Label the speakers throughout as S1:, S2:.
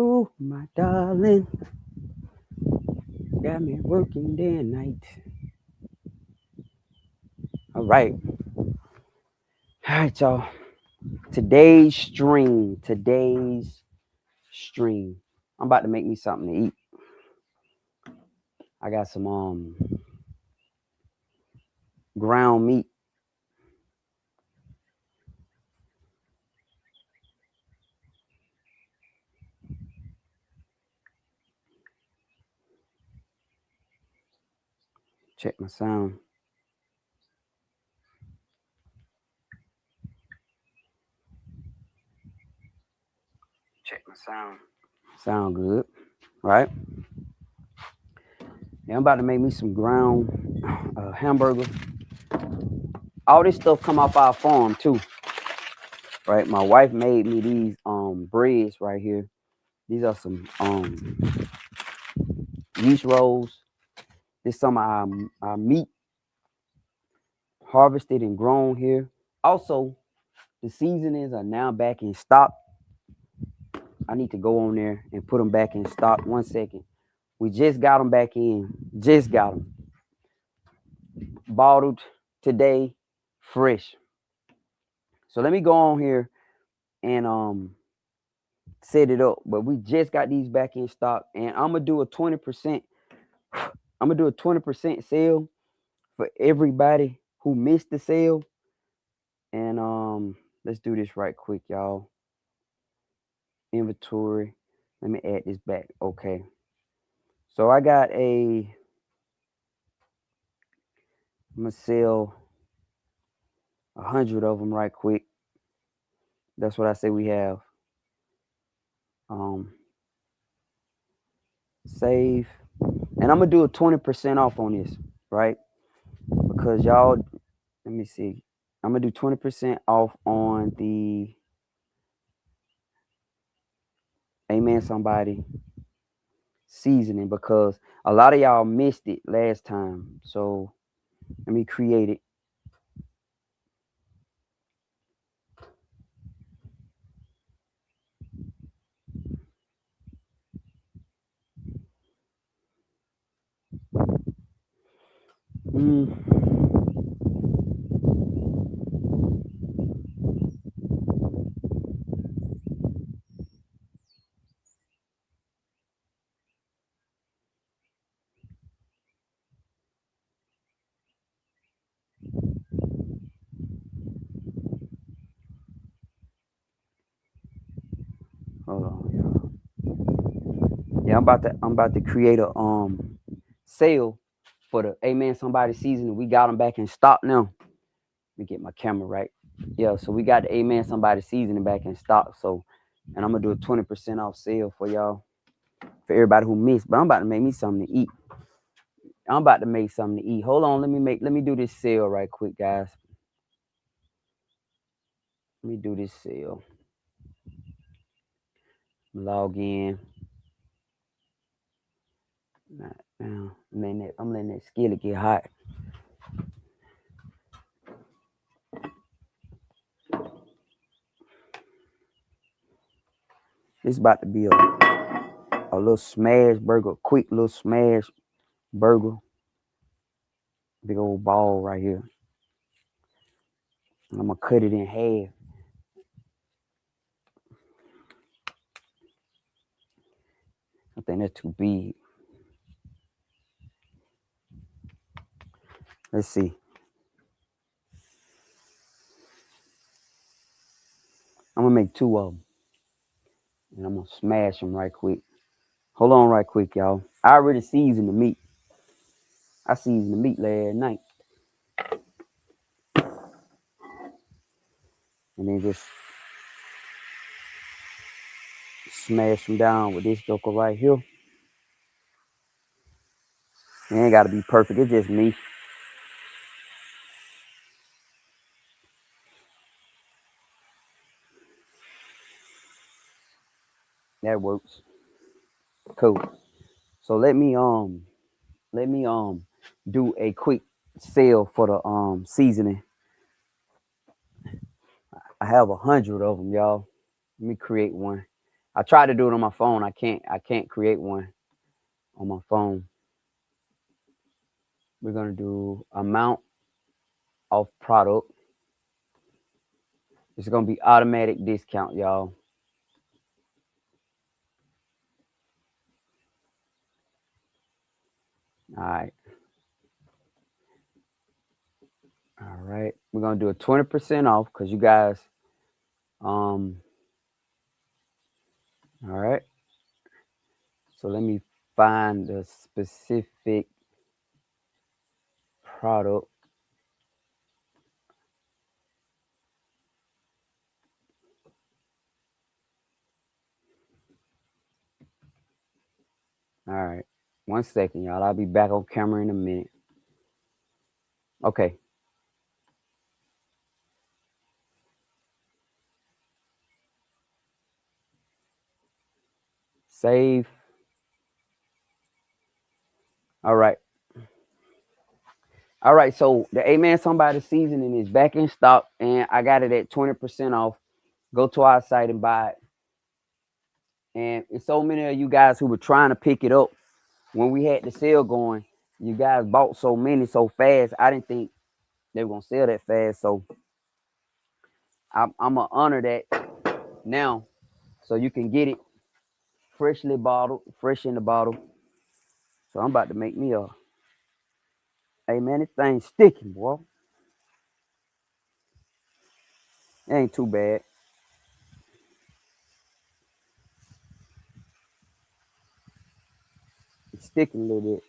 S1: Ooh, my darling, got me working day and night. All right. All right, y'all. Today's stream. I'm about to make me something to eat. I got some ground meat. Check my sound. Check my sound. Sound good, right? Yeah, I'm about to make me some ground hamburger. All this stuff come off our farm too, right? My wife made me these breads right here. These are some yeast rolls. This some of our meat harvested and grown here. Also, the seasonings are now back in stock. I need to go on there and put them back in stock. 1 second. We just got them back in. Just got them bottled today, fresh. So let me go on here and set it up. But we just got these back in stock, and I'm gonna do a 20%. I'm gonna do a 20% sale for everybody who missed the sale. And let's do this right quick, y'all. Inventory. Let me add this back. Okay. So I got I'm gonna sell 100 of them right quick. That's what I say we have. Um, Save, and I'm gonna do a 20% off on this, right? Because y'all, let me see. I'm gonna do 20% off on the Amen Somebody seasoning because a lot of y'all missed it last time. So let me create it. Mm. Hold on, y'all. Yeah, I'm about to create a sale for the Amen Somebody season. We got them back in stock now. Let me get my camera right. Yeah, so we got the Amen Somebody seasoning back in stock. So, and I'm gonna do a 20% off sale for y'all, for everybody who missed. But I'm about to make me something to eat. I'm about to make something to eat. Hold on, let me do this sale right quick, guys. Let me do this sale. Log in. Now, I'm letting that skillet get hot. This about to be a little smash burger, quick little smash burger. Big old ball right here. I'm gonna cut it in half. I think that's too big. Let's see. I'm gonna make two of them, and I'm gonna smash them right quick. Hold on, right quick, y'all. I already seasoned the meat. I seasoned the meat last night, and then just smash them down with this joker right here. It ain't gotta be perfect. It's just me. That works. Cool. So let me do a quick sale for the seasoning. I have 100 of them, y'all. Let me create one. I tried to do it on my phone. I can't create one on my phone. We're gonna do amount of product. It's gonna be automatic discount, y'all. All right. All right. We're gonna do a 20% off because you guys all right. So let me find the specific product. All right. 1 second, y'all. I'll be back on camera in a minute. Okay. Save. All right. All right. So the Amen Somebody seasoning is back in stock and I got it at 20% off. Go to our site and buy it. And it's so many of you guys who were trying to pick it up when we had the sale going. You guys bought so many so fast. I didn't think they were gonna sell that fast. So I'm gonna honor that now, so you can get it freshly bottled, fresh in the bottle. So I'm about to make me a. Hey man, this thing's sticking, boy. It ain't too bad. It's sticking a little bit.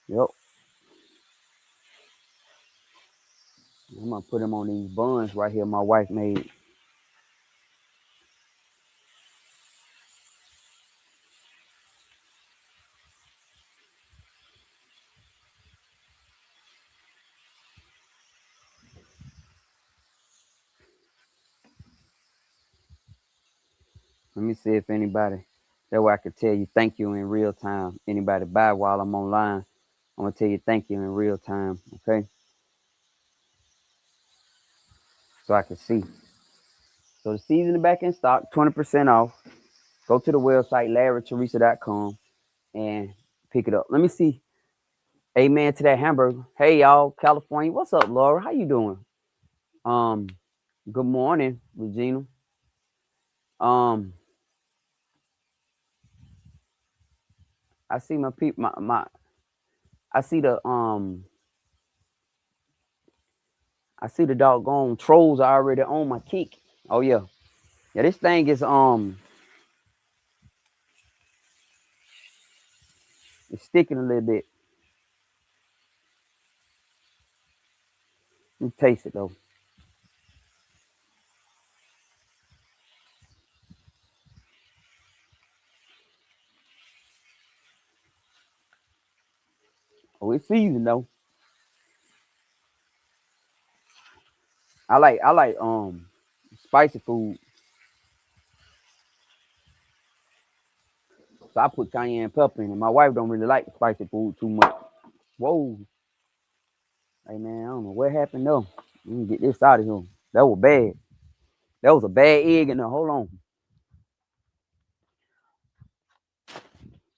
S1: Yep. I'm gonna put them on these buns right here. My wife made. Let me see if anybody. That way I could tell you thank you in real time. Anybody buy while I'm online, I'm gonna tell you thank you in real time. Okay. So I can see. So the season back in stock, 20% off. Go to the website, LarryTeresa.com, and pick it up. Let me see. Amen to that hamburger. Hey y'all, California. What's up, Laura? How you doing? Um, good morning, Regina. Um, I see my people my I see the I see the doggone trolls are already on my kick. Oh yeah. Yeah, this thing is it's sticking a little bit. Let me taste it though. Oh, it's seasoned though. I like spicy food. So I put cayenne pepper in it. My wife don't really like spicy food too much. Whoa. Hey man, I don't know what happened though. Let me get this out of here. That was bad. That was a bad egg in there. Hold on.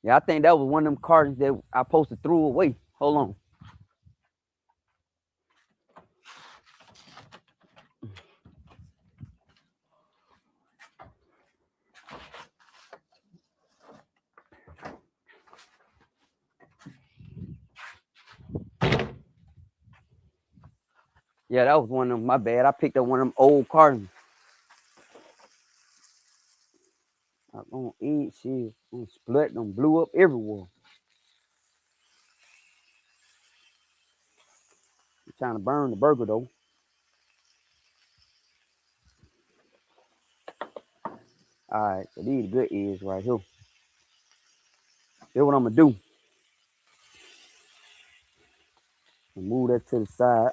S1: Yeah, I think that was one of them cartons that I posted threw away. Hold on. Yeah, that was one of them. My bad. I picked up one of them old cartons. I don't eat shit. Split them, blew up everywhere. I'm trying to burn the burger though. All right, so these good eggs right here. Here's what I'm gonna do. Move that to the side.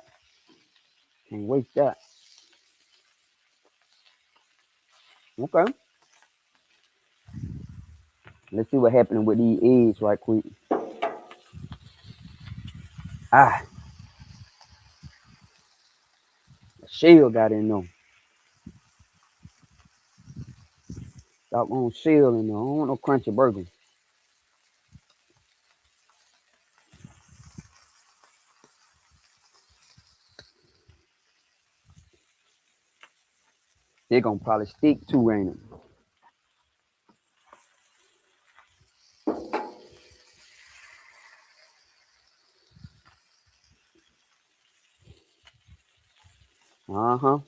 S1: Can't waste that. Okay. Let's see what happening with these eggs right quick. Ah, the shell got in there. Doggone shell in there. I don't want no crunchy burger. They're gonna probably stick too, ain't it? Uh-huh.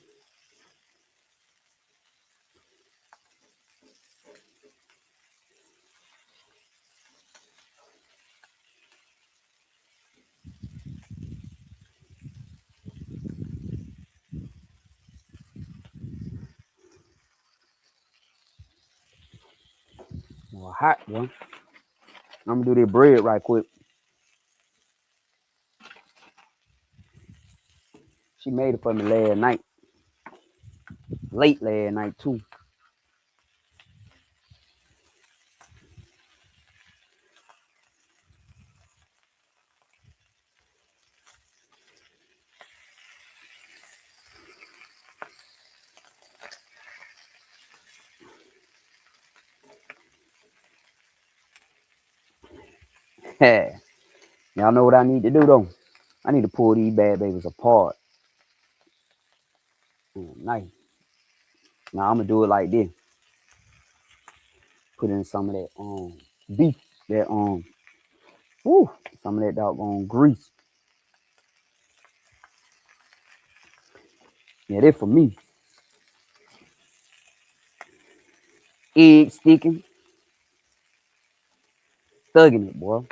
S1: Well, hot one. I'm gonna do this bread right quick. She made it for me last night. Late last night too. Y'all know what I need to do though? I need to pull these bad babies apart. Nice. Now I'm gonna do it like this. Put in some of that beef, that whew, some of that doggone grease. Yeah, this for me. Egg sticking, thugging it, boy.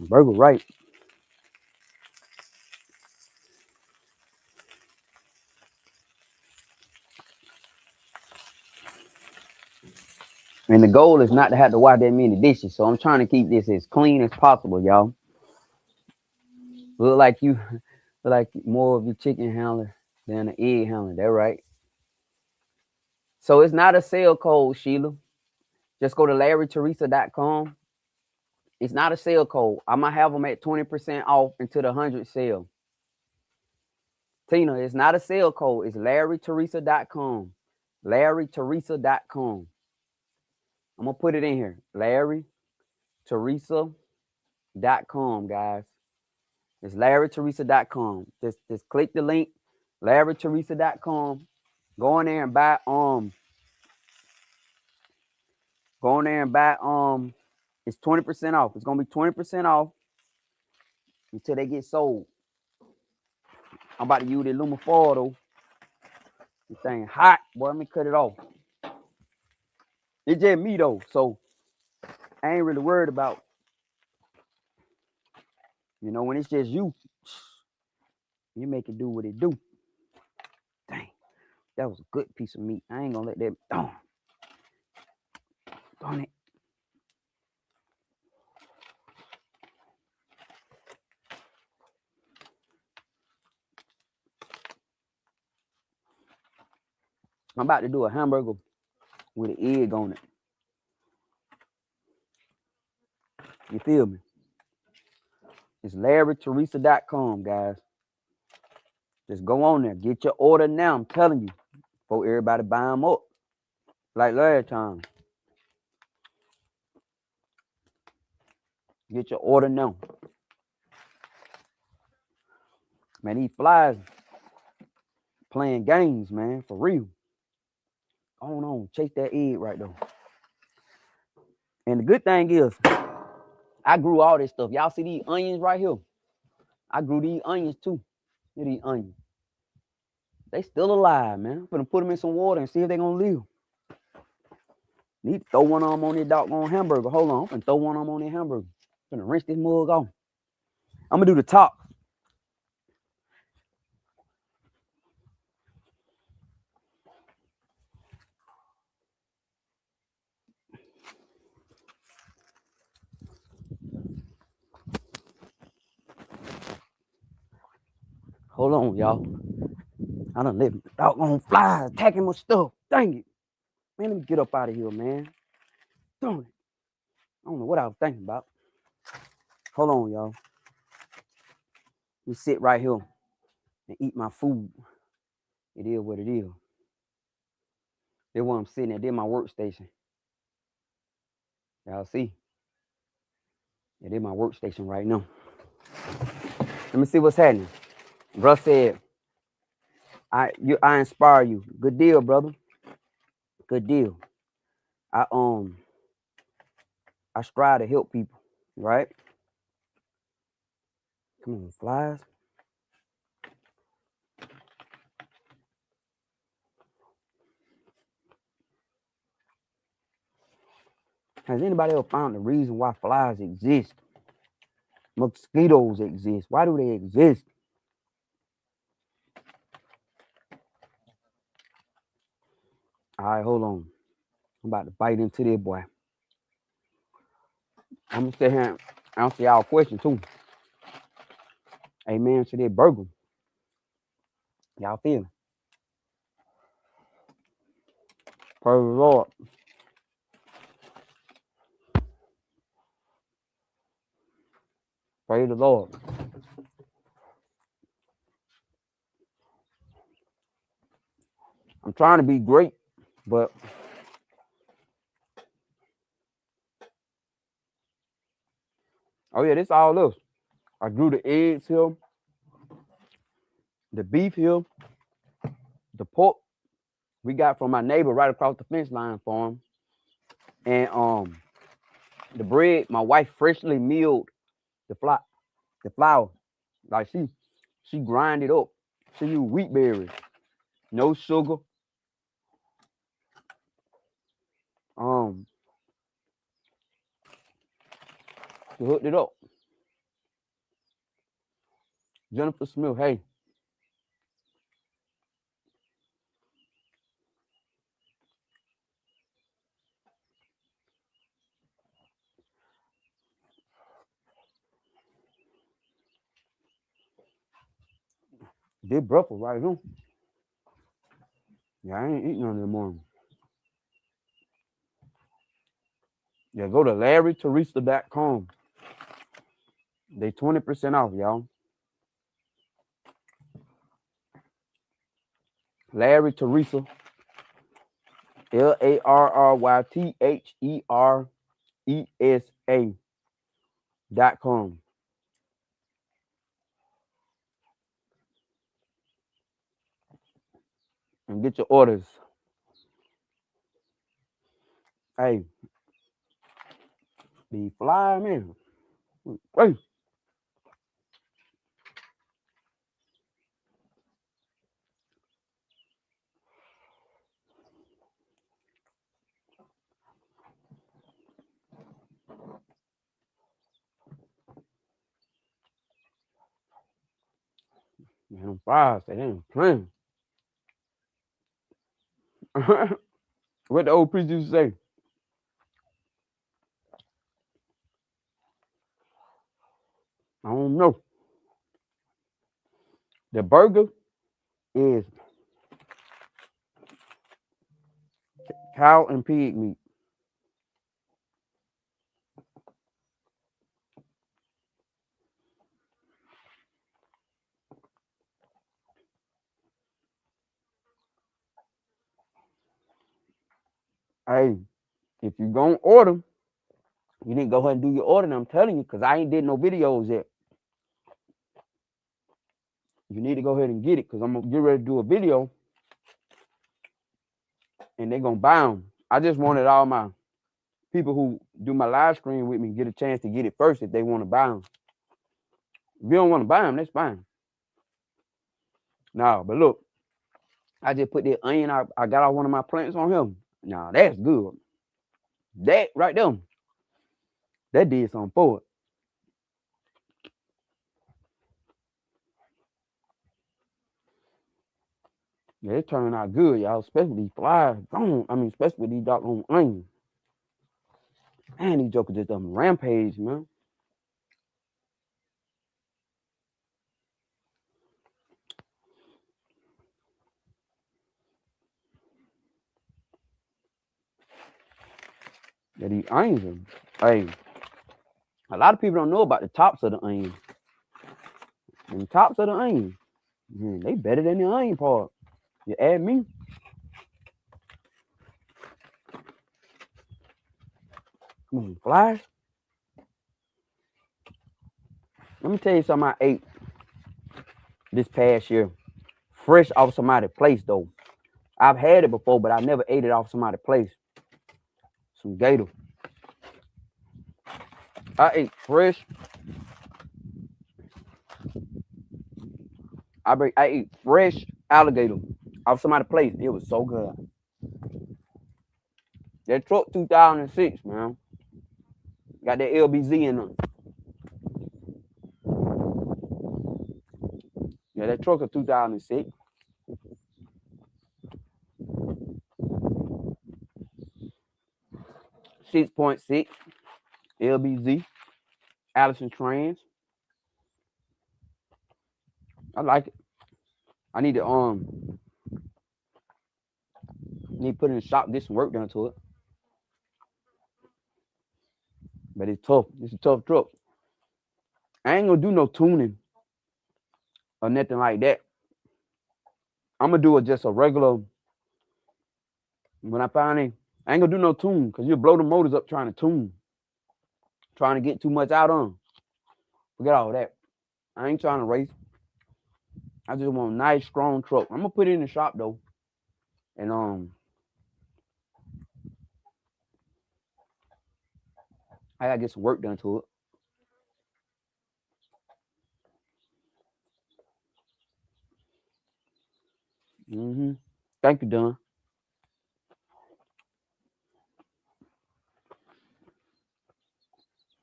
S1: Burger right. And the goal is not to have to wash that many dishes. So I'm trying to keep this as clean as possible, y'all. Look like you look like more of your chicken handler than an egg handler. That right. So it's not a sale code, Sheila. Just go to LarryTeresa.com. It's not a sale code. I'm gonna have them at 20% off into the 100 sale. Tina, it's not a sale code. It's LarryTeresa.com. LarryTeresa.com. I'm gonna put it in here. LarryTeresa.com, guys. It's LarryTeresa.com. Just click the link, LarryTeresa.com. Go in there and buy go in there and buy it's 20% off. It's gonna be 20% off until they get sold. I'm about to use the Lumifoil though. This thing hot, boy. Let me cut it off. It's just me though, so I ain't really worried about, when it's just you make it do what it do. Dang, that was a good piece of meat. I ain't gonna let that. Oh, darn it. I'm about to do a hamburger with an egg on it. You feel me? It's LarryTeresa.com, guys. Just go on there. Get your order now. I'm telling you. Before everybody buy them up. Like last time. Get your order now. Man, these flies playing games, man. For real. Hold on. Chase that egg right there. And the good thing is, I grew all this stuff. Y'all see these onions right here? I grew these onions too. Look at these onions. They still alive, man. I'm gonna put them in some water and see if they're gonna live. Need to throw one of them on this doggone hamburger. Hold on. I'm gonna throw one of them on this hamburger. I'm gonna rinse this mug off. I'm gonna do the top. Hold on, y'all. I done let doggone flies attacking my stuff. Dang it. Man, let me get up out of here, man. Darn it. I don't know what I was thinking about. Hold on, y'all. Let me sit right here and eat my food. It is what it is. That's where I'm sitting at. This my workstation. Y'all see? It is my workstation right now. Let me see what's happening. Bro said, I inspire you. Good deal, brother. Good deal. I strive to help people, right? Come on, flies. Has anybody ever found the reason why flies exist? Mosquitoes exist. Why do they exist? All right, hold on. I'm about to bite into this boy. I'm gonna stay here and answer y'all question too. Amen to that burger. Y'all feel it? Praise the Lord. Praise the Lord. I'm trying to be great, but oh yeah, this all this. I grew the eggs here, the beef here, the pork we got from my neighbor right across the fence line farm, and the bread. My wife freshly milled the flour, like she grind it up. She use wheat berries, no sugar. She hooked it up. Jennifer Smith, hey. This breakfast right here. Yeah, I ain't eating none in the morning. Yeah, go to LarryTeresa.com. They 20% off, y'all. Larry Teresa, LarryTheresa.com. And get your orders. Hey, the fly, man. Hey. Man, them flies, they ain't playing. What the old preacher used to say? I don't know. The burger is cow and pig meat. Hey, if you gonna order, you need to go ahead and do your order. And I'm telling you, because I ain't did no videos yet. You need to go ahead and get it, because I'm gonna get ready to do a video, and they're gonna buy them. I just wanted all my people who do my live stream with me get a chance to get it first if they want to buy them. If you don't want to buy them, that's fine. No, but look, I just put that onion. I got off one of my plants on him. Now that's good. That right there, that did something for it. Yeah, it turned out good, y'all. Especially these flies. Especially with these doggone onions. Man, these jokers just done rampage, man. Yeah, these onions are, hey, a lot of people don't know about the tops of the onion. And the tops of the onion, man, they better than the onion part. You add me. Come on, flies. Let me tell you something I ate this past year. Fresh off somebody's place, though. I've had it before, but I never ate it off somebody's place. Some gator. I ate fresh. I ate fresh alligator off somebody's place. It was so good. That truck 2006, man. Got that LBZ in them. Yeah, that truck of 2006. 6.6 LBZ. Allison Trans. I like it. I need to put it in the shop, get some work done to it. But it's tough. It's a tough truck. I ain't gonna do no tuning or nothing like that. I'm gonna do it just a regular. When I ain't gonna do no tune because you'll blow the motors up trying to tune, trying to get too much out on. Forget all that. I ain't trying to race. I just want a nice, strong truck. I'm gonna put it in the shop though, and I gotta get some work done to it. Thank you, Don.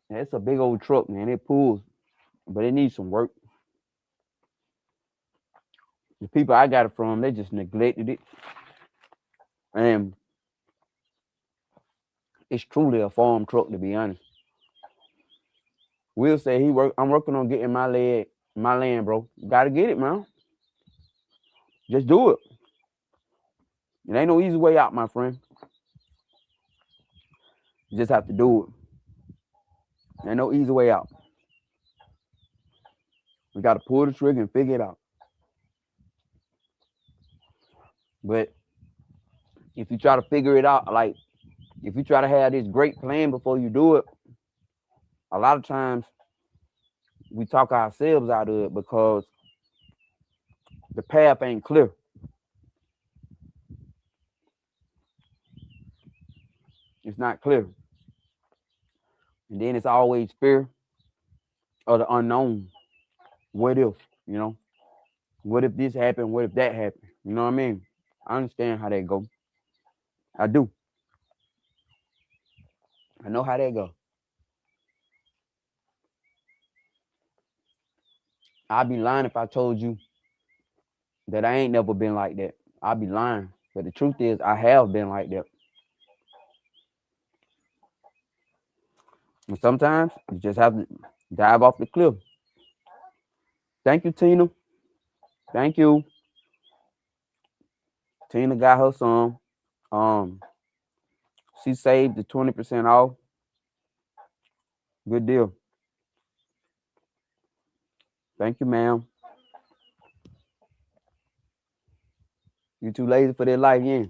S1: Yeah, it's a big old truck, man. It pulls, but it needs some work. The people I got it from, they just neglected it, and it's truly a farm truck, to be honest. Will say I'm working on getting my land, bro. Gotta get it, man. Just do it. It ain't no easy way out, my friend. You just have to do it. Ain't no easy way out. We got to pull the trigger and figure it out. But if you try to figure it out, like if you try to have this great plan before you do it, a lot of times we talk ourselves out of it because the path ain't clear. It's not clear. And then it's always fear of the unknown. What if, you know? What if this happened? What if that happened? You know what I mean? I understand how that go. I do. I know how that go. I'd be lying if I told you that I ain't never been like that. I'd be lying. But the truth is, I have been like that. And sometimes you just have to dive off the cliff. Thank you, Tina. Thank you. Tina got her some. She saved the 20% off. Good deal. Thank you, ma'am. You too lazy for that life, yeah.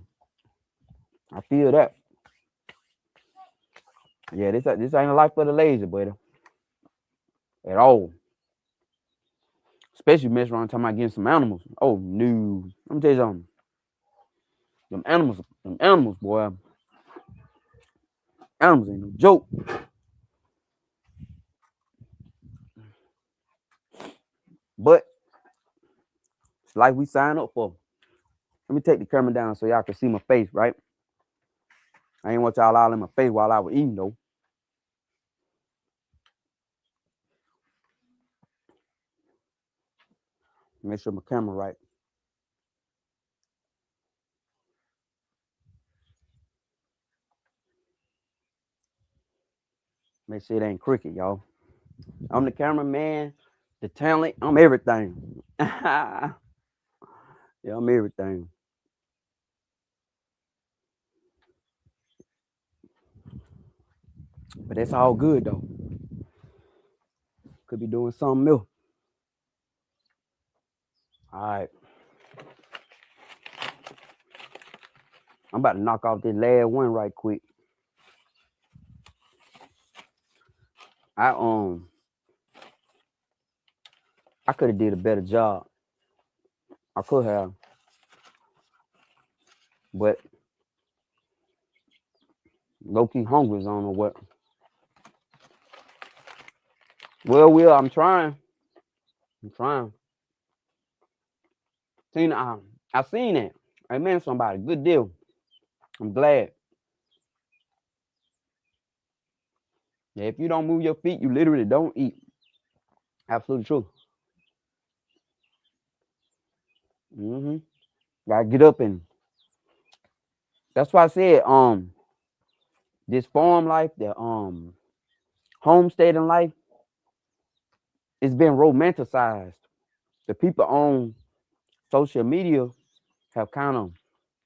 S1: I feel that. Yeah, this ain't a life for the lazy, buddy. At all. Especially mess around talking about getting some animals. Oh no. Let me tell you something. Them animals, boy. Animals ain't no joke. But it's like we sign up for. Let me take the camera down so y'all can see my face, right? I ain't want y'all all in my face while I was eating, though. Make sure my camera right. Make sure it ain't crooked, y'all. I'm the cameraman, the talent, I'm everything. Yeah, I'm everything. But that's all good though. Could be doing something else. All right. I'm about to knock off this last one right quick. I could have did a better job. I could have. But low-key hungry, I don't know what. Well, I'm trying. Tina, I seen it. Amen, somebody. Good deal. I'm glad. Yeah, if you don't move your feet, you literally don't eat. Absolute truth. Mm-hmm. Gotta get up and that's why I said, this farm life, the homesteading life, it's been romanticized. The people on social media have kind of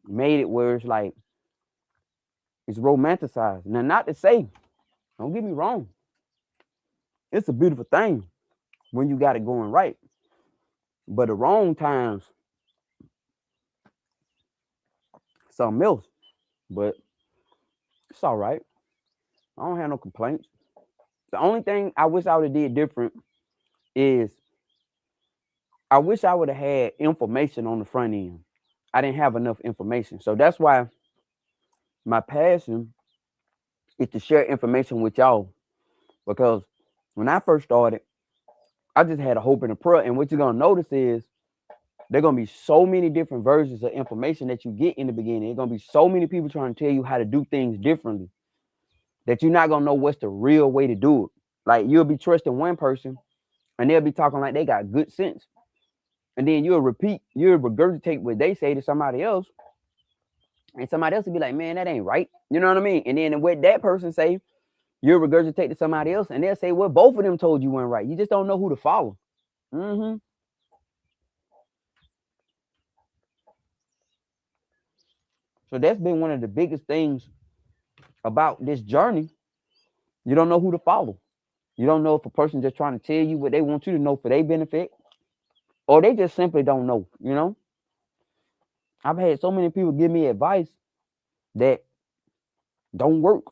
S1: made it where it's like it's romanticized. Now, not to say, don't get me wrong, it's a beautiful thing when you got it going right. But the wrong times, something else. But it's all right. I don't have no complaints. The only thing I wish I would have did different is I wish I would have had information on the front end. I didn't have enough information. So that's why my passion is to share information with y'all. Because when I first started, I just had a hope and a prayer. And what you're gonna notice is there gonna be so many different versions of information that you get in the beginning. There's gonna be so many people trying to tell you how to do things differently that you're not gonna know what's the real way to do it. Like you'll be trusting one person and they'll be talking like they got good sense. And then you'll regurgitate what they say to somebody else, and somebody else will be like, man, that ain't right. You know what I mean? And then what that person say, you'll regurgitate to somebody else, and they'll say, well, both of them told you weren't right. You just don't know who to follow. Mm-hmm. So that's been one of the biggest things about this journey. You don't know who to follow. You don't know if a person just trying to tell you what they want you to know for their benefit, or they just simply don't know, you know? I've had so many people give me advice that don't work.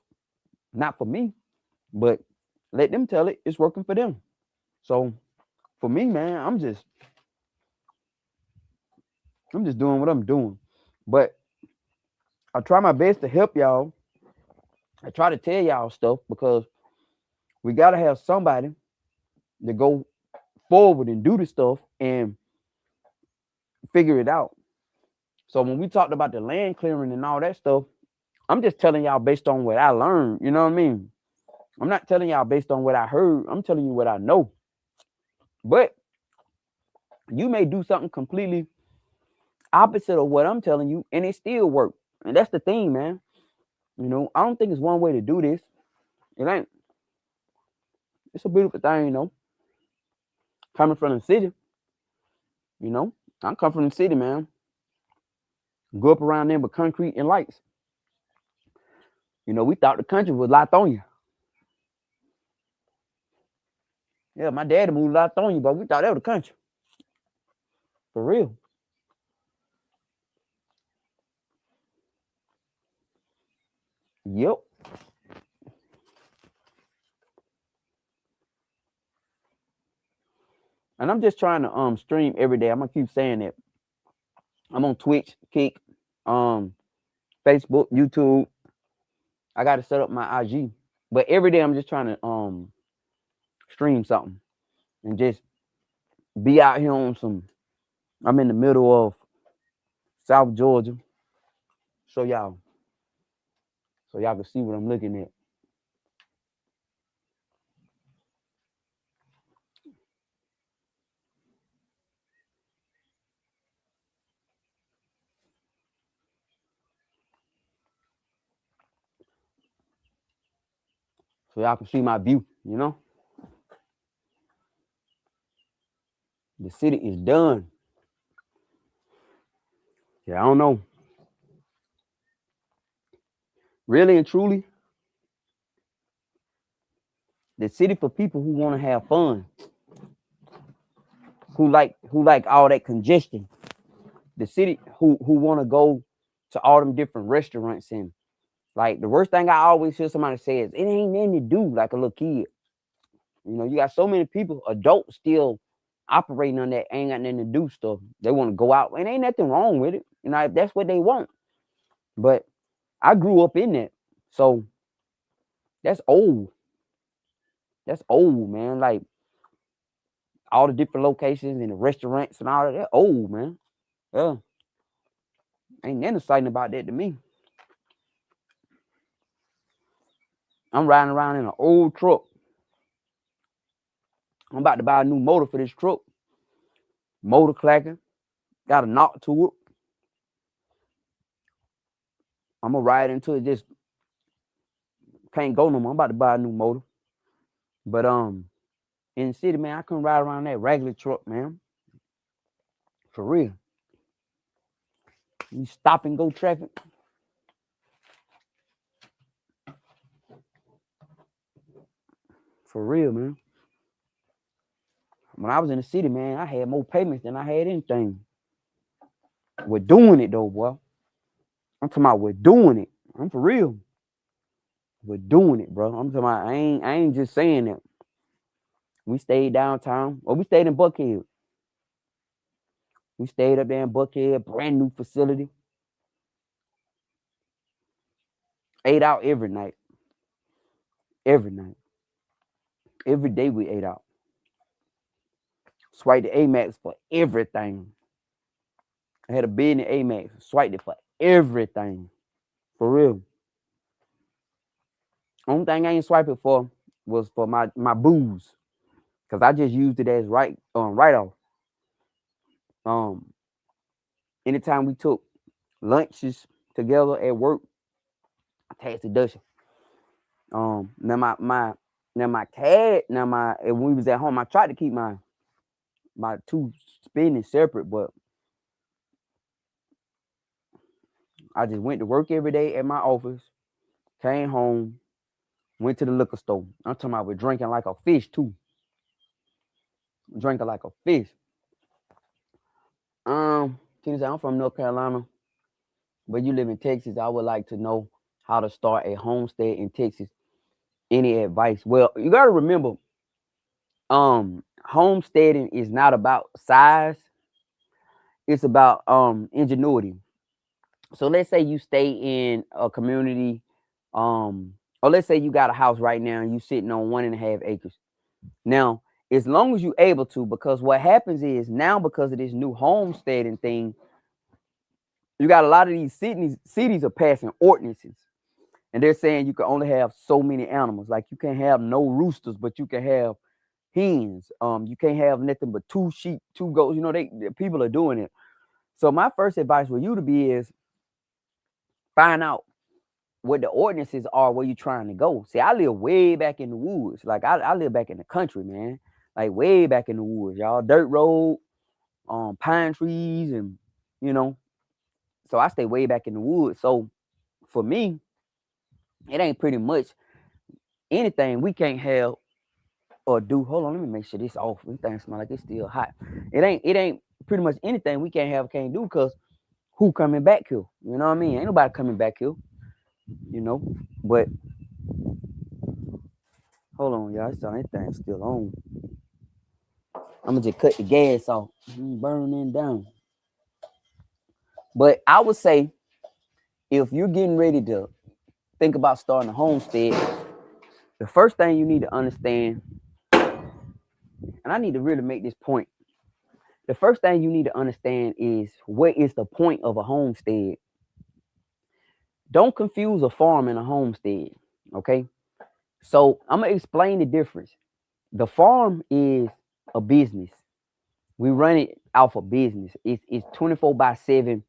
S1: Not for me, but let them tell it it's working for them. So for me, man, I'm just doing what I'm doing. But I try my best to help y'all. I try to tell y'all stuff because we gotta have somebody to go forward and do the stuff and figure it out. So when we talked about the land clearing and all that stuff, I'm just telling y'all based on what I learned. You know what I mean? I'm not telling y'all based on what I heard. I'm telling you what I know. But you may do something completely opposite of what I'm telling you, and it still work. And that's the thing, man. You know, I don't think it's one way to do this. It ain't. It's a beautiful thing, you know. Coming from the city, you know. I come from the city, man. Grew up around there with concrete and lights. You know, we thought the country was Lithonia. Yeah, my daddy moved to Lithonia, but we thought that was the country. For real. Yep. And I'm just trying to stream every day. I'm gonna keep saying that. I'm on Twitch, Kick, Facebook, YouTube. I gotta set up my IG. But every day I'm just trying to stream something and just be out here on some. I'm in the middle of South Georgia. So y'all can see what I'm looking at. So y'all can see my view, you know? The city is done. Yeah, I don't know. Really and truly, The city for people who want to have fun, who like all that congestion. The city who want to go to all them different restaurants. And like the worst thing I always hear somebody say is, it ain't nothing to do like a little kid. You know, you got so many people, adults still operating on that ain't got nothing to do stuff. They want to go out, and ain't nothing wrong with it. You know, if that's what they want. But I grew up in that. So that's old. That's old, man. Like all the different locations and the restaurants and all of that. Old, man. Yeah. Ain't nothing exciting about that to me. I'm riding around in an old truck. I'm about to buy a new motor for this truck. Motor clacking. Got a knock to it. I'm gonna ride into it. Just can't go no more. I'm about to buy a new motor. But in the city, man, I couldn't ride around that regular truck, man. For real. You stop and go traffic. For real, man. When I was in the city, man, I had more payments than I had anything. We're doing it though, boy. I'm talking about we're doing it. I'm for real. We're doing it, bro. I'm talking about I ain't just saying that. We stayed downtown. Or we stayed in Buckhead. We stayed up there in Buckhead, brand new facility. Ate out every night. Every night. Every day we ate out. Swiped the Amex for everything. I had a bid in the Amex. Swiped it for everything. For real. Only thing I ain't swipe it for was for my booze. Cause I just used it as write off. Anytime we took lunches together at work, tax deduction. When we was at home, I tried to keep my two spending separate, but I just went to work every day at my office, came home, went to the liquor store. I'm talking about we're drinking like a fish too. Drinking like a fish. Tennessee, I'm from North Carolina, but you live in Texas. I would like to know how to start a homestead in Texas. Any advice? Well, you got to remember, homesteading is not about size. It's about ingenuity. So let's say you stay in a community, or let's say you got a house right now and you sitting on 1.5 acres. Now, as long as you're able to, because what happens is now because of this new homesteading thing, you got a lot of these cities are passing ordinances, and they're saying you can only have so many animals. Like you can't have no roosters, but you can have hens. You can't have nothing but 2 sheep, 2 goats. You know, the people are doing it. So my first advice for you to be is find out what the ordinances are where you're trying to go. See, I live way back in the woods. Like I live back in the country, man. Like way back in the woods, y'all. Dirt road, pine trees, and you know. So I stay way back in the woods. So for me, it ain't pretty much anything we can't have or do. Hold on, let me make sure this off. This thing smell like it's still hot. It ain't pretty much anything we can't have, can't do, because who coming back here? You know what I mean? Ain't nobody coming back here. You know, but hold on, y'all. This thing's still on. I'm gonna just cut the gas off. Burning down. But I would say if you're getting ready to think about starting a homestead, the first thing you need to understand, and I need to really make this point. The first thing you need to understand is what is the point of a homestead. Don't confuse a farm and a homestead. Okay. So I'm gonna explain the difference. The farm is a business. We run it off a business. It's 24/7.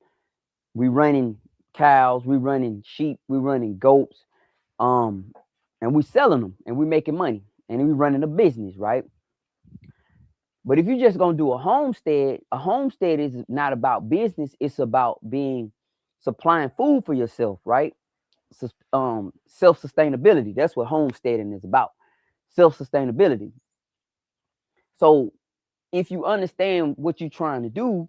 S1: We running cows, we running sheep, we running goats, and we selling them and we making money and we running a business, right? But if you're just gonna do a homestead is not about business. It's about supplying food for yourself, right? So, self-sustainability. That's what homesteading is about. self-sustainability. So if you understand what you're trying to do,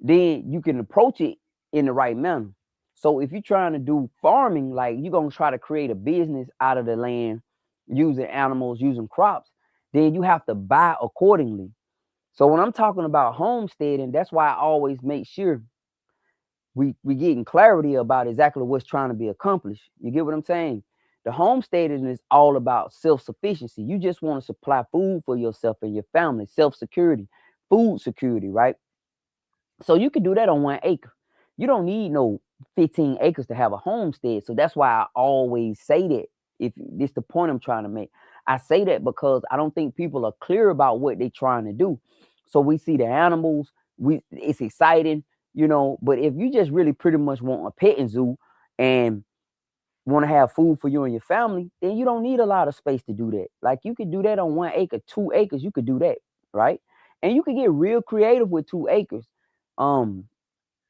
S1: then you can approach it in the right manner. So if you're trying to do farming, like you're gonna try to create a business out of the land using animals, using crops, then you have to buy accordingly. So when I'm talking about homesteading, that's why I always make sure we getting clarity about exactly what's trying to be accomplished. You get what I'm saying? The homesteading is all about self-sufficiency. You just want to supply food for yourself and your family, self-security, food security, right? So you can do that on 1 acre. You don't need no 15 acres to have a homestead. So that's why I always say that. If this the point I'm trying to make, I say that because I don't think people are clear about what they're trying to do. So we see the animals, it's exciting, but if you just really pretty much want a petting zoo and want to have food for you and your family, then you don't need a lot of space to do that. Like you could do that on 1 acre, 2 acres, you could do that, right? And you can get real creative with 2 acres. Um,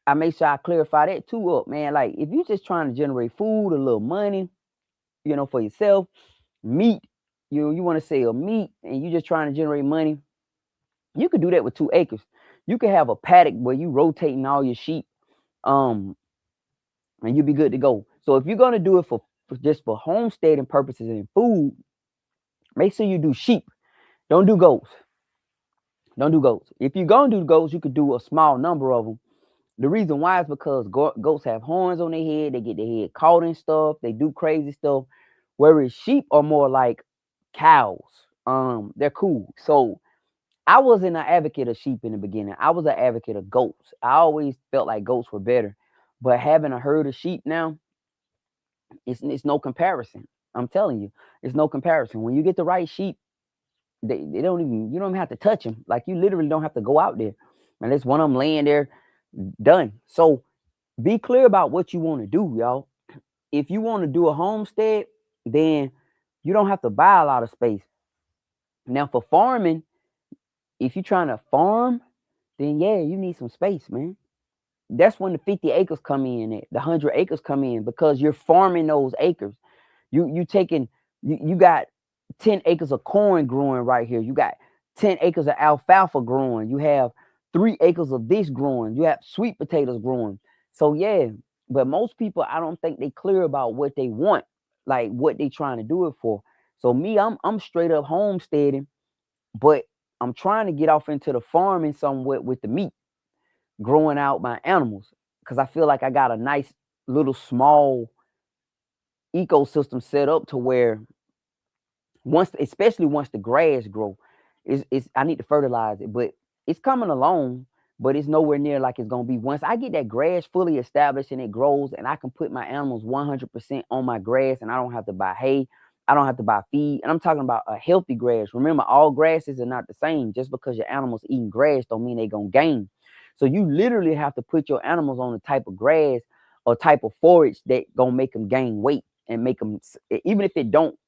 S1: I make sure I clarify that too up, man. Like if you're just trying to generate food, a little money, for yourself, meat, you want to sell meat and you just trying to generate money, you could do that with 2 acres. You could have a paddock where you rotating all your sheep, and you'll be good to go. So if you're gonna do it for just for homesteading purposes and food, make sure you do sheep. Don't do goats. Don't do goats. If you're gonna do goats, you could do a small number of them. The reason why is because goats have horns on their head. They get their head caught in stuff. They do crazy stuff. Whereas sheep are more like cows. They're cool. So I wasn't an advocate of sheep in the beginning. I was an advocate of goats. I always felt like goats were better. But having a herd of sheep now, it's no comparison. I'm telling you, it's no comparison. When you get the right sheep, they don't even, you don't even have to touch them. Like you literally don't have to go out there. And there's one of them laying there done. So be clear about what you want to do, y'all. If you want to do a homestead, then you don't have to buy a lot of space. Now for farming, if you're trying to farm, then yeah, you need some space, man. That's when the 50 acres come in at, the 100 acres come in because you're farming those acres. You taking you got 10 acres of corn growing right here. You got 10 acres of alfalfa growing. You have 3 acres of this growing. You have sweet potatoes growing. So yeah, but most people I don't think they clear about what they want, like what they trying to do it for. So me, I'm straight up homesteading, but I'm trying to get off into the farming somewhat with the meat, growing out my animals, because I feel like I got a nice little small ecosystem set up to where especially once the grass grow, is I need to fertilize it, but it's coming along, but it's nowhere near like it's gonna be once I get that grass fully established and it grows and I can put my animals 100% on my grass and I don't have to buy hay, I don't have to buy feed, and I'm talking about a healthy grass. Remember, all grasses are not the same. Just because your animals eating grass don't mean they gonna gain. So you literally have to put your animals on the type of grass or type of forage that gonna make them gain weight and make them, even if it don't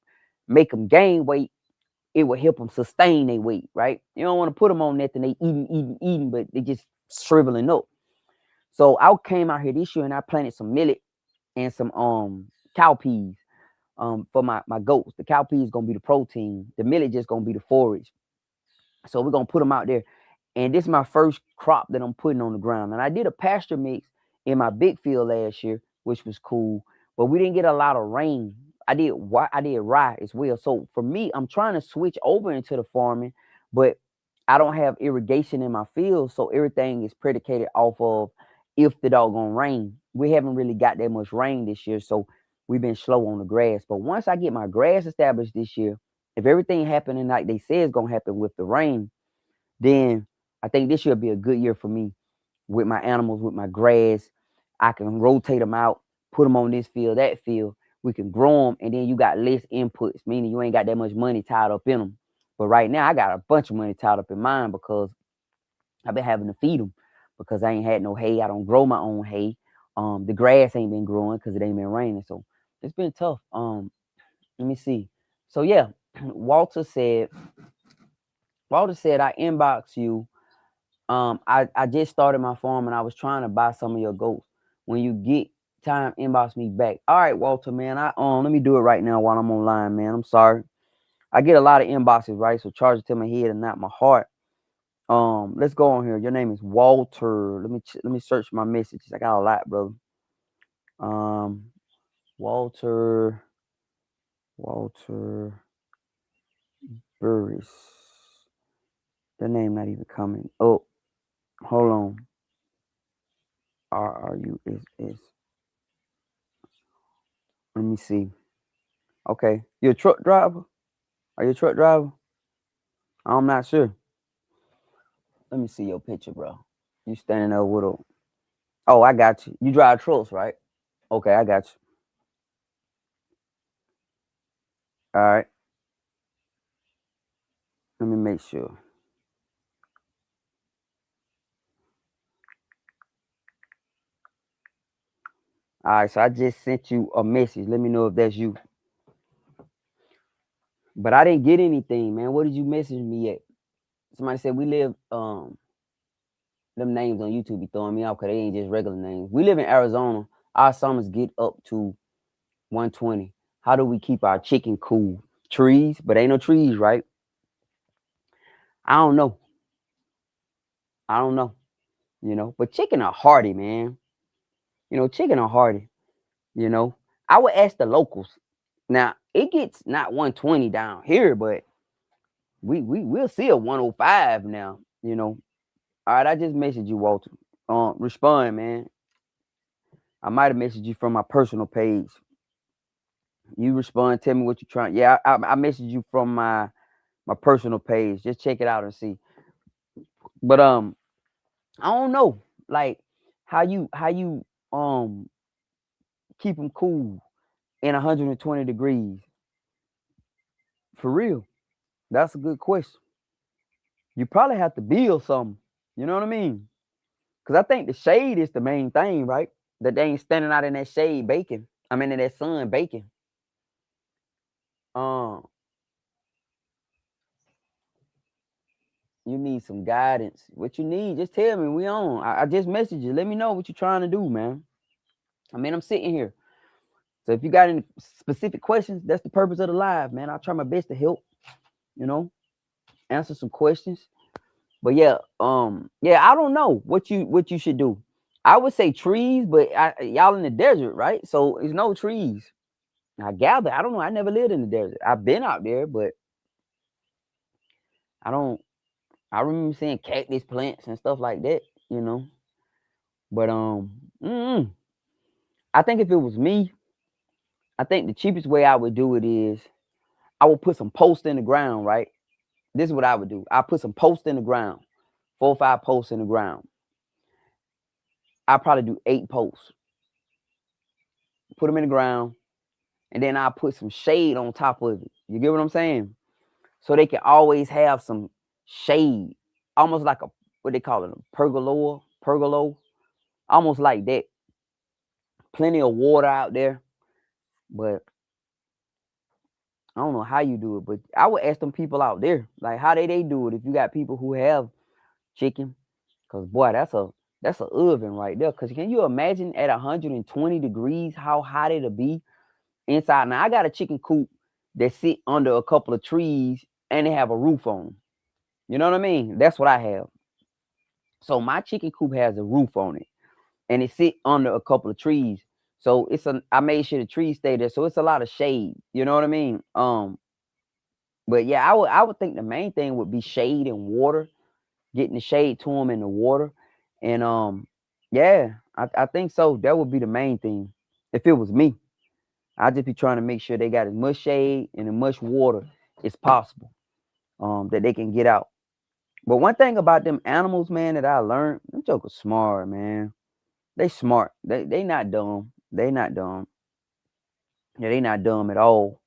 S1: make them gain weight, it will help them sustain their weight, right? You don't want to put them on nothing they eating, but they just shriveling up. So I came out here this year and I planted some millet and some cowpeas for my goats. The cowpea is gonna be the protein. The millet just gonna be the forage. So we're gonna put them out there. And this is my first crop that I'm putting on the ground. And I did a pasture mix in my big field last year, which was cool, but we didn't get a lot of rain. I did rye as well. So for me, I'm trying to switch over into the farming, but I don't have irrigation in my field, so everything is predicated off of if the doggone rain. We haven't really got that much rain this year, so we've been slow on the grass. But once I get my grass established this year, if everything happening like they say is gonna happen with the rain, then I think this year will be a good year for me with my animals, with my grass. I can rotate them out, put them on this field, that field. We can grow them, and then you got less inputs, meaning you ain't got that much money tied up in them. But right now, I got a bunch of money tied up in mine because I've been having to feed them because I ain't had no hay. I don't grow my own hay. The grass ain't been growing because it ain't been raining, so it's been tough. Let me see. So yeah, Walter said I inbox you. I just started my farm and I was trying to buy some of your goats. When you get time, inbox me back. All right, Walter, man. Let me do it right now while I'm online, man. I'm sorry. I get a lot of inboxes, right? So charge it to my head and not my heart. Let's go on here. Your name is Walter. Let me search my messages. I got a lot, bro. Walter Burris. The name not even coming. Oh, hold on. RRUSS. Let me see. Okay, you're a truck driver? Are you a truck driver? I'm not sure. Let me see your picture, bro. You standing there with a... Oh, I got you. You drive trucks, right? Okay, I got you. All right. Let me make sure. All right, so I just sent you a message. Let me know if that's you. But I didn't get anything, man. What did you message me at? Somebody said we live them names on YouTube be throwing me off because they ain't just regular names. We live in Arizona. Our summers get up to 120. How do we keep our chicken cool? Trees, but ain't no trees, right? I don't know. You know, but chicken are hardy, man. You know, chicken are hardy. You know, I would ask the locals. Now it gets not 120 down here, but we'll see a 105 now. You know. All right, I just messaged you, Walter. Respond, man. I might have messaged you from my personal page. You respond, tell me what you're trying. Yeah, I messaged you from my personal page. Just check it out and see. But I don't know, like how you keep them cool in 120 degrees. For real, that's a good question. You probably have to build something. You know what I mean? Because I think the shade is the main thing, right? That they ain't standing out in that shade baking. I mean, in that sun baking. You need some guidance. What you need, just tell me. We on. I just messaged you. Let me know what you're trying to do, man. I mean, I'm sitting here. So if you got any specific questions, that's the purpose of the live, man. I'll try my best to help, you know, answer some questions. But yeah, I don't know what you should do. I would say trees, but y'all in the desert, right? So there's no trees. I gather. I don't know. I never lived in the desert. I've been out there, but I remember seeing cactus plants and stuff like that, you know. But I think if it was me, I think the cheapest way I would do it is I would put some posts in the ground, right? This is what I would do. I put some posts in the ground, 4 or 5 posts in the ground. I probably do 8 posts. Put them in the ground, and then I put some shade on top of it. You get what I'm saying? So they can always have some shade, almost like a what they call it, a pergola, almost like that. Plenty of water out there, but I don't know how you do it. But I would ask them people out there, like how they do it. If you got people who have chicken, because boy, that's a oven right there. Because can you imagine at 120 degrees how hot it'll be inside? Now I got a chicken coop that sit under a couple of trees and they have a roof on them. You know what I mean? That's what I have. So my chicken coop has a roof on it, and it sit under a couple of trees. So I made sure the trees stay there. So it's a lot of shade. You know what I mean? But yeah, I would think the main thing would be shade and water, getting the shade to them in the water. And yeah, I think so. That would be the main thing. If it was me, I'd just be trying to make sure they got as much shade and as much water as possible, that they can get out. But one thing about them animals, man, that I learned, them jokers smart, man. They smart. They not dumb. They not dumb. Yeah, they not dumb at all.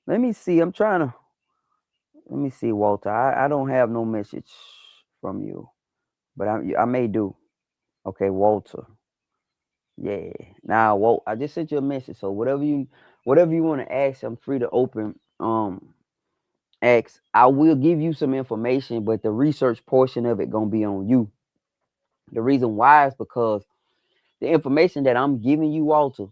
S1: Let me see. Let me see, Walter. I don't have no message from you, but I may do. Okay, Walter. Yeah. Now, Walt, I just sent you a message. So whatever you want to ask, I'm free to open. Ask. I will give you some information, but the research portion of it gonna be on you. The reason why is because the information that I'm giving you, Walter,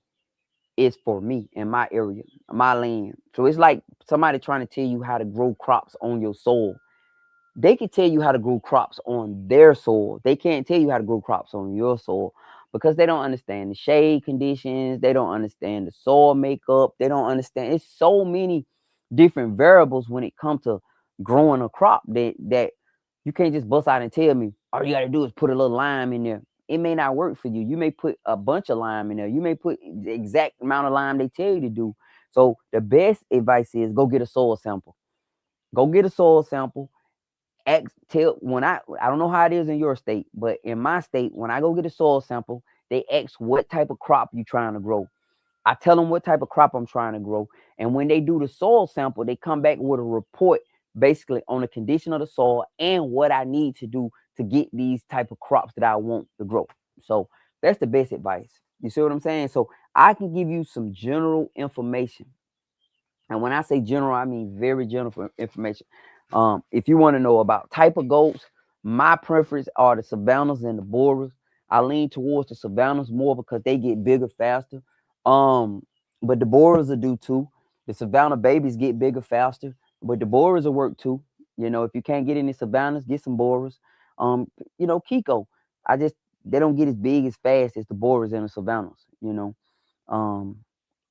S1: is for me in my area, my land. So it's like somebody trying to tell you how to grow crops on your soil. They can tell you how to grow crops on their soil. They can't tell you how to grow crops on your soil because they don't understand the shade conditions. They don't understand the soil makeup. They don't understand. It's so many different variables when it comes to growing a crop that you can't just bust out and tell me all you got to do is put a little lime in there. It may not work for you. You may put a bunch of lime in there. You may put the exact amount of lime they tell you to do. So the best advice is go get a soil sample. Go get a soil sample. I don't know how it is in your state, but in my state, when I go get a soil sample, they ask what type of crop you trying to grow. I tell them what type of crop I'm trying to grow, and when they do the soil sample, they come back with a report basically on the condition of the soil and what I need to do to get these type of crops that I want to grow. So that's the best advice. You see what I'm saying? So I can give you some general information, and when I say general, I mean very general information. If you want to know about type of goats, my preference are the Savannahs and the Boers. I lean towards the Savannahs more because they get bigger faster. But the Boers will do too. The Savannah babies get bigger faster, but the Boers will work too. You know, if you can't get any Savannahs, get some Boers. Kiko, they don't get as big as fast as the Boers and the Savannahs. Um,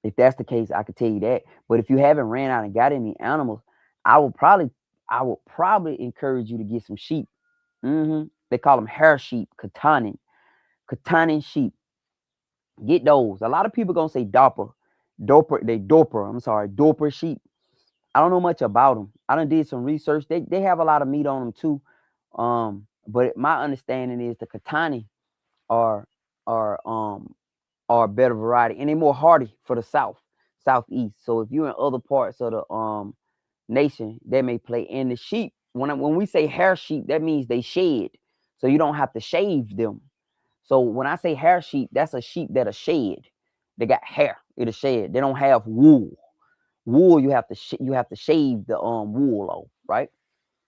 S1: if that's the case, I could tell you that. But if you haven't ran out and got any animals, I will probably encourage you to get some sheep. They call them hair sheep, Katanin sheep. Get those. A lot of people gonna say Dorper sheep. I don't know much about them. I done did some research. They have a lot of meat on them too. But my understanding is the Katani are are um are a better variety and they're more hardy for the southeast. So if you're in other parts of the nation, they may play. And the sheep, when we say hair sheep, that means they shed, so you don't have to shave them. So when I say hair sheep, that's a sheep that are shed. They got hair. It'll shed. They don't have wool. Wool you have to shave the wool off, right?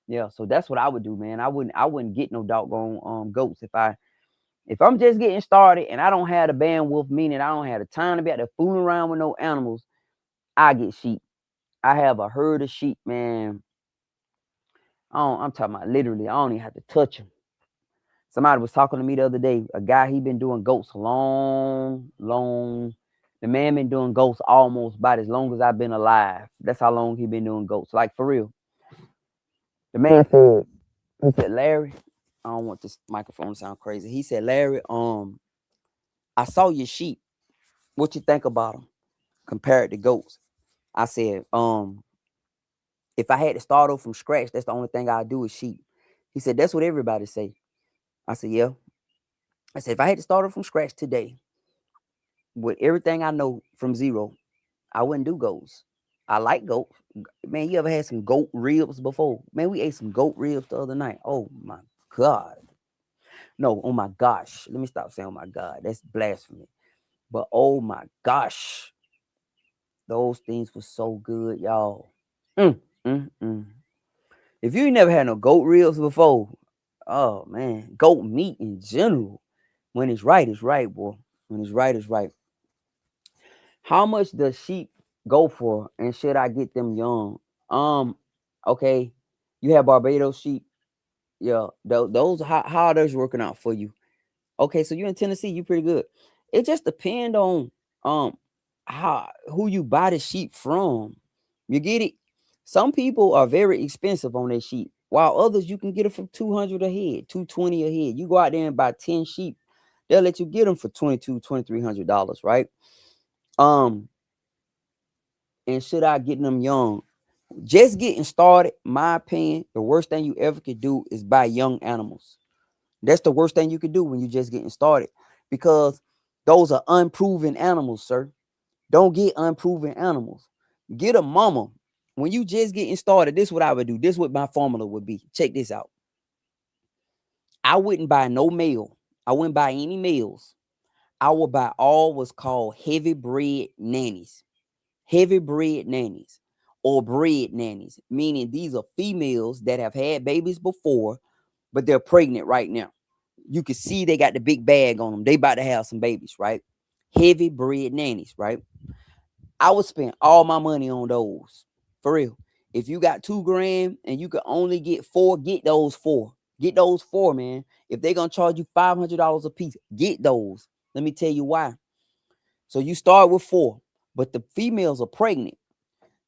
S1: Yeah. So that's what I would do, man. I wouldn't get no doggone goats if I'm just getting started and I don't have the bandwidth, meaning I don't have the time to be out there fooling around with no animals. I get sheep. I have a herd of sheep, man. I'm talking about literally. I don't even have to touch them. Somebody was talking to me the other day. A guy, he been doing goats long. The man been doing goats almost about as long as I've been alive. That's how long he been doing goats. Like for real. The man said, Larry, I don't want this microphone to sound crazy. He said, Larry, I saw your sheep. What you think about them compared to goats? I said, if I had to start over from scratch, that's the only thing I do is sheep. He said, that's what everybody say. I said, yeah. I said, if I had to start over from scratch today, with everything I know from zero, I wouldn't do goats. I like goats. Man, you ever had some goat ribs before? Man, we ate some goat ribs the other night. Oh my God. No, oh my gosh. Let me stop saying oh my God. That's blasphemy. But oh my gosh. Those things were so good, y'all. Mm, mm, mm. If you ain't never had no goat ribs before, oh man, goat meat in general. When it's right, boy. When it's right, it's right. How much does sheep go for, and should I get them young? Okay, you have Barbados sheep. Yeah, those how are those working out for you? Okay, so you're in Tennessee, you pretty good. It just depend on um how who you buy the sheep from. You get it? Some people are very expensive on their sheep, while others you can get it for 200 a head, 220 a head. You go out there and buy 10 sheep, they'll let you get them for $2,300, right? Um, and should I get them young? Just getting started, my opinion, the worst thing you ever could do is buy young animals. That's the worst thing you could do when you're just getting started because those are unproven animals, sir. Don't get unproven animals. Get a mama. When you just getting started, this is what I would do. This is what my formula would be. Check this out. I wouldn't buy no male. I wouldn't buy any males. I would buy all what's called heavy bred nannies. Heavy bred nannies or bred nannies, meaning these are females that have had babies before, but they're pregnant right now. You can see they got the big bag on them. They about to have some babies, right? heavy bred nannies, right? I would spend all my money on those. For real. If you got $2,000 and you could only get 4, get those 4. Get those 4, man. If they're gonna charge you $500 a piece, get those. Let me tell you why. So you start with 4, but the females are pregnant.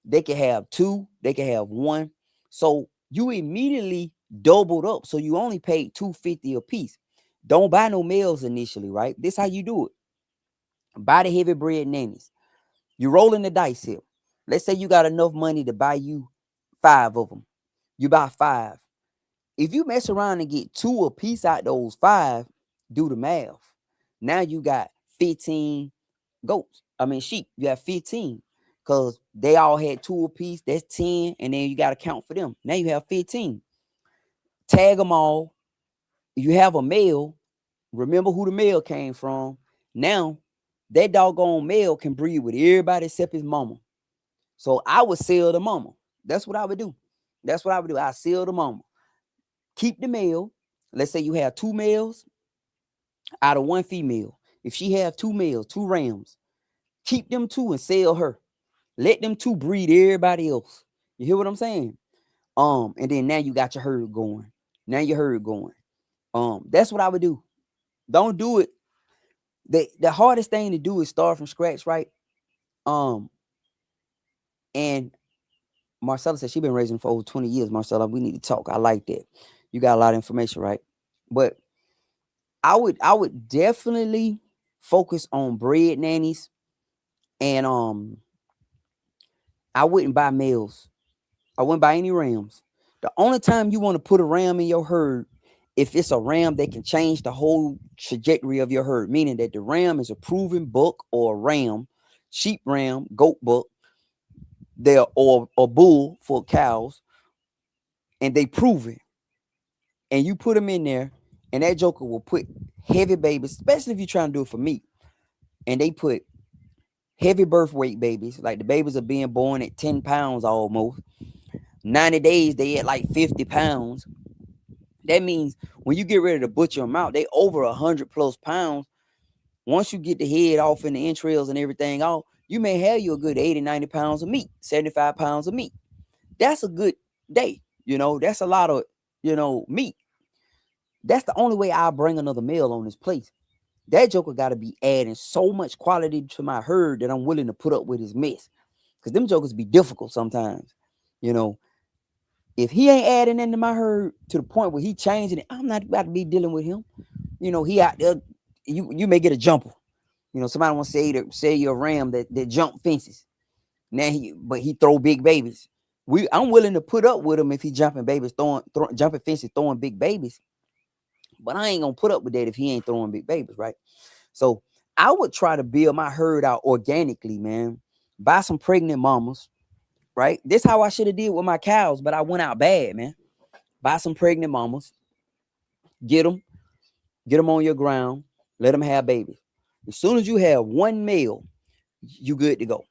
S1: They can have 2, they can have 1. So you immediately doubled up. So you only paid $250 a piece. Don't buy no males initially, right? This how you do it. Buy the heavy bred nannies. You rolling the dice here. Let's say you got enough money to buy you 5 of them. You buy 5. If you mess around and get 2 a piece out those 5, do the math. Now you got 15 goats. I mean sheep. You have 15 because they all had 2 a piece. That's 10, and then you got to count for them. Now you have 15. Tag them all. You have a male. Remember who the male came from. Now that doggone male can breed with everybody except his mama. So I would sell the mama. That's what I would do. That's what I would do. I sell the mama. Keep the male. Let's say you have 2 males out of 1 female. If she have 2 males, 2 rams, keep them 2 and sell her. Let them 2 breed everybody else. You hear what I'm saying? And then now you got your herd going. Now your herd going. That's what I would do. Don't do it. The hardest thing to do is start from scratch, right? And Marcella said she's been raising for over 20 years. Marcella, we need to talk. I like that. You got a lot of information, right? But I would definitely focus on bred nannies, and I wouldn't buy males. I wouldn't buy any rams. The only time you want to put a ram in your herd if it's a ram that can change the whole trajectory of your herd, meaning that the ram is a proven buck or a ram, sheep ram, goat buck, they're or a bull for cows, and they prove it. And you put them in there, and that joker will put heavy babies, especially if you're trying to do it for meat. And they put heavy birth weight babies, like the babies are being born at 10 pounds almost. 90 days, they at like 50 pounds. That means when you get ready to butcher them out, they over 100+ pounds. Once you get the head off and the entrails and everything off, you may have you a good 80, 90 pounds of meat, 75 pounds of meat. That's a good day. That's a lot of, meat. That's the only way I'll bring another male on this place. That joker got to be adding so much quality to my herd that I'm willing to put up with his mess. Because them jokers be difficult sometimes. If he ain't adding into my herd to the point where he changing it, I'm not about to be dealing with him. He out there, you may get a jumper. Somebody want to say you're a ram that jump fences. Now he throw big babies. I'm willing to put up with him if he jumping babies, jumping fences, throwing big babies. But I ain't gonna put up with that if he ain't throwing big babies, right? So I would try to build my herd out organically, man. Buy some pregnant mamas, right? This how I should have did with my cows, but I went out bad, man. Buy some pregnant mamas, get them on your ground, let them have babies. As soon as you have 1 male, you good to go.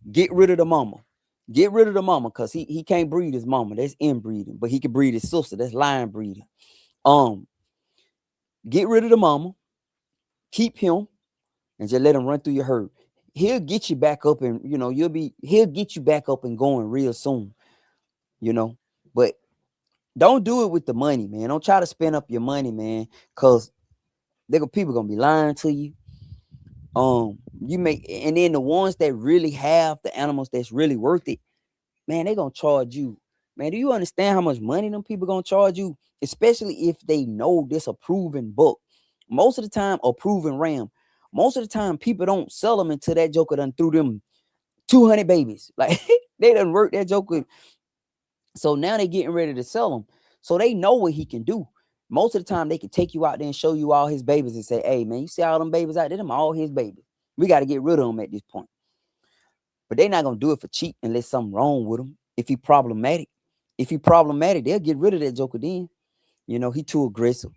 S1: Get rid of the mama. Get rid of the mama because he can't breed his mama. That's inbreeding, but he can breed his sister. That's line breeding. Get rid of the mama. Keep him and just let him run through your herd. He'll get you back up and, he'll get you back up and going real soon, but don't do it with the money, man. Don't try to spend up your money, man, because people gonna be lying to you. And then the ones that really have the animals that's really worth it, man, they gonna charge you. Man, do you understand how much money them people gonna charge you? Especially if they know this a proven buck. Most of the time, a proven ram. Most of the time, people don't sell them until that joker done threw them 200 babies. Like they done work that joker. So now they getting ready to sell them. So they know what he can do. Most of the time, they can take you out there and show you all his babies and say, hey, man, you see all them babies out there? Them all his babies. We got to get rid of them at this point. But they're not going to do it for cheap unless something wrong with him. If he problematic. If he problematic, they'll get rid of that joker then. He too aggressive.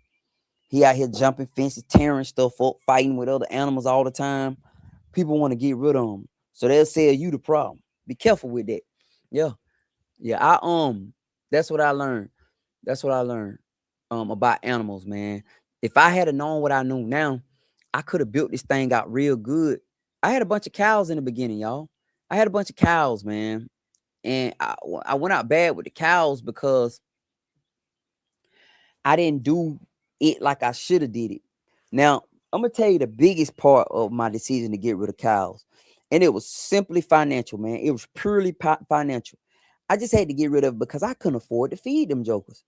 S1: He out here jumping fences, tearing stuff up, fighting with other animals all the time. People want to get rid of him. So they'll sell you the problem. Be careful with that. Yeah. That's what I learned. That's what I learned about animals, man. If I had known what I know now, I could have built this thing out real good I had a bunch of cows in the beginning, y'all. I had a bunch of cows, man. And I went out bad with the cows because I didn't do it like I should have did it. Now, I'm gonna tell you the biggest part of my decision to get rid of cows, and it was simply financial, man. It was purely financial. I just had to get rid of it because I couldn't afford to feed them jokers.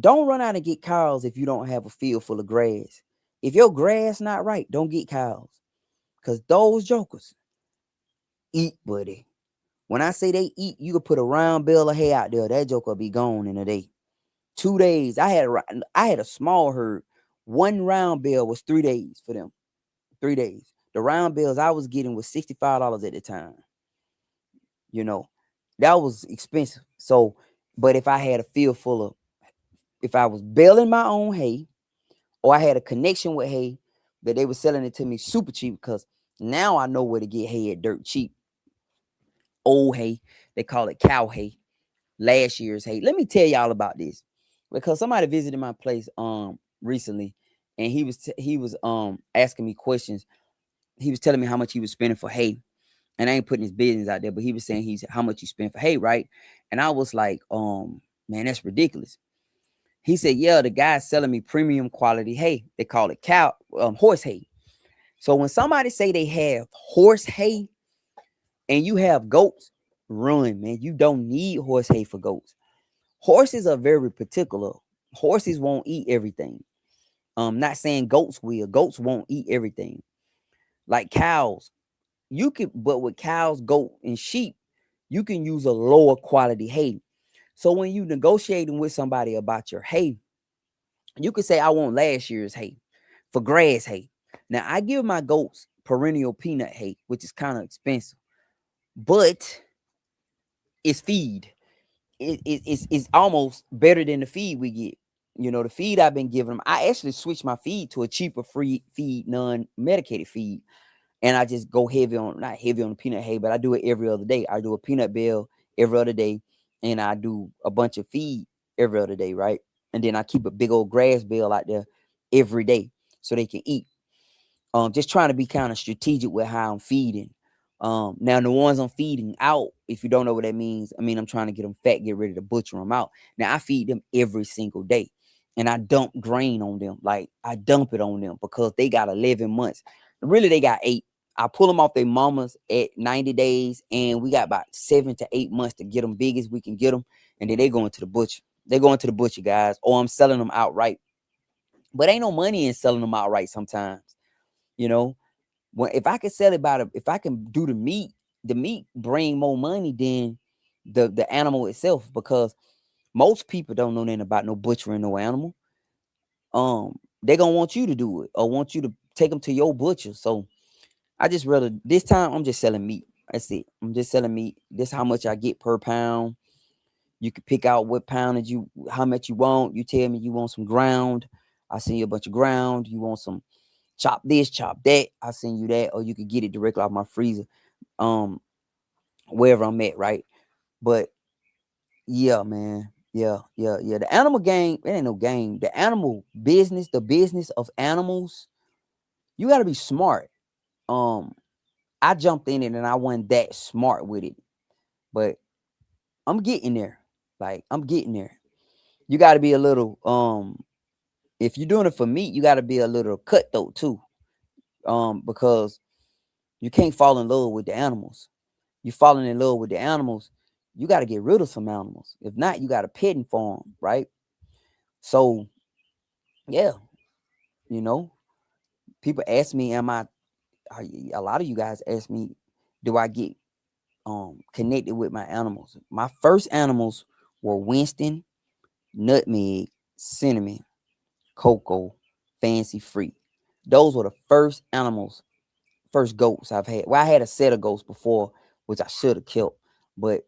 S1: Don't run out and get cows if you don't have a field full of grass. If your grass not right, don't get cows. Cause those jokers eat, buddy. When I say they eat, you could put a round bale of hay out there. That joker be gone in a day. 2 days. I had a small herd. One round bale was 3 days for them. 3 days. The round bales I was getting was $65 at the time. You know, that was expensive. So, but if I had a field full of, if I was baling my own hay, or I had a connection with hay that they were selling it to me super cheap, because now I know where to get hay at dirt cheap. Old hay, they call it cow hay, last year's hay. Let me tell y'all about this, because somebody visited my place recently, and he was asking me questions. He was telling me how much he was spending for hay, and I ain't putting his business out there, but he was saying he's how much you spend for hay, right? And I was like, man, that's ridiculous. He said, yeah, the guy's selling me premium quality hay. They call it horse hay. So when somebody say they have horse hay and you have goats, run, man. You don't need horse hay for goats. Horses are very particular. Horses won't eat everything. Not saying goats will. Goats won't eat everything. Like cows, you can, but with cows, goat, and sheep, you can use a lower quality hay. So when you negotiating with somebody about your hay, you could say, I want last year's hay for grass hay. Now I give my goats perennial peanut hay, which is kind of expensive, but it's feed. It's almost better than the feed we get. You know, the feed I've been giving them, I actually switched my feed to a cheaper free feed, non-medicated feed. And I just go heavy on, not heavy on the peanut hay, but I do it every other day. I do a peanut bale every other day, and I do a bunch of feed every other day, right? And then I keep a big old grass bale out there every day so they can eat. Just trying to be kind of strategic with how I'm feeding. Now the ones I'm feeding out, if you don't know what that means, I mean I'm trying to get them fat, get ready to butcher them out. Now I feed them every single day, and I dump grain on them. Like I dump it on them because they got 11 months. Really, they got 8. I pull them off their mamas at 90 days, and we got about 7 to 8 months to get them big as we can get them, and then they going to the butcher. They going to the butcher, guys, or I'm selling them outright. But ain't no money in selling them outright sometimes. You know, when if I can sell it if I can do the meat bring more money than the animal itself, because most people don't know nothing about no butchering no animal. They gonna want you to do it or want you to take them to your butcher. So I just rather this time I'm just selling meat. That's it. I'm just selling meat. This how much I get per pound. You can pick out what poundage how much you want. You tell me you want some ground. I send you a bunch of ground. You want some chop this, chop that. I send you that, or you could get it directly off my freezer, wherever I'm at, right? But yeah, man, yeah. The animal game, it ain't no game. The animal business, the business of animals, you got to be smart. Um, I jumped in it and I wasn't that smart with it, but I'm getting there. Like I'm getting there. You got to be a little if you're doing it for meat, you got to be a little cutthroat too. Because you can't fall in love with the animals. You falling in love with the animals, you got to get rid of some animals. If not, you got a petting farm, right? So yeah, you know, people ask me, a lot of you guys ask me, do I get connected with my animals? My first animals were Winston, Nutmeg, Cinnamon, Cocoa, Fancy Free. Those were the first animals, first goats I've had. Well, I had a set of goats before, which I should have killed, but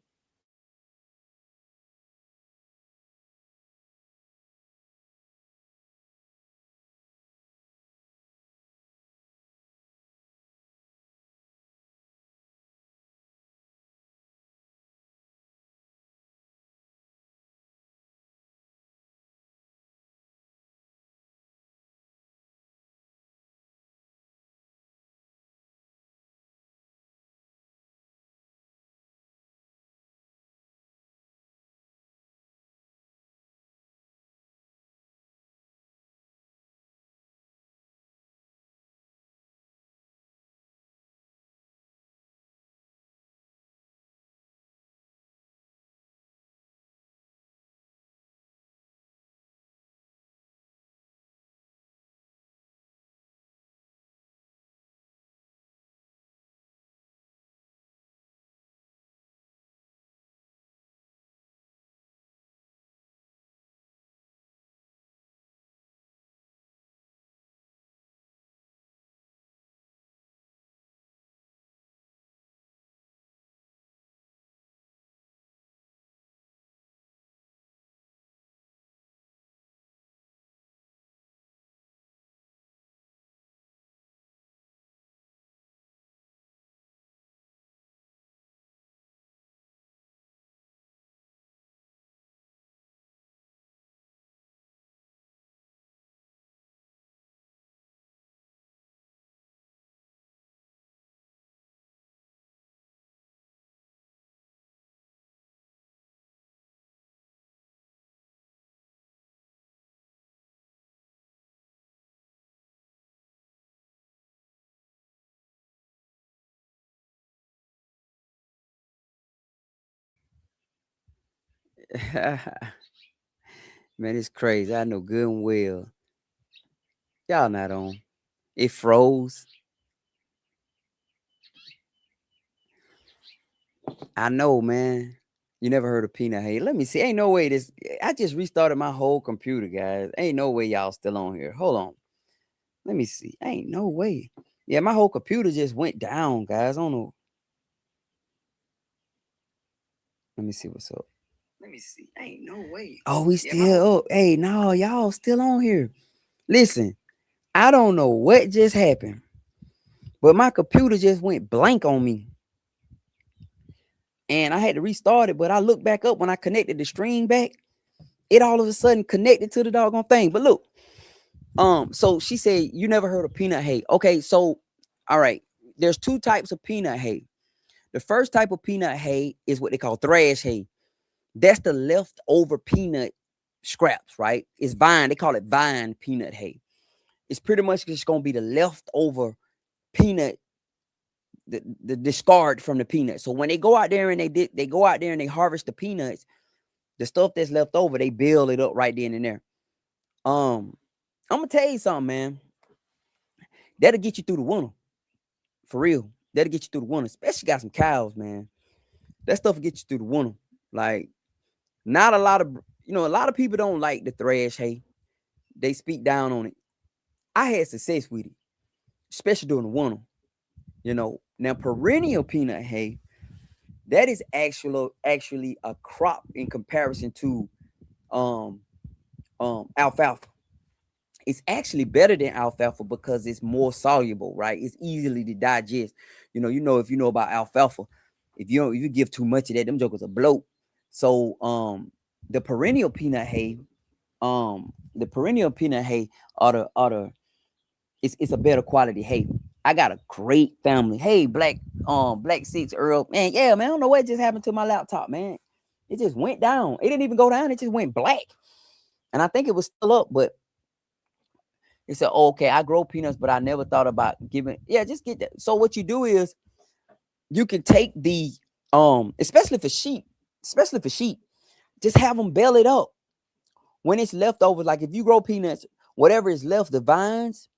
S1: Man, it's crazy. I know good and well. Y'all not on. It froze. I know, man. You never heard of peanut hay. Let me see. Ain't no way this. I just restarted my whole computer, guys. Ain't no way y'all still on here. Hold on. Let me see. Ain't no way. Yeah, my whole computer just went down, guys. I don't know. Let me see what's up. Let me see. Ain't no way. Oh, we still. Oh, hey, no, y'all still on here. Listen, I don't know what just happened, but my computer just went blank on me. And I had to restart it, but I looked back up when I connected the stream back. It all of a sudden connected to the doggone thing. But look, so she said you never heard of peanut hay. Okay, so all right, there's two types of peanut hay. The first type of peanut hay is what they call thrash hay. That's the leftover peanut scraps, right? It's vine. They call it vine peanut hay. It's pretty much just gonna be the leftover peanut, the discard from the peanuts. So when they go out there and they go out there and they harvest the peanuts, the stuff that's left over, they build it up right then and there. I'm gonna tell you something, man. That'll get you through the winter. For real. That'll get you through the winter. Especially got some cows, man. That stuff will get you through the winter. Like, not a lot of a lot of people don't like the thrash hay. They speak down on it. I had success with it, especially during the winter. Now perennial peanut hay, that is actually a crop in comparison to um alfalfa. It's actually better than alfalfa because it's more soluble, right? It's easily to digest. If you know about alfalfa, if you give too much of that, them jokers are bloat. So the perennial peanut hay, the perennial peanut hay are it's a better quality hay. I got a great family. Hey, Black Six Earl, man, yeah, man. I don't know what just happened to my laptop, man. It just went down. It didn't even go down. It just went black. And I think it was still up, but it said, oh, okay, I grow peanuts, but I never thought about giving. Yeah, just get that. So what you do is you can take the especially for sheep, just have them bale it up when it's leftovers. Like if you grow peanuts, whatever is left, the vines,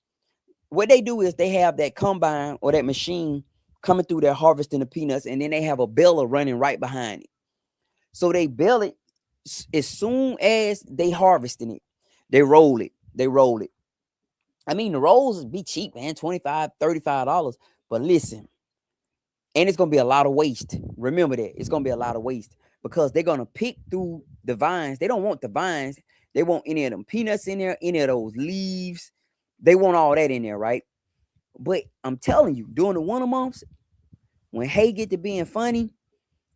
S1: what they do is they have that combine or that machine coming through there harvesting the peanuts, and then they have a baler running right behind it. So they bale it as soon as they harvesting it. They roll it. I mean, the rolls be cheap, man, $25, $35. But listen, and it's gonna be a lot of waste. Remember that. It's gonna be a lot of waste because they're gonna pick through the vines. They don't want the vines. They want any of them peanuts in there, any of those leaves. They want all that in there, right? But I'm telling you, during the winter months, when hay get to being funny,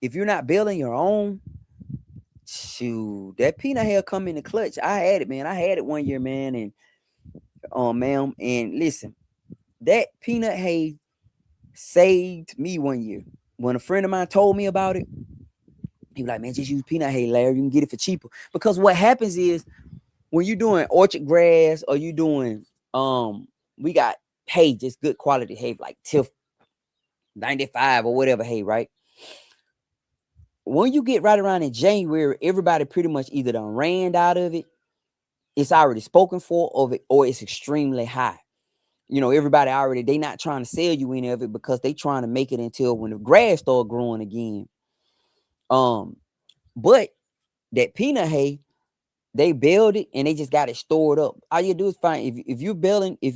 S1: if you're not building your own, shoot, that peanut hay come in the clutch. I had it, man. I had it one year, man, and ma'am, and listen, that peanut hay saved me one year. When a friend of mine told me about it, he was like, man, just use peanut hay, Larry. You can get it for cheaper. Because what happens is when you're doing orchard grass or you doing we got hay, just good quality hay, like TIF 95 or whatever hay, right? When you get right around in January, everybody pretty much either done ran out of it, it's already spoken for of it, or it's extremely high. Everybody already, they not trying to sell you any of it because they trying to make it until when the grass start growing again. But that peanut hay, they build it and they just got it stored up. All you do is find, if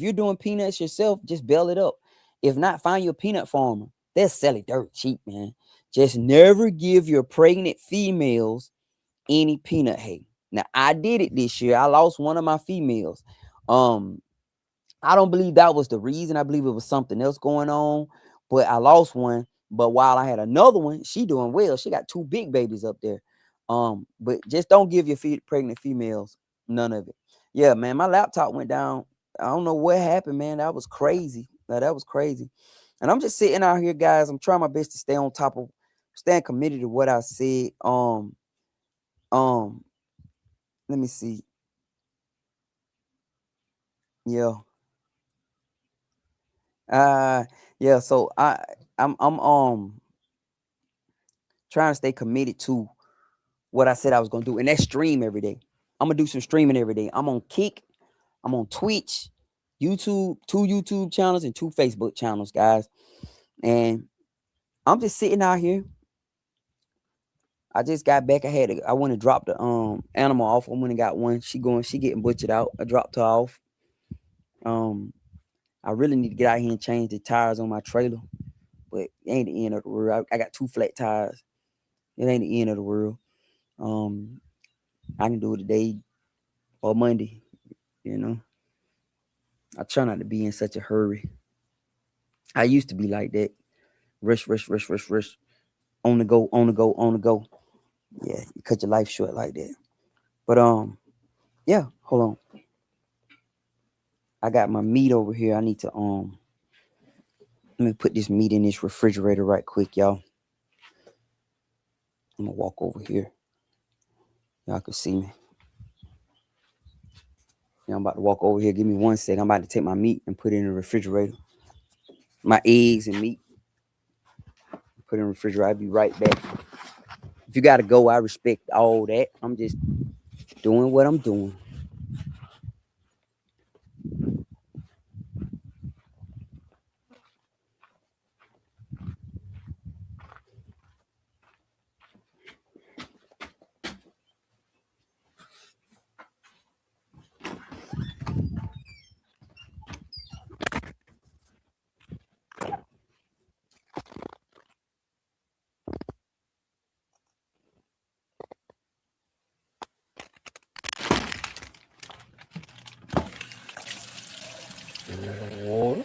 S1: you're doing peanuts yourself, just build it up. If not, find your peanut farmer. They'll sell it dirt cheap, man. Just never give your pregnant females any peanut hay. Now, I did it this year. I lost one of my females. I don't believe that was the reason. I believe it was something else going on, but I lost one. But while I had another one, she doing well. She got 2 big babies up there. But just don't give your pregnant females none of it. Yeah, man, my laptop went down. I don't know what happened, man. That was crazy. That was crazy. And I'm just sitting out here, guys. I'm trying my best to stay on top of, staying committed to what I said. Let me see. Yeah. Yeah. So I'm trying to stay committed to what I said I was gonna do, and that's stream every day. I'm gonna do some streaming every day. I'm on Kick, I'm on Twitch, YouTube, 2 YouTube channels and 2 Facebook channels, guys. And I'm just sitting out here. I just got back. I went to drop the animal off. I went and got one. She getting butchered out. I dropped her off. I really need to get out here and change the tires on my trailer, but it ain't the end of the world. I got 2 flat tires. It ain't the end of the world. I can do it today or Monday, you know. I try not to be in such a hurry. I used to be like that. Rush. On the go. Yeah, you cut your life short like that. But yeah, hold on. I got my meat over here. I need to let me put this meat in this refrigerator right quick, y'all. I'm gonna walk over here. Y'all can see me. Yeah, I'm about to walk over here. Give me 1 second. I'm about to take my meat and put it in the refrigerator. My eggs and meat. Put it in the refrigerator. I'll be right back. If you gotta go, I respect all that. I'm just doing what I'm doing. Water.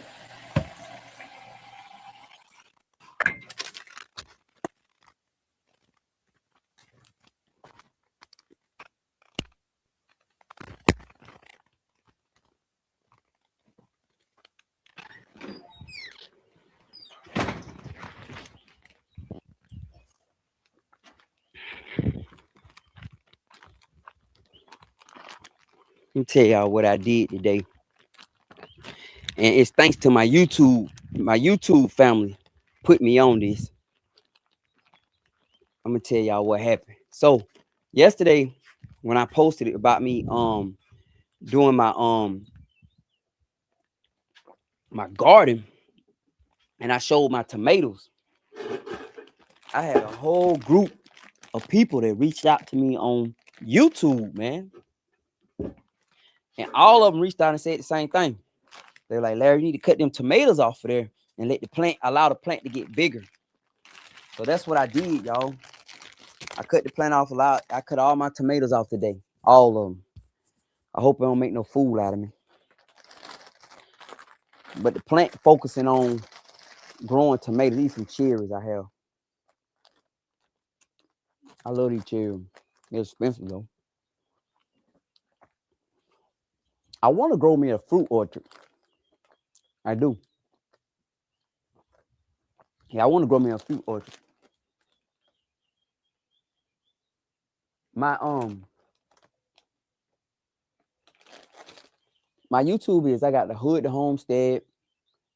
S1: Let me tell y'all what I did today. And it's thanks to my YouTube family put me on this. I'm gonna tell y'all what happened. So yesterday, when I posted it about me doing my garden and I showed my tomatoes, I had a whole group of people that reached out to me on YouTube, man. And all of them reached out and said the same thing. They're like, Larry, you need to cut them tomatoes off of there and allow the plant to get bigger. So that's what I did, y'all. I cut the plant off a lot. I cut all my tomatoes off today. All of them. I hope it don't make no fool out of me. But the plant focusing on growing tomatoes. These some cherries I have. I love these cherries. They're expensive though. I want to grow me a fruit orchard. I do. Yeah, I want to grow me a fruit orchard. My my YouTube is I got the hood to homestead,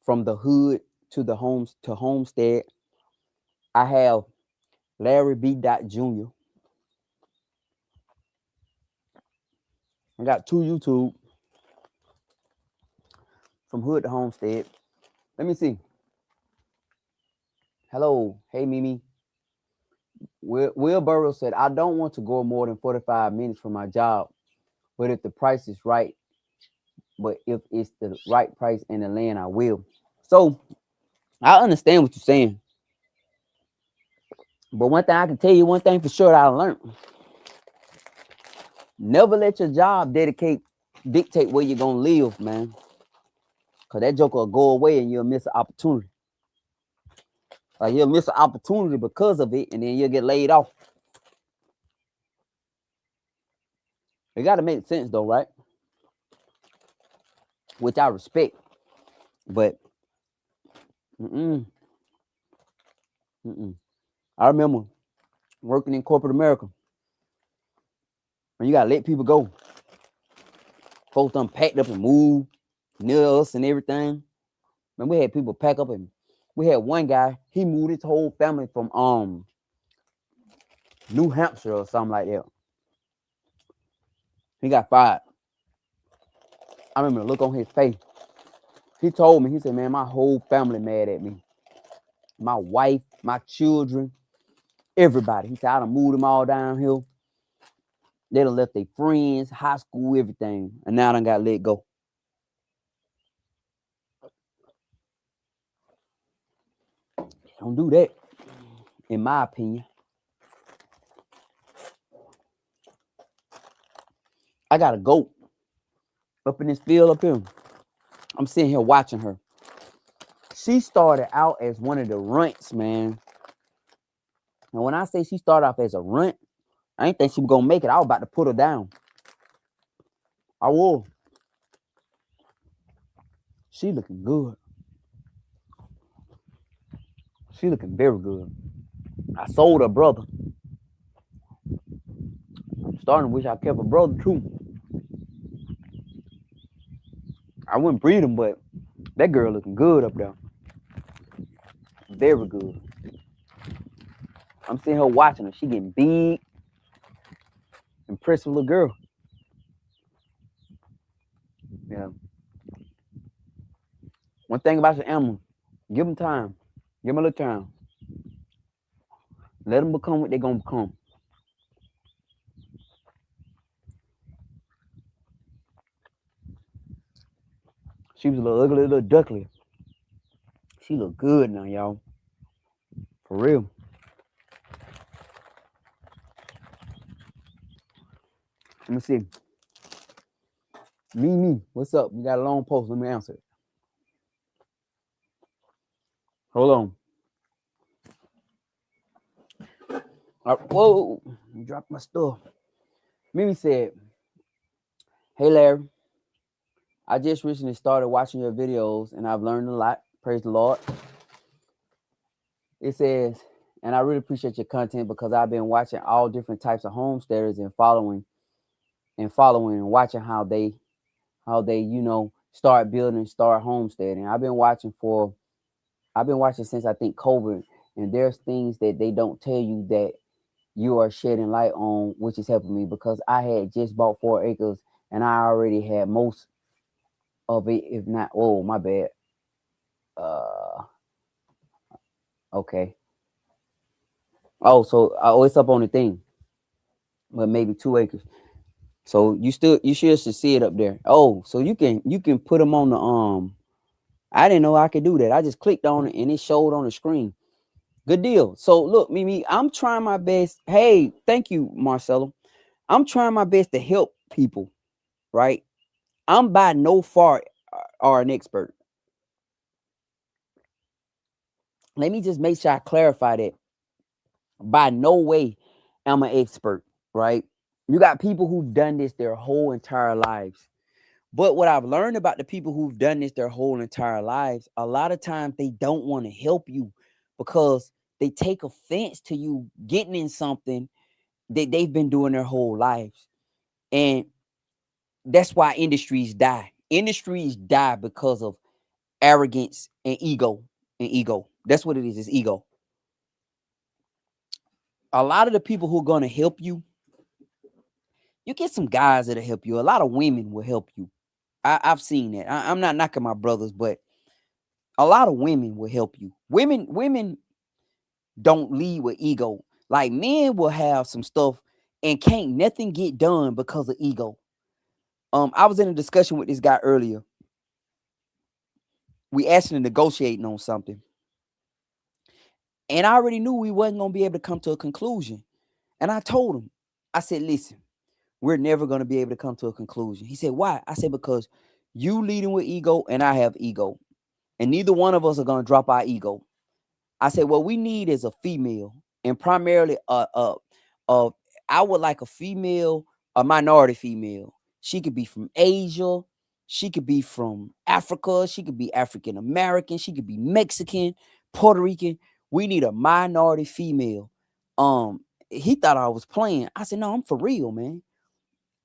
S1: from the hood to the homes to homestead. I have Larry B. Jr. I got 2 YouTube, from hood to homestead. Let me see. Hello, hey Mimi. Will Burrows said, I don't want to go more than 45 minutes from my job, but if the price is right, but if it's the right price in the land, I will. So I understand what you're saying. But one thing I can tell you, one thing for sure that I learned: never let your job dictate where you're gonna live, man. Cause that joker will go away and you'll miss an opportunity. Like you'll miss an opportunity because of it, and then you'll get laid off. It gotta make sense though, right? Which I respect. But I remember working in corporate America. When you gotta let people go. Folks done packed up and moved near us and everything. Man, we had people pack up, and we had one guy, he moved his whole family from New Hampshire or something like that. He got fired. I remember the look on his face. He told me, he said, man, my whole family mad at me. My wife, my children, everybody. He said, I done moved them all downhill. They done left their friends, high school, everything. And now I done got let go. Don't do that, in my opinion. I got a goat up in this field up here. I'm sitting here watching her. She started out as one of the runts, man. And when I say she started off as a runt, I ain't think she was gonna make it. I was about to put her down. I was. She looking good. She looking very good. I sold her brother. I'm starting to wish I kept a brother too. I wouldn't breed him, but that girl looking good up there. Very good. I'm seeing her watching her. She getting big. Impressive little girl. Yeah. One thing about the animal, give them time. Give them a little time. Let them become what they're going to become. She was a little ugly, little duckly. She look good now, y'all. For real. Let me see. Me. What's up? You got a long post. Let me answer it. Hold on. Whoa. You dropped my stuff. Mimi said, hey, Larry. I just recently started watching your videos and I've learned a lot. Praise the Lord. It says, and I really appreciate your content because I've been watching all different types of homesteaders and following and watching how they start building, start homesteading. I've been watching since I think COVID, and there's things that they don't tell you that you are shedding light on, which is helping me because I had just bought 4 acres and I already had most of it, if not, oh, my bad. Okay. Oh, so it's up on the thing, but maybe 2 acres. So you should see it up there. Oh, so you can put them on the I didn't know I could do that. I just clicked on it and it showed on the screen. Good deal. So look, Mimi, I'm trying my best. Hey, thank you, Marcelo. I'm trying my best to help people, right? I'm by no far are an expert. Let me just make sure I clarify that. By no way am I an expert, right? You got people who've done this their whole entire lives. But what I've learned about the people who've done this their whole entire lives, a lot of times they don't want to help you because they take offense to you getting in something that they've been doing their whole lives. And that's why industries die. Industries die because of arrogance and ego. That's what it is. It's ego. A lot of the people who are going to help you, you get some guys that'll help you. A lot of women will help you. I've seen that. I'm not knocking my brothers, but a lot of women will help you. Women don't lead with ego. Like men will have some stuff and can't nothing get done because of ego. I was in a discussion with this guy earlier. We asked him to negotiating on something. And I already knew we wasn't going to be able to come to a conclusion. And I told him, I said, listen, we're never going to be able to come to a conclusion. He said, why? I said, because you leading with ego and I have ego. And neither one of us are going to drop our ego. I said, what we need is a female. And primarily, I would like a female, a minority female. She could be from Asia. She could be from Africa. She could be African American. She could be Mexican, Puerto Rican. We need a minority female. He thought I was playing. I said, no, I'm for real, man.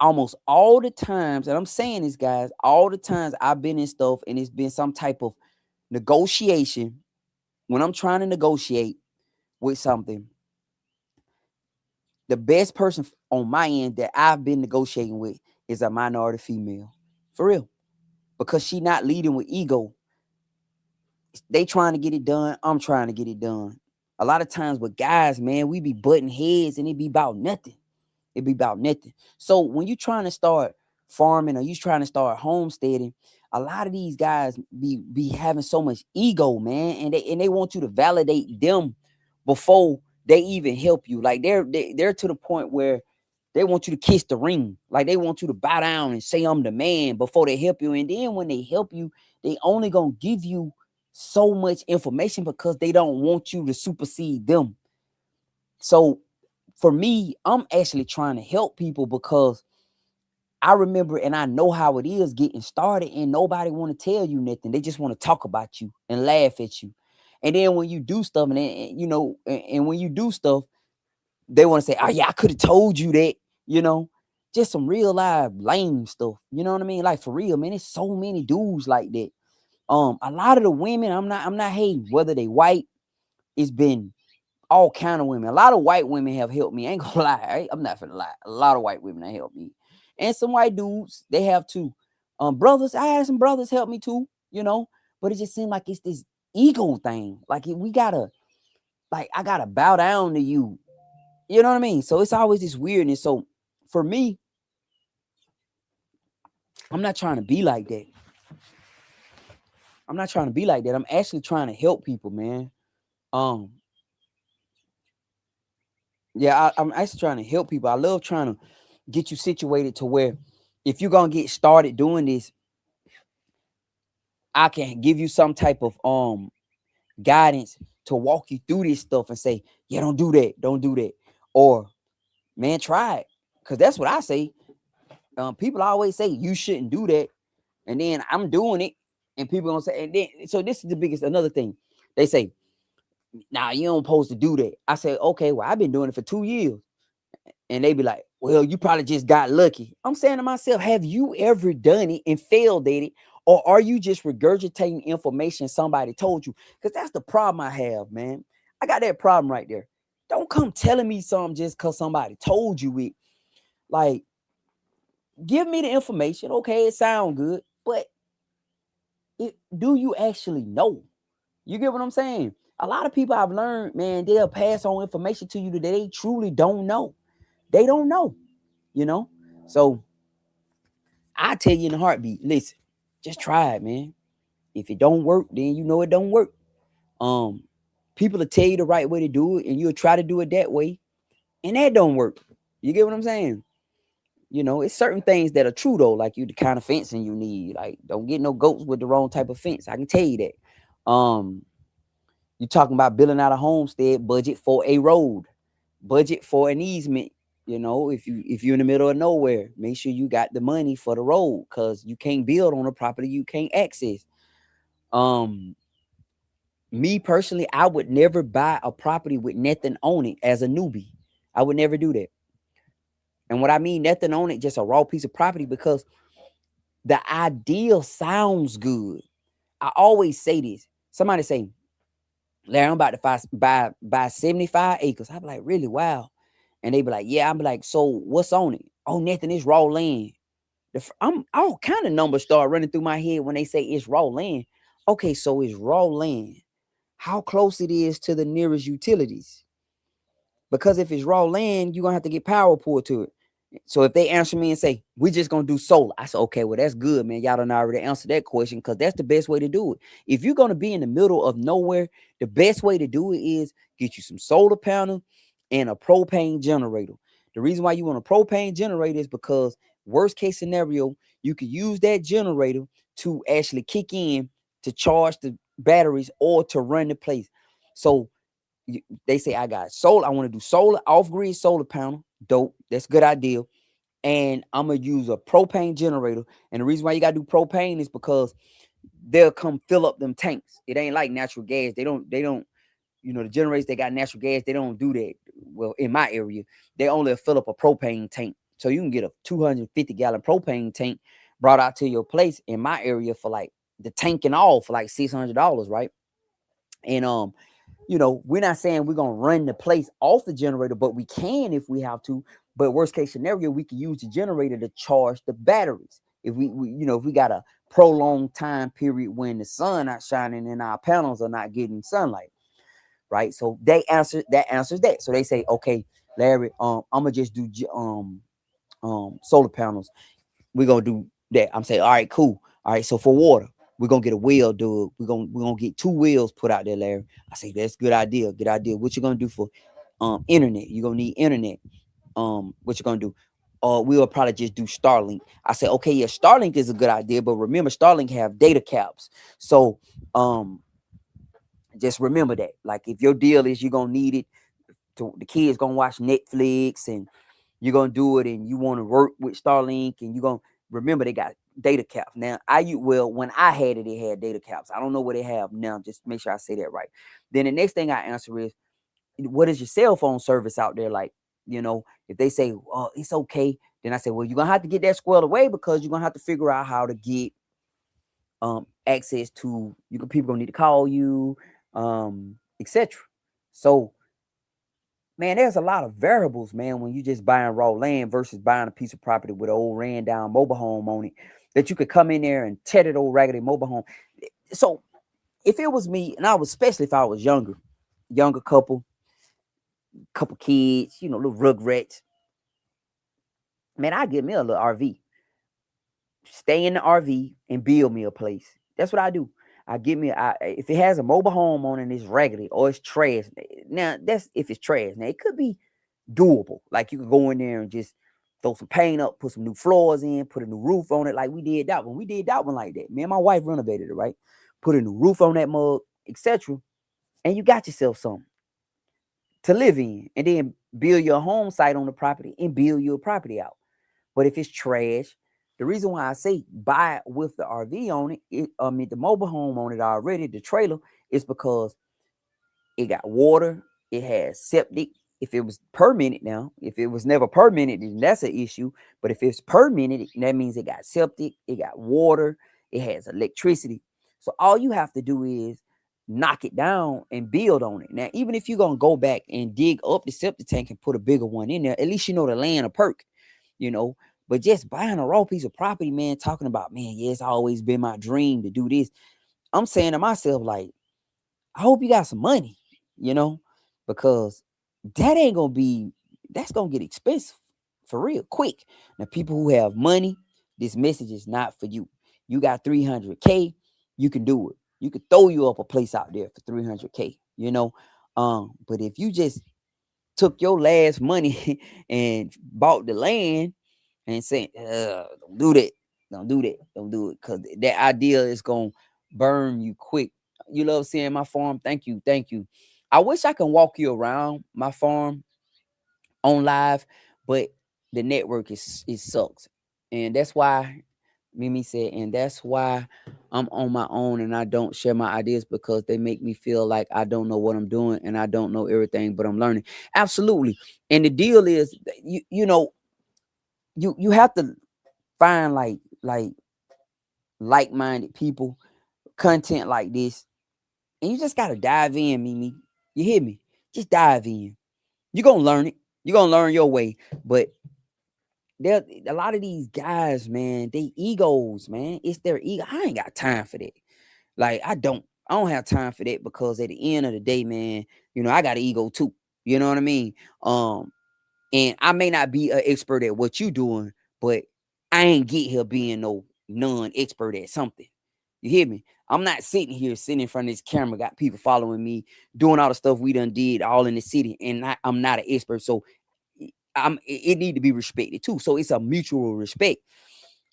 S1: Almost all the times, and I'm saying this, guys, all the times I've been in stuff and it's been some type of negotiation. When I'm trying to negotiate with something, the best person on my end that I've been negotiating with is a minority female. For real. Because she not leading with ego. They trying to get it done. I'm trying to get it done. A lot of times with guys, man, we be butting heads and it be about nothing. It be about nothing. So when you trying to start farming or you trying to start homesteading, a lot of these guys be having so much ego, man, and they want you to validate them before they even help you. Like they're to the point where they want you to kiss the ring. Like they want you to bow down and say I'm the man before they help you. And then when they help you, they only gonna give you so much information because they don't want you to supersede them. So for me, I'm actually trying to help people because I remember and I know how it is getting started and nobody want to tell you nothing. They just want to talk about you and laugh at you. And then when you do stuff and when you do stuff, they want to say, oh yeah, I could have told you that, just some real live lame stuff. You know what I mean? Like for real, man, there's so many dudes like that. A lot of the women, I'm not hating whether they white, it's been all kind of women. A lot of white women have helped me. I ain't gonna lie. Right? I'm not gonna lie. A lot of white women have helped me. And some white dudes, they have too. Brothers, I had some brothers help me too, but it just seemed like it's this ego thing. Like we gotta, like I gotta bow down to you. You know what I mean? So it's always this weirdness. So for me, I'm not trying to be like that. I'm not trying to be like that. I'm actually trying to help people, man. Yeah, I'm actually trying to help people. I love trying to get you situated to where if you're gonna get started doing this, I can give you some type of guidance to walk you through this stuff and say, yeah, don't do that, or man, try it, because that's what I say. People always say you shouldn't do that, and then I'm doing it, and people gonna say, and then so this is the biggest another thing. They say, nah, you don't supposed to do that. I say, okay, well, I've been doing it for 2 years. And they be like, well, you probably just got lucky. I'm saying to myself, have you ever done it and failed at it? Or are you just regurgitating information somebody told you? Because that's the problem I have, man. I got that problem right there. Don't come telling me something just because somebody told you it. Like, give me the information. Okay, it sounds good. But do you actually know? You get what I'm saying? A lot of people I've learned, man, they'll pass on information to you that they truly don't know. They don't know, So I tell you in a heartbeat, listen, just try it, man. If it don't work, then you know it don't work. People will tell you the right way to do it, and you'll try to do it that way, and that don't work. You get what I'm saying? It's certain things that are true though, like you the kind of fencing you need. Like, don't get no goats with the wrong type of fence. I can tell you that. You're talking about building out a homestead, budget for a road, budget for an easement. If you're in the middle of nowhere, make sure you got the money for the road, because you can't build on a property you can't access. Me personally, I would never buy a property with nothing on it as a newbie. I would never do that. And what I mean nothing on it, just a raw piece of property, because the ideal sounds good. I always say this. Somebody say, Larry, I'm about to buy 75 acres. I'm like, really? Wow. And they be like, yeah. I'm like, so what's on it? Oh, nothing. It's raw land. All kind of numbers start running through my head when they say it's raw land. Okay, so it's raw land. How close it is to the nearest utilities? Because if it's raw land, you're gonna have to get power pulled to it. So if they answer me and say, we're just gonna do solar, I say, okay, well, that's good, man. Y'all done already answered that question, because that's the best way to do it. If you're gonna be in the middle of nowhere, the best way to do it is get you some solar panel and a propane generator. The reason why you want a propane generator is because worst case scenario, you could use that generator to actually kick in to charge the batteries or to run the place. So they say, I got solar. I want to do solar, off-grid solar panel. Dope. That's a good idea. And I'm going to use a propane generator. And the reason why you got to do propane is because they'll come fill up them tanks. It ain't like natural gas. They don't, the generators, they got natural gas. They don't do that. Well, in my area, they only fill up a propane tank. So you can get a 250-gallon propane tank brought out to your place in my area for like the tank and all for like $600, right? And we're not saying we're gonna run the place off the generator, but we can if we have to. But worst case scenario, we can use the generator to charge the batteries. If if we got a prolonged time period when the sun not shining and our panels are not getting sunlight, right? So answers that. So they say, okay, Larry, I'm gonna just do solar panels. We're gonna do that. I'm saying, all right, cool. All right, so for water, we're gonna get a well dug. We're gonna get 2 wells put out there, Larry. I say that's good idea. Good idea. What you gonna do for internet? You're gonna need internet. What you gonna do? We'll probably just do Starlink. I said, okay, yeah, Starlink is a good idea, but remember, Starlink have data caps. So just remember that. Like, if your deal is you're gonna need it to, the kids gonna watch Netflix, and you're gonna do it, and you want to work with Starlink, and you're gonna remember they got data caps. Now, when I had it, it had data caps. I don't know what they have now. Just make sure I say that right. Then the next thing I answer is, what is your cell phone service out there like? If they say, oh, it's okay, then I say, well, you're gonna have to get that squared away, because you're gonna have to figure out how to get access to people gonna need to call you, etc. So, man, there's a lot of variables, man, when you just buying raw land versus buying a piece of property with an old ran down mobile home on it, that you could come in there and tear that old raggedy mobile home. So if it was me, and especially if I was younger couple kids, little rugrats, man, I get me a little RV, stay in the RV and build me a place. That's what I do. If it has a mobile home on it and it's raggedy or it's trash. Now, that's if it's trash. Now, it could be doable. Like, you could go in there and just throw some paint up, put some new floors in, put a new roof on it, like we did that one. We did that one like that. Me and my wife renovated it, right? Put a new roof on that mug, etc. And you got yourself something to live in, and then build your home site on the property and build your property out. But if it's trash, the reason why I say buy it with the RV on it, the mobile home on it already, the trailer, is because it got water, it has septic. If it was permitted now, if it was never permitted, then that's an issue. But if it's permitted, that means it got septic, it got water, it has electricity. So all you have to do is knock it down and build on it. Now, even if you're going to go back and dig up the septic tank and put a bigger one in there, at least the land a perk, But just buying a raw piece of property, man, talking about, man, yeah, it's always been my dream to do this. I'm saying to myself, like, I hope you got some money, because that's going to get expensive for real quick. Now, people who have money, this message is not for you. You got $300K, you can do it. You could throw you up a place out there for $300K, but if you just took your last money and bought the land and saying, don't do that, because that idea is going to burn you quick. You love seeing my farm? Thank you. I wish I can walk you around my farm on live, but the network it sucks. And that's why Mimi said, and that's why I'm on my own and I don't share my ideas, because they make me feel like I don't know what I'm doing and I don't know everything, but I'm learning. Absolutely. And the deal is, you have to find like-minded people, content like this, and you just gotta dive in, Mimi. You hear me? Just dive in. You're gonna learn it. You're gonna learn your way. But there, a lot of these guys, man, they egos, man. It's their ego. I ain't got time for that. Like, I don't have time for that, because at the end of the day, man, I got an ego too. You know what I mean? And I may not be an expert at what you doing, but I ain't get here being no non-expert at something. You hear me? I'm not sitting in front of this camera, got people following me, doing all the stuff we done did all in the city, and I'm not an expert. So it need to be respected too. So it's a mutual respect.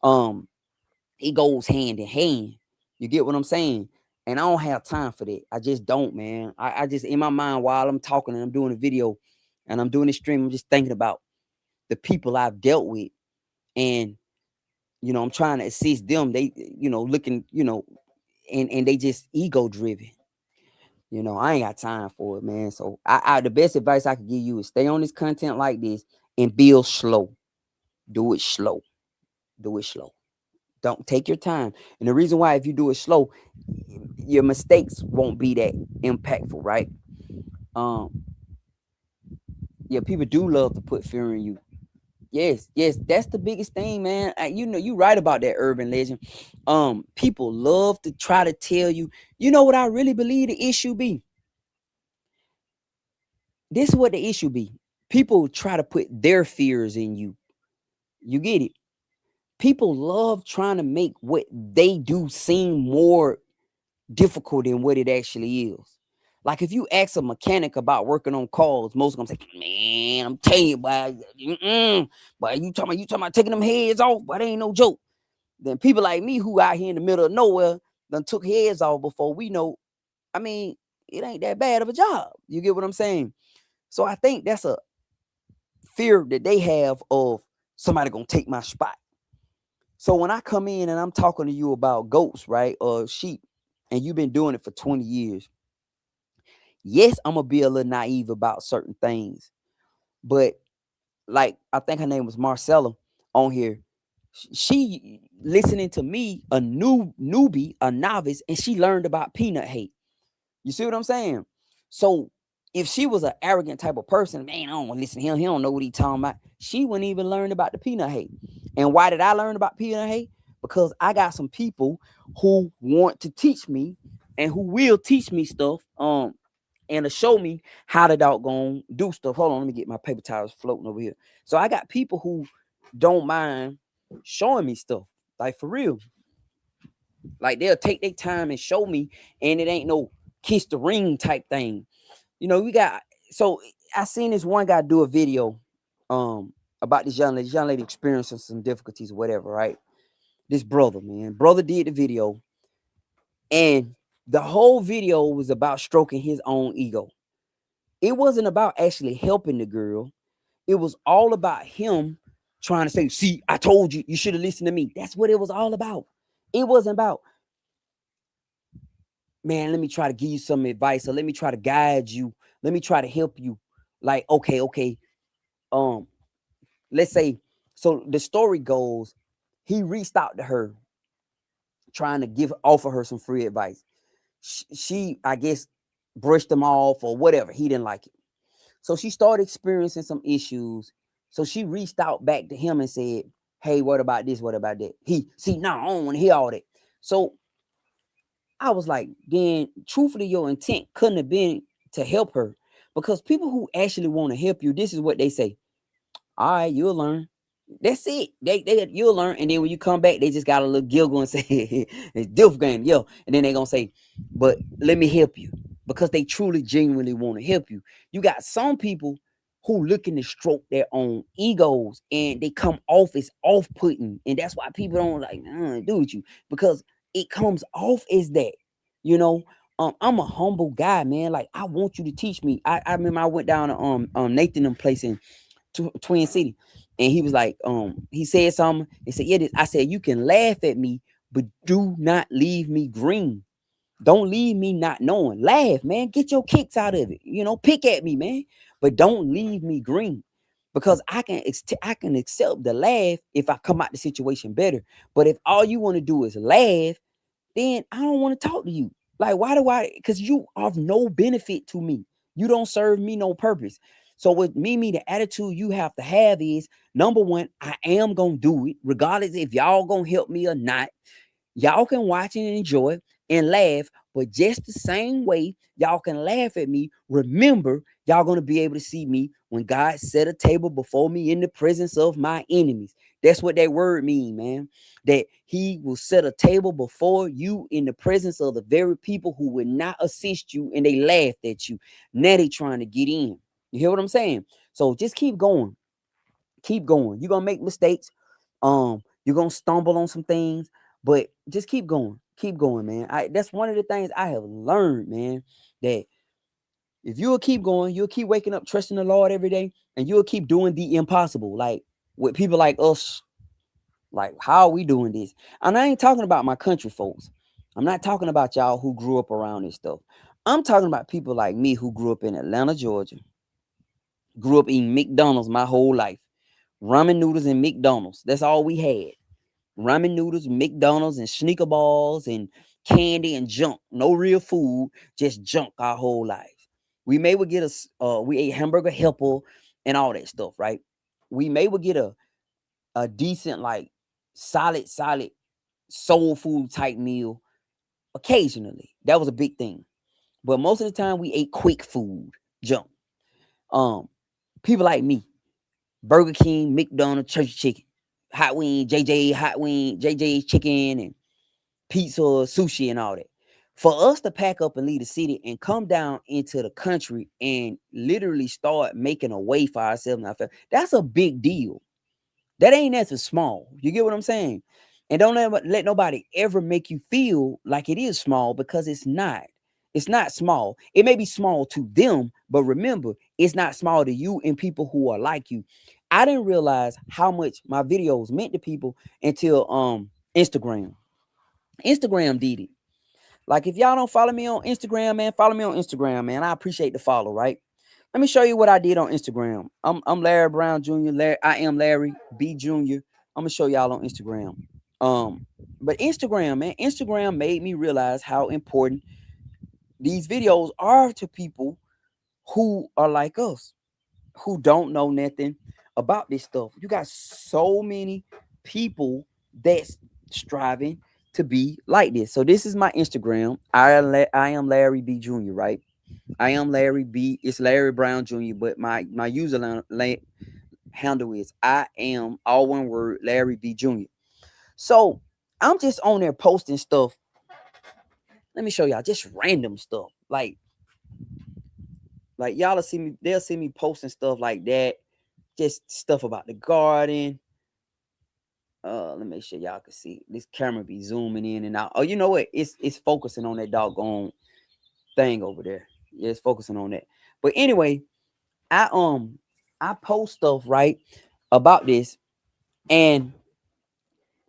S1: It goes hand in hand. You get what I'm saying? And I don't have time for that. I just don't, man. I just, in my mind, while I'm talking and I'm doing a video and I'm doing this stream, I'm just thinking about the people I've dealt with. And, I'm trying to assist them. They, looking, and they just ego driven. I ain't got time for it, man. So the best advice I could give you is stay on this content like this and build slow. Do it slow. Don't take your time. And the reason why, if you do it slow, your mistakes won't be that impactful, right? Yeah, people do love to put fear in you. Yes, yes, that's the biggest thing, man. You right about that, urban legend. People love to try to tell you. You know what I really believe the issue be? This is what the issue be. People try to put their fears in you. You get it? People love trying to make what they do seem more difficult than what it actually is. Like if you ask a mechanic about working on cars, most of them say, "Man, I'm telling you, boy, but you talking about taking them heads off, but it ain't no joke." Then people like me who out here in the middle of nowhere done took heads off before we know. I mean, it ain't that bad of a job. You get what I'm saying? So I think that's a fear that they have of somebody gonna take my spot. So when I come in and I'm talking to you about goats, right, or sheep, and you've been doing it for 20 years, yes, I'm gonna be a little naive about certain things. But like I think her name was Marcella on here. She listening to me, a newbie, a novice, and she learned about peanut hate. You see what I'm saying? So if she was an arrogant type of person, man, I don't want to listen to him. He don't know what he talking about. She wouldn't even learn about the peanut hate. And why did I learn about peanut hate? Because I got some people who want to teach me and who will teach me stuff. And to show me how to doggone do stuff. Hold on, let me get my paper towels floating over here. So I got people who don't mind showing me stuff, like for real. Like they'll take their time and show me, and it ain't no kiss the ring type thing. You know, we got so I seen this one guy do a video about this young lady. This young lady experiencing some difficulties or whatever, right? This brother, man. Brother did the video, and the whole video was about stroking his own ego. It wasn't about actually helping the girl. It was all about him trying to say, see, I told you, you should have listened to me. That's what it was all about. It wasn't about, man, let me try to give you some advice or let me try to guide you. Let me try to help you. Like, okay. Um, let's say, so the story goes, he reached out to her trying to offer her some free advice. She I guess, brushed him off or whatever. He didn't like it. So she started experiencing some issues. So she reached out back to him and said, hey, what about this? What about that? No, I don't want to hear all that. So I was like, then truthfully, your intent couldn't have been to help her, because people who actually want to help you, this is what they say. All right, you'll learn. That's it. You'll learn. And then when you come back, they just got a little giggle and say, it's diff game, yo. And then they're gonna say, but let me help you. Because they truly genuinely want to help you. You got some people who looking to stroke their own egos, and they come off as off-putting. And that's why people don't like do with you, because it comes off as that, you know. I'm a humble guy, man. Like, I want you to teach me. I remember I went down to Nathan them place in Twin City, and he was like, he said something. He said, yeah, I said, you can laugh at me, but do not leave me green. Don't leave me not knowing. Laugh, man. Get your kicks out of it. You know, pick at me, man. But don't leave me green. Because I can accept the laugh if I come out the situation better. But if all you want to do is laugh, then I don't want to talk to you. Like, why do I? Because you are of no benefit to me. You don't serve me no purpose. So with me, the attitude you have to have is, number one, I am gonna do it, regardless if y'all gonna help me or not. Y'all can watch and enjoy and laugh, but just the same way y'all can laugh at me, remember, y'all going to be able to see me when God set a table before me in the presence of my enemies. That's what that word means, man. That he will set a table before you in the presence of the very people who would not assist you, and they laughed at you. Now they trying to get in. You hear what I'm saying? So just keep going. Keep going. You're going to make mistakes. You're going to stumble on some things, but just keep going. Keep going, man. That's one of the things I have learned, man, that if you'll keep going, you'll keep waking up, trusting the Lord every day, and you'll keep doing the impossible. Like with people like us, like, how are we doing this? And I ain't talking about my country folks. I'm not talking about y'all who grew up around this stuff. I'm talking about people like me who grew up in Atlanta, Georgia, grew up eating McDonald's my whole life. Ramen noodles and McDonald's. That's all we had. Ramen noodles, McDonald's, and sneaker balls and candy and junk. No real food, just junk our whole life. We may would get we ate hamburger helper and all that stuff, right? We may would get a decent, like solid soul food type meal occasionally. That was a big thing. But most of the time we ate quick food junk. People like me, Burger King, McDonald's, Church Chicken, Hot Wing, JJ's chicken, and pizza, sushi, and all that. For us to pack up and leave the city and come down into the country and literally start making a way for ourselves and our family, that's a big deal. That ain't as small. You get what I'm saying? And don't let nobody ever make you feel like it is small, because it's not. It's not small. It may be small to them, but remember, it's not small to you and people who are like you. I didn't realize how much my videos meant to people until Instagram. Instagram did it. Like, if y'all don't follow me on Instagram, man, follow me on Instagram, man. I appreciate the follow, right? Let me show you what I did on Instagram. I'm Larry Brown Jr. I am Larry B. Jr. I'm gonna show y'all on Instagram. But Instagram, man, Instagram made me realize how important these videos are to people who are like us, who don't know nothing about this stuff. You got so many people that's striving to be like this. So this is my Instagram. I am Larry B. Jr., right? I am Larry B. It's Larry Brown Jr., but my user handle is I am, all one word, Larry B. Jr. So I'm just on there posting stuff. Let me show y'all just random stuff. Like y'all will see me, they'll see me posting stuff like that. Just stuff about the garden. Let me make sure y'all can see. This camera be zooming in and out. Oh, you know what? It's focusing on that doggone thing over there. Yeah, it's focusing on that. But anyway, I post stuff, right, about this, and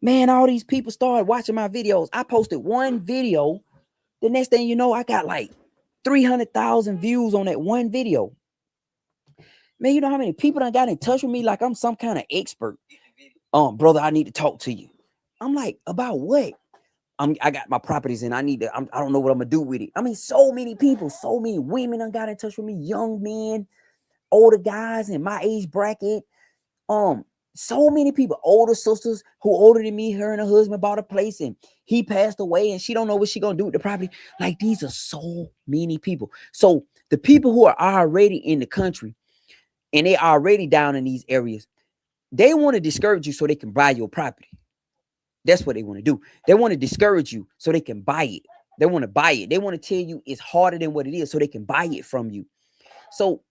S1: man, all these people started watching my videos. I posted one video. The next thing you know, I got like 300,000 views on that one video. Man, you know how many people done got in touch with me like I'm some kind of expert? Brother, I need to talk to you. I'm like, about what? I got my properties and I don't know what I'm gonna do with it. I mean, so many people, so many women done got in touch with me, young men, older guys in my age bracket. So many people, older sisters who older than me, her and her husband bought a place and he passed away and she don't know what she gonna do with the property. Like, these are so many people. So the people who are already in the country and they already down in these areas, they want to discourage you so they can buy your property. That's what they want to do. They want to discourage you so they can buy it. They want to buy it. They want to tell you it's harder than what it is so they can buy it from you. So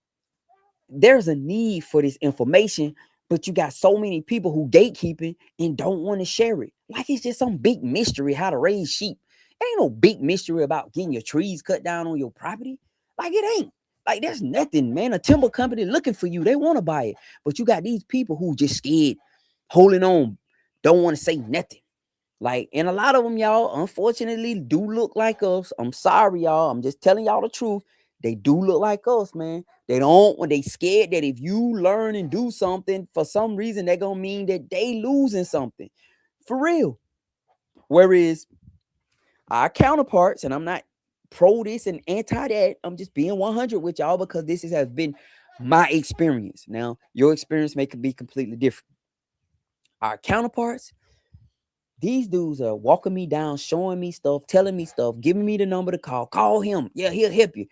S1: there's a need for this information, but you got so many people who gatekeeping and don't want to share it. Like, it's just some big mystery how to raise sheep. Ain't no big mystery about getting your trees cut down on your property. Like, it ain't. Like, there's nothing, man. A timber company looking for you. They want to buy it. But you got these people who just scared, holding on, don't want to say nothing. Like, and a lot of them, y'all, unfortunately, do look like us. I'm sorry, y'all. I'm just telling y'all the truth. They do look like us, man. They don't, when they scared that if you learn and do something, for some reason, they're going to mean that they losing something. For real. Whereas our counterparts, and I'm not pro this and anti that, I'm just being 100 with y'all because this has been my experience. Now, your experience may be completely different. Our counterparts, these dudes are walking me down, showing me stuff, telling me stuff, giving me the number to call. Call him. Yeah, he'll help you.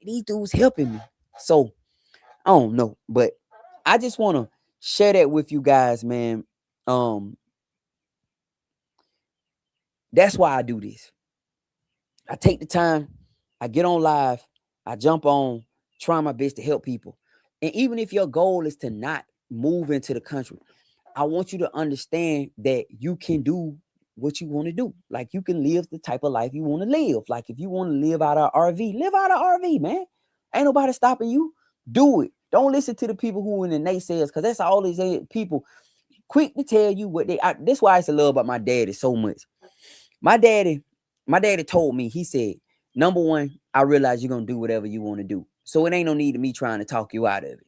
S1: These dudes helping me. So, I don't know. But I just want to share that with you guys, man. That's why I do this. I take the time. I get on live. I jump on, try my best to help people. And even if your goal is to not move into the country, I want you to understand that you can do what you want to do. Like, you can live the type of life you want to live. Like, if you want to live out of RV, live out of RV, man. Ain't nobody stopping you. Do it. Don't listen to the people who in the naysayers, because that's all these people quick to tell you what they. That's why I used to love about my daddy so much. My daddy told me, he said, number one, I realize you're gonna do whatever you want to do. So it ain't no need of me trying to talk you out of it.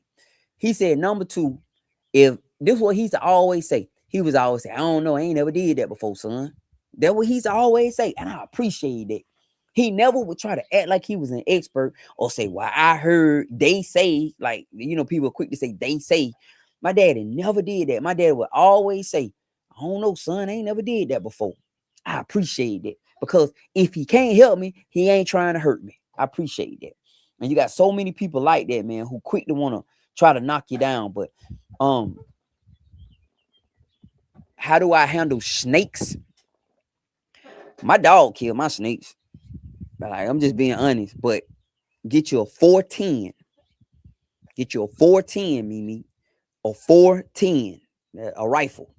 S1: He said, number two, if this is what he used to always say. He was always say, I don't know, I ain't never did that before, son. That's what he's always say. And I appreciate that. He never would try to act like he was an expert or say, well, I heard they say, like, people are quick to say they say. My daddy never did that. My dad would always say, I don't know, son, I ain't never did that before. I appreciate that, because if he can't help me, he ain't trying to hurt me. I appreciate that. And you got so many people like that, man, who quick to want to try to knock you down. But how do I handle snakes? My dog killed my snakes. Like, I'm just being honest. But get you a 410. Get you a 410, Mimi. A 410, a rifle.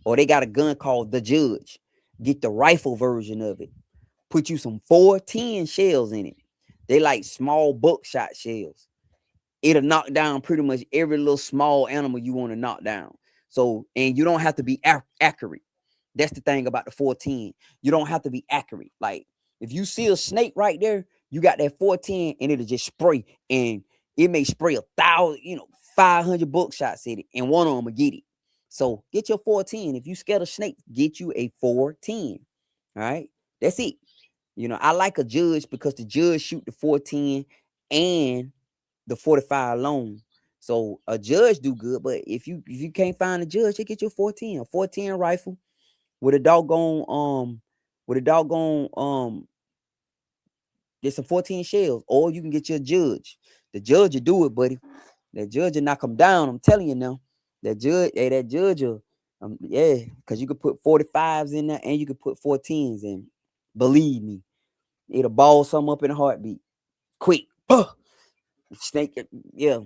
S1: Or they got a gun called the Judge. Get the rifle version of it. Put you some 410 shells in it. They like small buckshot shells. It'll knock down pretty much every little small animal you want to knock down. So, and you don't have to be accurate. That's the thing about the 410. You don't have to be accurate. Like, if you see a snake right there, you got that 410 and it'll just spray. And it may spray 1,000, 500 buckshots at it, and one of them will get it. So get your 410. If you scared of snakes, get you a 410. All right. That's it. I like a Judge because the Judge shoot the 410 and the 45 long. So a Judge do good, but if you can't find a Judge, you get your 410, a 410 rifle with a doggone there's some 14 shells, or you can get your Judge. The Judge will do it, buddy. That Judge will knock them down. I'm telling you now. That Judge will, because you could put 45s in there and you could put 14s in. Believe me, it'll ball some up in a heartbeat. Quick. Snake, yeah.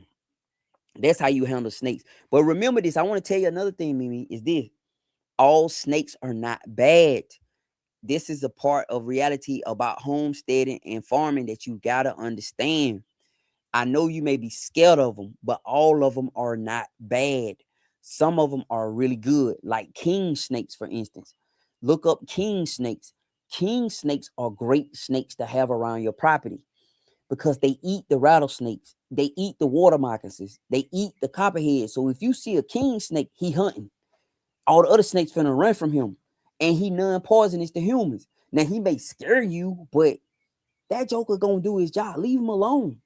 S1: That's how you handle snakes. But remember this, I want to tell you another thing, Mimi, is this. All snakes are not bad. This is a part of reality about homesteading and farming that you got to understand. I know you may be scared of them, but all of them are not bad. Some of them are really good, like king snakes, for instance. Look up king snakes. King snakes are great snakes to have around your property because they eat the rattlesnakes. They eat the water moccasins. They eat the copperhead. So if you see a king snake, he hunting. All the other snakes finna run from him. And he non-poisonous to humans. Now, he may scare you, but that joker gonna do his job. Leave him alone.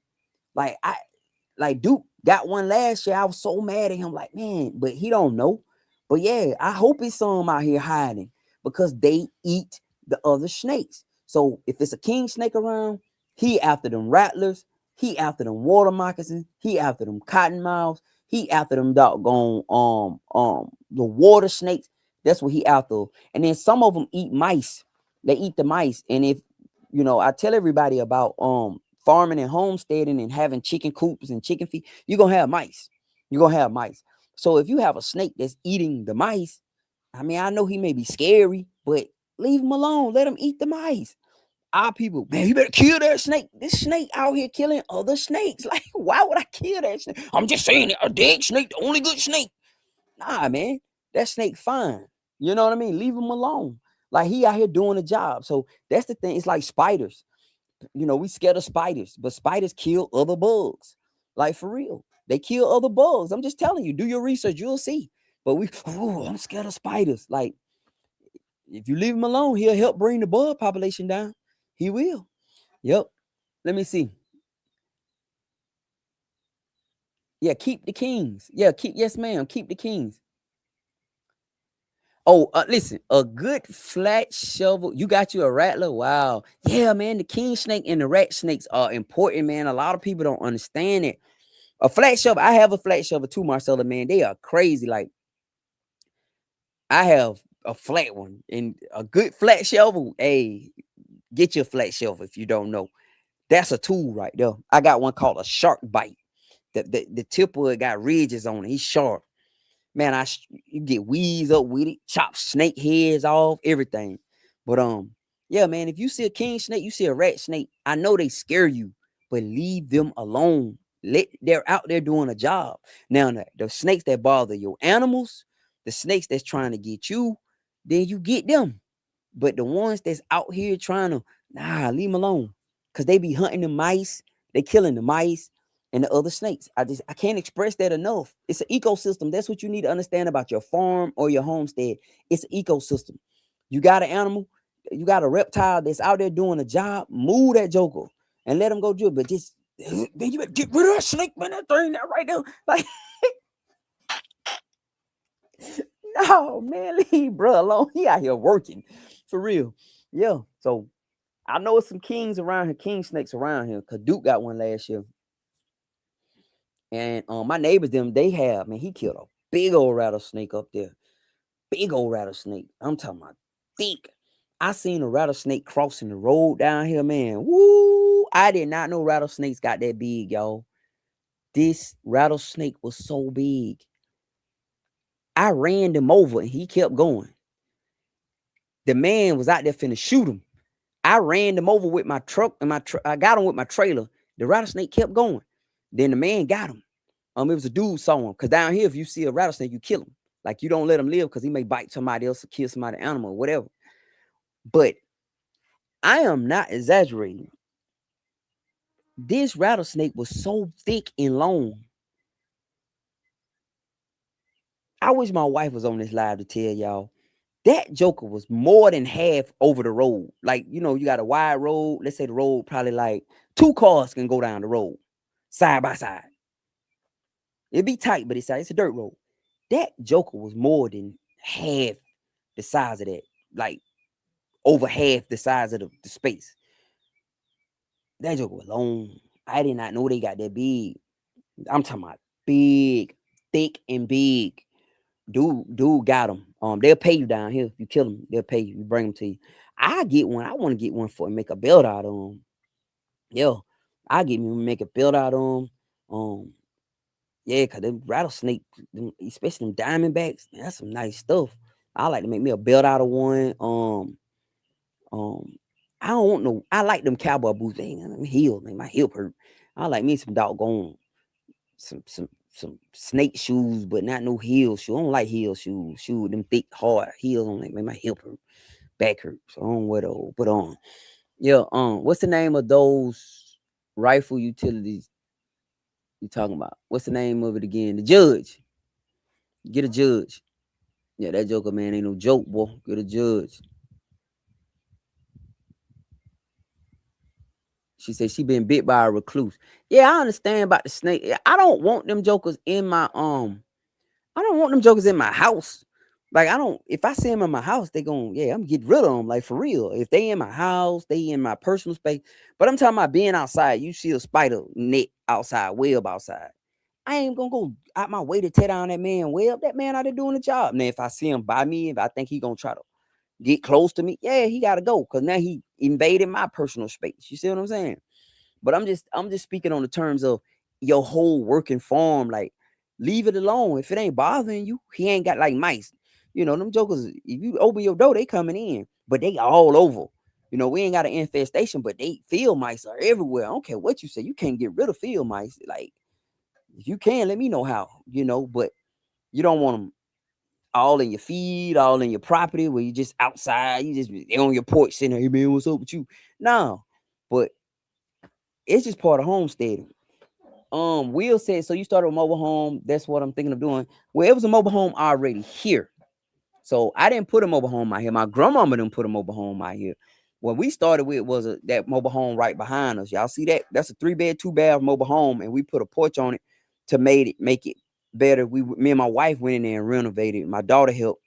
S1: Like Duke got one last year. I was so mad at him, like, man, but he don't know. But yeah, I hope it's some out here hiding because they eat the other snakes. So if it's a king snake around, he after them rattlers, he after them water moccasins, he after them cottonmouths, he after them doggone the water snakes. That's what he after. And then some of them eat mice. They eat the mice. And if I tell everybody about farming and homesteading and having chicken coops and chicken feed, you're gonna have mice. You're gonna have mice. So if you have a snake that's eating the mice, I mean, I know he may be scary, but leave him alone. Let him eat the mice. Our people, man, you better kill that snake. This snake out here killing other snakes. Like, why would I kill that snake? I'm just saying, a dead snake, the only good snake. Nah, man, that snake fine. You know what I mean? Leave him alone. Like, he out here doing a job. So that's the thing. It's like spiders. We scared of spiders, but spiders kill other bugs. Like, for real. They kill other bugs. I'm just telling you, do your research. You'll see. But I'm scared of spiders. Like, if you leave him alone, he'll help bring the bug population down. He will. Yep. Let me see. Yeah, keep the kings. Yeah, yes, ma'am. Keep the kings. Oh, listen, a good flat shovel. You got you a rattler. Wow. Yeah, man. The king snake and the rat snakes are important, man. A lot of people don't understand it. A flat shovel. I have a flat shovel too, Marcella, man. They are crazy. Like, I have a flat one and a good flat shovel. Hey, get your flat shovel if you don't know. That's a tool right there. I got one called a shark bite. The tip of it got ridges on it. He's sharp. Man, you get weeds up with it, chop snake heads off, everything. But yeah, man, if you see a king snake, you see a rat snake, I know they scare you, but leave them alone. They're out there doing a job. Now, the snakes that bother your animals, the snakes that's trying to get you, then you get them. But the ones that's out here trying to, leave them alone. Because they be hunting the mice, they killing the mice and the other snakes. I can't express that enough. It's an ecosystem. That's what you need to understand about your farm or your homestead. It's an ecosystem. You got an animal, you got a reptile that's out there doing a job, move that joker and let him go do it. But just then you better get rid of that snake, man. That thing that right there. Like, no, man, leave bro alone. He out here working. For real. Yeah. So I know some kings around here, king snakes around here. Cause Duke got one last year. And my neighbors, they have, man, he killed a big old rattlesnake up there. Big old rattlesnake. I'm talking about thick. I seen a rattlesnake crossing the road down here, man. Woo! I did not know rattlesnakes got that big, y'all. This rattlesnake was so big. I ran him over and he kept going. The man was out there finna shoot him. I ran him over with my truck and I got him with my trailer. The rattlesnake kept going. Then the man got him. It was a dude saw him. Cause down here, if you see a rattlesnake, you kill him. Like you don't let him live because he may bite somebody else or kill somebody animal or whatever. But I am not exaggerating. This rattlesnake was so thick and long. I wish my wife was on this live to tell y'all. That joker was more than half over the road. Like, you got a wide road. Let's say the road probably like 2 cars can go down the road side by side. It'd be tight, but it's a dirt road. That joker was more than half the size of that. Like over half the size of the space. That joker was long. I did not know they got that big. I'm talking about big, thick and big. Dude got them. They'll pay you down here if you kill them. They'll pay you. You bring them to you. I get one. I want to get one for and make a belt out of them. Yeah, I get me make a belt out of them. Yeah, cause them rattlesnake, especially them diamondbacks, man, that's some nice stuff. I like to make me a belt out of one. I don't want no. I like them cowboy boots. They ain't healed. My hip hurt. I like me some doggone some snake shoes, but not no heel shoes. I don't like heel shoes. Shoes them thick, hard heels on like make my hip hurt, back hurt. So I don't wear those. But yeah. What's the name of those rifle utilities you talking about? What's the name of it again? The Judge. Get a Judge. Yeah, that joker man ain't no joke, boy. Get a Judge. She said she been bit by a recluse. Yeah, I understand about the snake. I don't want them jokers in my I don't want them jokers in my house. Like if I see them in my house, they I'm getting rid of them. Like for real. If they in my house, they in my personal space. But I'm talking about being outside. You see a spider net outside, web outside. I ain't gonna go out my way to tear down that man web. That man out there doing the job. Now, if I see him by me, if I think he gonna try to get close to me, yeah, he gotta go. Cause now he invaded my personal space. You see what I'm saying? But I'm just speaking on the terms of your whole working farm. Like, leave it alone. If it ain't bothering you, he ain't got like mice. Them jokers, if you open your door, they coming in, but they all over. We ain't got an infestation, but they field mice are everywhere. I don't care what you say. You can't get rid of field mice. Like, if you can, let me know how, but you don't want them all in your feed, all in your property where you just outside, they on your porch sitting there, hey man, what's up with you? No, but it's just part of homesteading. Will said, so you started a mobile home. That's what I'm thinking of doing. Well, it was a mobile home already here. So I didn't put a mobile home out here. My grandmama didn't put a mobile home out here. What we started with was that mobile home right behind us. Y'all see that? That's a 3-bed, 2-bath mobile home. And we put a porch on it to make it better. Me and my wife went in there and renovated. My daughter helped.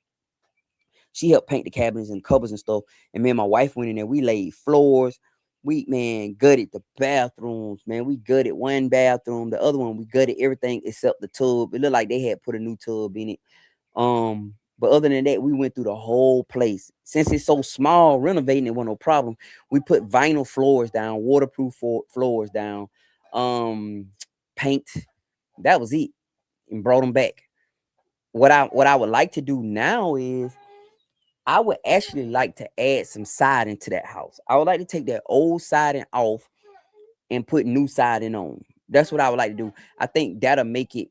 S1: She helped paint the cabinets and cupboards and stuff. And me and my wife went in there. We laid floors. We, man, gutted the bathrooms, man. We gutted one bathroom. The other one, we gutted everything except the tub. It looked like they had put a new tub in it. But other than that, we went through the whole place. Since it's so small, renovating it wasn't no problem. We put vinyl floors down, waterproof floors down, paint. That was it, and brought them back. What I would like to do now is I would actually like to add some siding to that house. I would like to take that old siding off and put new siding on. That's what I would like to do. I think that'll make it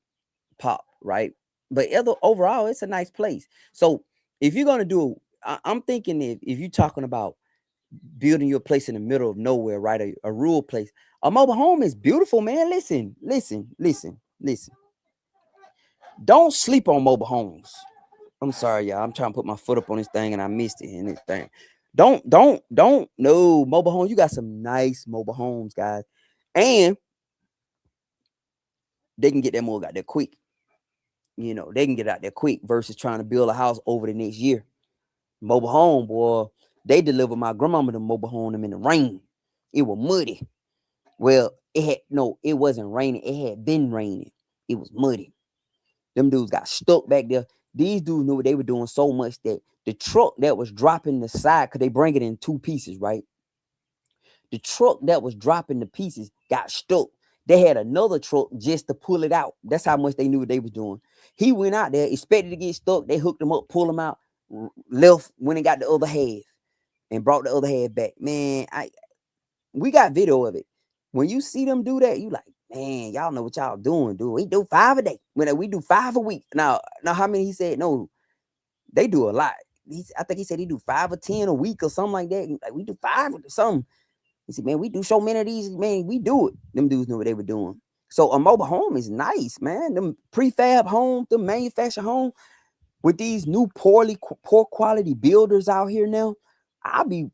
S1: pop, right? But overall, it's a nice place. So if you're gonna do, I'm thinking if you're talking about building your place in the middle of nowhere, right? A rural place, a mobile home is beautiful, man. Listen. Don't sleep on mobile homes. I'm sorry, y'all. I'm trying to put my foot up on this thing and I missed it in this thing. Don't no mobile homes. You got some nice mobile homes, guys, and they can get that mug out there quick. You know, they can get out there quick versus trying to build a house over the next year. Mobile home, boy, they delivered my grandmama the mobile home them in the rain. It was muddy. Well, it wasn't raining. It had been raining. It was muddy. Them dudes got stuck back there. These dudes knew what they were doing so much that the truck that was dropping the side, because they bring it in two pieces, right? The truck that was dropping the pieces got stuck. They had another truck just to pull it out. That's how much they knew what they was doing. He went out there, expected to get stuck. They hooked him up, pulled him out, left, went and got the other half and brought the other half back. Man, we got video of it. When you see them do that, you like, man, y'all know what y'all doing, dude. We do 5 a day. When we do 5 a week. Now how many he said? No, they do a lot. I think he said he do 5 or 10 a week or something like that. Like we do 5 or something. He said, man, we do so many of these, man, we do it. Them dudes knew what they were doing. So a mobile home is nice, man. Them prefab homes, the manufactured home with these new poor quality builders out here now. I don't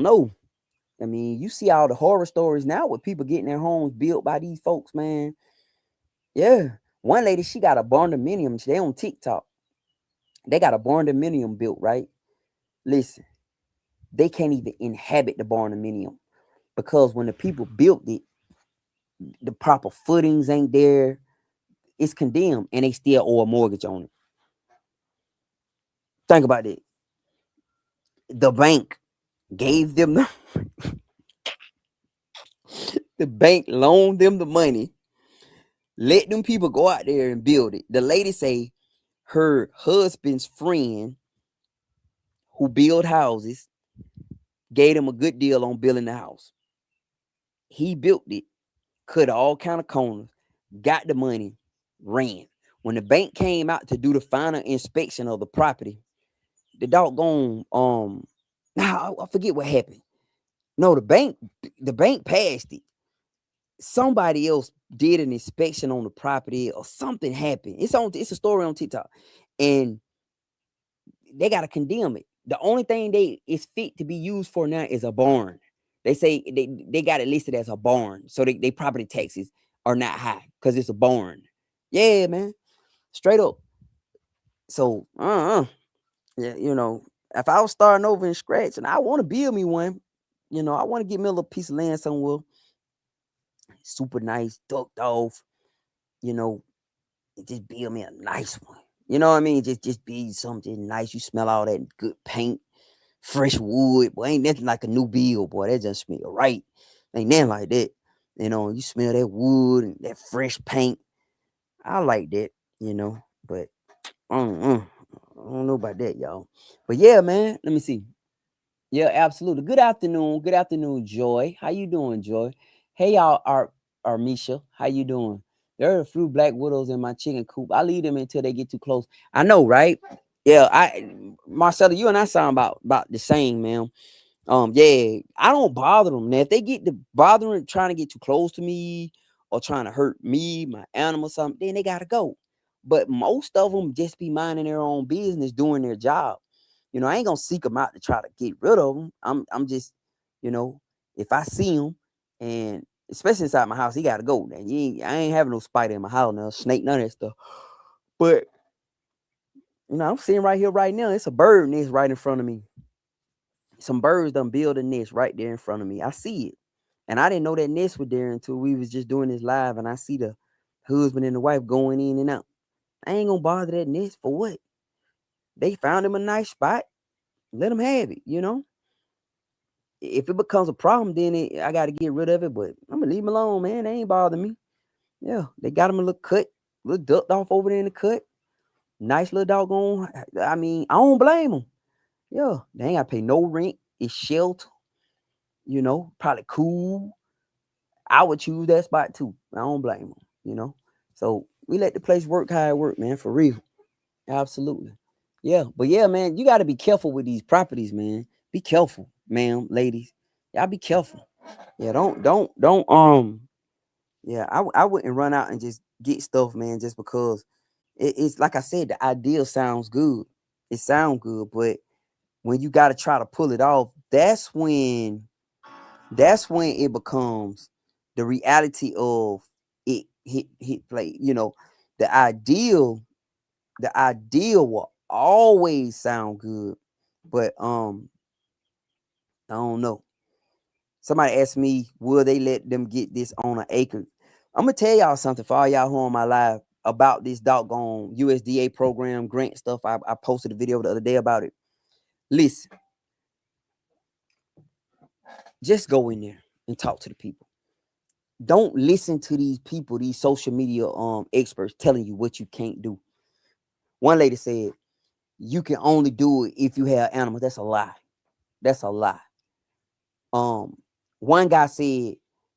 S1: know. I mean, you see all the horror stories now with people getting their homes built by these folks, man. Yeah. One lady, she got a barndominium. They on TikTok. They got a barndominium built, right? Listen, they can't even inhabit the barndominium because when the people built it, the proper footings ain't there. It's condemned and they still owe a mortgage on it. Think about it. The bank gave them the bank loaned them the money. Let them people go out there and build it. The lady say her husband's friend who build houses gave him a good deal on building the house. He built it, cut all kind of corners, got the money, ran. When the bank came out to do the final inspection of the property, the doggone now I forget what happened. No, the bank passed it. Somebody else did an inspection on the property or something happened. It's a story on TikTok. And they gotta condemn it. The only thing they is fit to be used for now is a barn. They say they got it listed as a barn. So they property taxes are not high because it's a barn. Yeah, man. Straight up. So yeah, you know, if I was starting over in scratch and I want to build me one, you know, I want to get me a little piece of land somewhere. Super nice, ducked off, you know, just build me a nice one. You know what I mean? Just be something nice. You smell all that good paint, fresh wood. Boy, ain't nothing like a new build, boy. That just smell right. Ain't nothing like that. You know, you smell that wood and that fresh paint. I like that, you know, but I don't know about that, y'all. But yeah, man, let me see. Yeah, absolutely. Good afternoon. Good afternoon, Joy. How you doing, Joy? Hey, y'all, Misha. How you doing? There are a few black widows in my chicken coop. I leave them until they get too close. I know, right? Yeah, Marcella, you and I sound about the same, man. Yeah, I don't bother them. Now, if they get to bothering, trying to get too close to me or trying to hurt me, my animal, something, then they gotta go. But most of them just be minding their own business, doing their job. You know, I ain't gonna seek them out to try to get rid of them. I'm just, you know, if I see him, and especially inside my house, he gotta go. Now, I ain't having no spider in my house now, snake, none of that stuff. But you know, I'm sitting right here right now. It's a bird nest right in front of me. Some birds done build a nest right there in front of me. I see it. And I didn't know that nest was there until we was just doing this live and I see the husband and the wife going in and out. I ain't gonna bother that nest for what? They found him a nice spot. Let them have it, you know? If it becomes a problem, then I got to get rid of it. But I'm gonna leave them alone, man. They ain't bothering me. Yeah, they got him a little cut, little ducked off over there in the cut. Nice little doggone. I mean, I don't blame them. Yeah, they ain't got to pay no rent. It's shelter. You know, probably cool. I would choose that spot too. I don't blame them. You know, so we let the place work how it work, man. For real, absolutely. Yeah, but yeah, man, you got to be careful with these properties, man. Be careful, ma'am, ladies. Y'all be careful. Yeah, don't. Yeah, I wouldn't run out and just get stuff, man, just because it's like I said, the ideal sounds good. It sounds good, but when you got to try to pull it off, that's when it becomes the reality of it hit play. You know, the ideal will always sound good, but I don't know. Somebody asked me, will they let them get this on an acre? I'm gonna tell y'all something for all y'all who on my live about this doggone USDA program grant stuff. I posted a video the other day about it. Listen, just go in there and talk to the people. Don't listen to these people, these social media experts telling you what you can't do. One lady said, you can only do it if you have animals. That's a lie. That's a lie. One guy said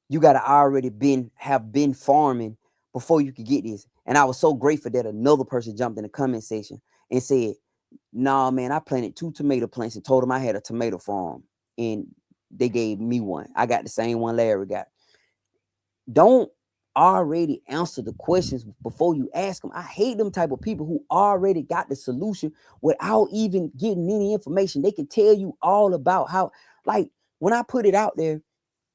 S1: you gotta already have been farming before you could get this. And I was so grateful that another person jumped in the comment section and said, nah, man, I planted 2 tomato plants and told them I had a tomato farm. And they gave me one. I got the same one Larry got. Don't already answer the questions before you ask them. I hate them type of people who already got the solution without even getting any information. They can tell you all about how, like, when I put it out there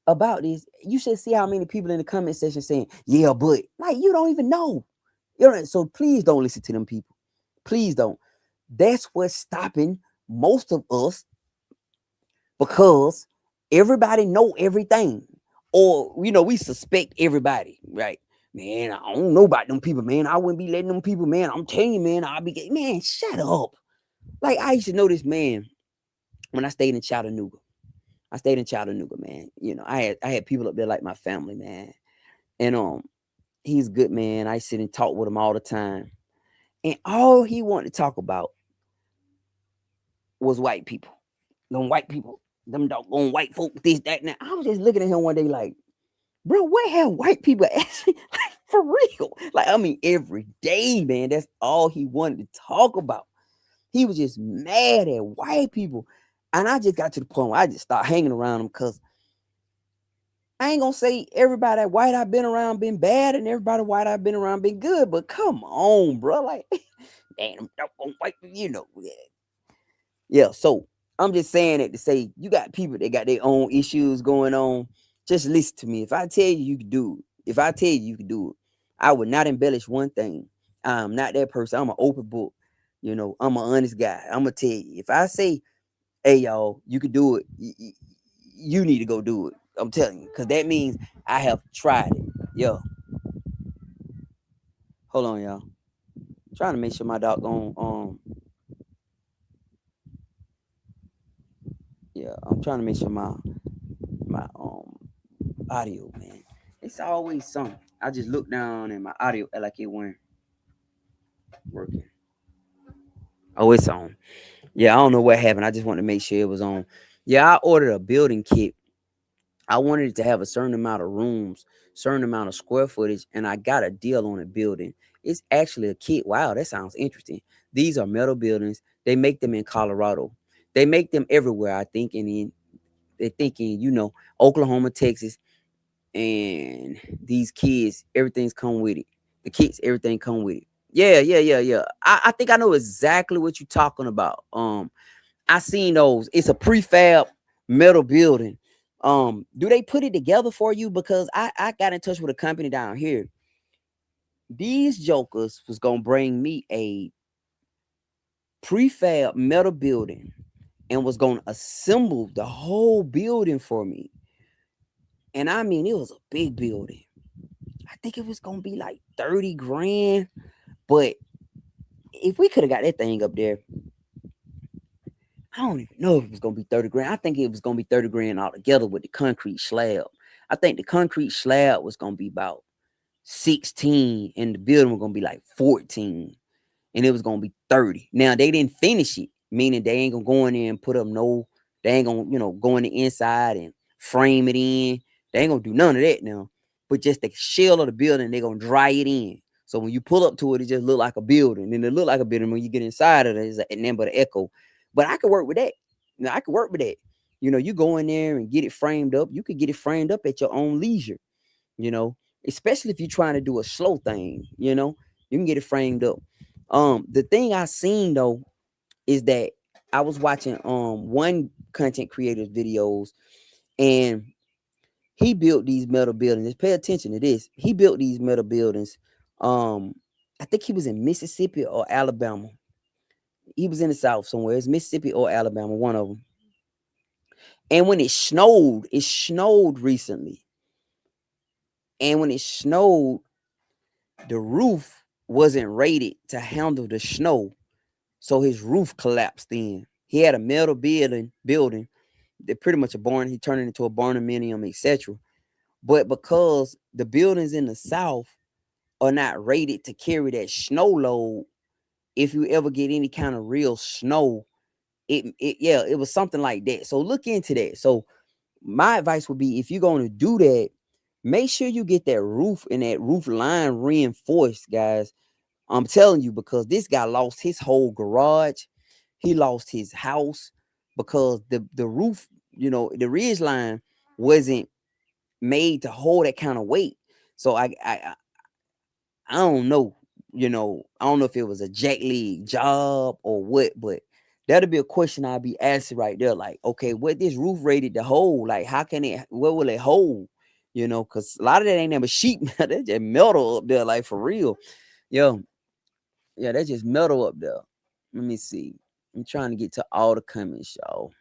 S1: about this, you should see how many people in the comment section saying, yeah, but like, you don't even know. You know, so please don't listen to them people. Please don't. That's what's stopping most of us, because everybody know everything. Or, you know, we suspect everybody, right? Man, I don't know about them people, man. I wouldn't be letting them people, man. I'm telling you, man, man, shut up. Like, I used to know this man when I stayed in Chattanooga. Man. You know, I had people up there like my family, man. And he's good, man. I sit and talk with him all the time. And all he wanted to talk about was white people. Them white people, them doggone white folk, this, that, and that. I was just looking at him one day like, bro, what have white people actually, like, for real? Like, I mean, every day, man, that's all he wanted to talk about. He was just mad at white people. And I just got to the point where I just started hanging around him, because I ain't gonna say everybody that white I've been around been bad and everybody white I've been around been good, but come on, bro. Like, damn, white, you know. Yeah, so I'm just saying it to say, you got people that got their own issues going on. Just listen to me. If I tell you, you can do it. If I tell you, you can do it. I would not embellish one thing. I'm not that person. I'm an open book. You know, I'm an honest guy. I'm gonna tell you. If I say, hey, y'all, you can do it, you need to go do it. I'm telling you, because that means I have tried it. Yo, hold on, y'all. I'm trying to make sure my doggone yeah, I'm trying to make sure my audio, man. It's always something. I just look down and my audio like it weren't working. Oh, it's on. Yeah, I don't know what happened. I just wanted to make sure it was on. Yeah, I ordered a building kit. I wanted it to have a certain amount of rooms, certain amount of square footage, and I got a deal on a building. It's actually a kit. Wow, that sounds interesting. These are metal buildings. They make them in Colorado. They make them everywhere, I think, they're thinking, you know, Oklahoma, Texas, and these kids, everything's come with it. The kids, everything come with it. Yeah. I think I know exactly what you're talking about. I seen those. It's a prefab metal building. Do they put it together for you? Because I got in touch with a company down here. These jokers was gonna bring me a prefab metal building and was gonna assemble the whole building for me. And I mean, it was a big building. I think it was gonna be like 30 grand. But if we could have got that thing up there, I don't even know if it was gonna be 30 grand. I think it was gonna be 30 grand altogether with the concrete slab. I think the concrete slab was gonna be about 16 and the building was gonna be like 14. And it was gonna be 30. Now they didn't finish it, meaning they ain't gonna go in there and put up they ain't gonna, you know, go in the inside and frame it in. They ain't gonna do none of that now. But just the shell of the building, they're gonna dry it in. So when you pull up to it, it just look like a building. And it look like a building when you get inside of it, it's an number the echo. But I could work with that. You know, I could work with that. You know, you go in there and get it framed up. You could get it framed up at your own leisure, you know, especially if you're trying to do a slow thing, you know, you can get it framed up. The thing I seen though is that I was watching one content creator's videos, and he built these metal buildings. Pay attention to this. He built these metal buildings. I think he was in Mississippi or Alabama. He was in the South somewhere. It's Mississippi or Alabama, one of them. And when it snowed recently. And when it snowed, the roof wasn't rated to handle the snow. So his roof collapsed in. He had a metal building. They're pretty much a barn. He turned it into a barnuminium, etc. But because the buildings in the South are not rated to carry that snow load, if you ever get any kind of real snow, it was something like that. So look into that. So my advice would be, if you're going to do that, make sure you get that roof and that roof line reinforced, guys. I'm telling you, because this guy lost his whole garage. He lost his house because the roof, the ridge line wasn't made to hold that kind of weight. So I don't know, I don't know if it was a jack leg job or what, but that'll be a question I'll be asking right there. Like, okay, what this roof rated to hold? Like, what will it hold? Because a lot of that ain't never sheet metal. That's just metal up there, like for real. Yo, yeah, that's just metal up there. Let me see. I'm trying to get to all the comments, y'all.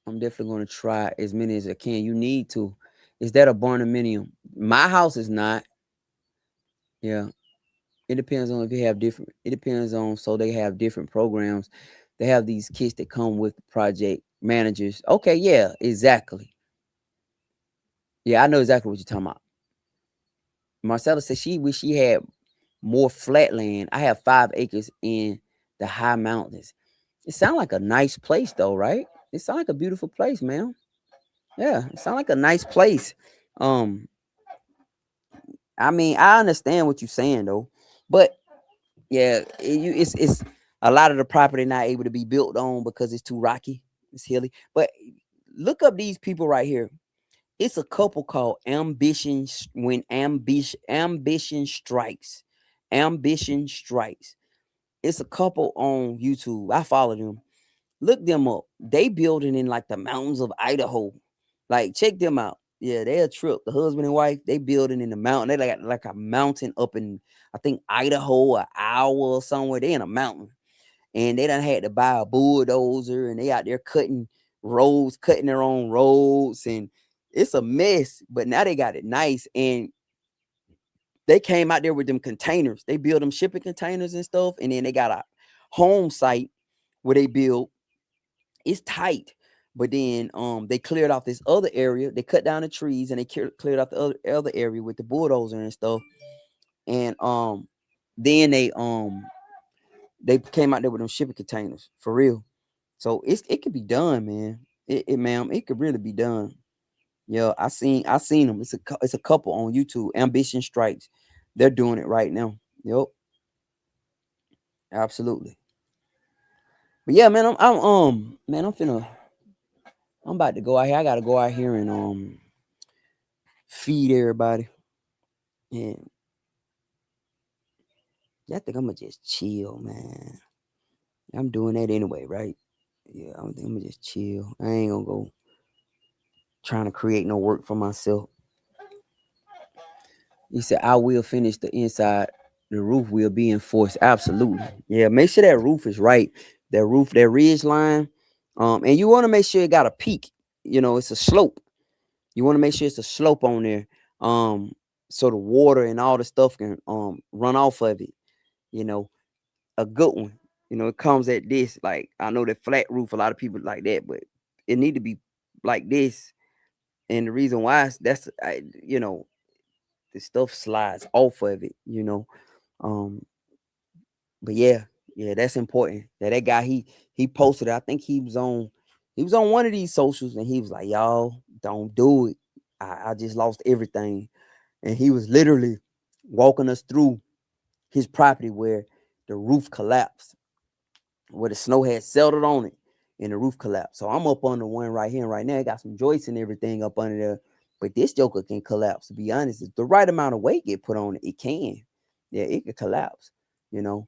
S1: I'm definitely going to try as many as I can. You need to. Is that a barnuminium? My house is not. Yeah. It depends on if you have different. It depends on, so they have different programs. They have these kits that come with the project managers. Okay, yeah, exactly. Yeah, I know exactly what you're talking about. Marcella said she wish she had more flat land. I have 5 acres in the high mountains. It sounds like a nice place though, right? It sounds like a beautiful place, man. Yeah, it sounds like a nice place. Um, I mean, I understand what you're saying though, but yeah, it's a lot of the property not able to be built on because it's too rocky, it's hilly. But look up these people right here. It's a couple called Ambition. When Ambition Strikes, Ambition Strikes. It's a couple on YouTube. I follow them. Look them up. They building in like the mountains of Idaho. Like, check them out. Yeah, they a trip. The husband and wife, they building in the mountain. They like a mountain up in, I think, Idaho, or Iowa or somewhere. They in a mountain. And they done had to buy a bulldozer, and they out there cutting roads, cutting their own roads, and it's a mess. But now they got it nice. And they came out there with them containers. They build them shipping containers and stuff. And then they got a home site where they build. It's tight, but then they cleared off this other area. They cut down the trees, and they cleared off the other area with the bulldozer and stuff. And then they came out there with them shipping containers for real. So it could be done, man. Ma'am, it could really be done. Yeah, I seen them. It's a couple on YouTube. Ambition Strikes. They're doing it right now. Yep, absolutely. But yeah, man, I'm about to go out here. I gotta go out here and feed everybody. And yeah, I think I'm gonna just chill, man. I'm doing that anyway, right? Yeah, I think I'm gonna just chill. I ain't gonna go trying to create no work for myself. He said, I will finish the inside. The roof will be enforced. Absolutely. Yeah, make sure that roof is right. That roof, that ridge line. And you want to make sure it got a peak. It's a slope. You want to make sure it's a slope on there. So the water and all the stuff can run off of it. You know, a good one. It comes at this. Like, I know that flat roof, a lot of people like that, but it need to be like this. And the reason why is the stuff slides off of it. Um, but yeah, that's important. That guy, he posted it. I think he was on one of these socials, and he was like, y'all don't do it. I just lost everything. And he was literally walking us through his property where the roof collapsed, where the snow had settled on it and the roof collapsed. So I'm up on the one right here and right now. It got some joists and everything up under there. But this joker can collapse, to be honest. If the right amount of weight get put on it, it can. Yeah, it could collapse. you know.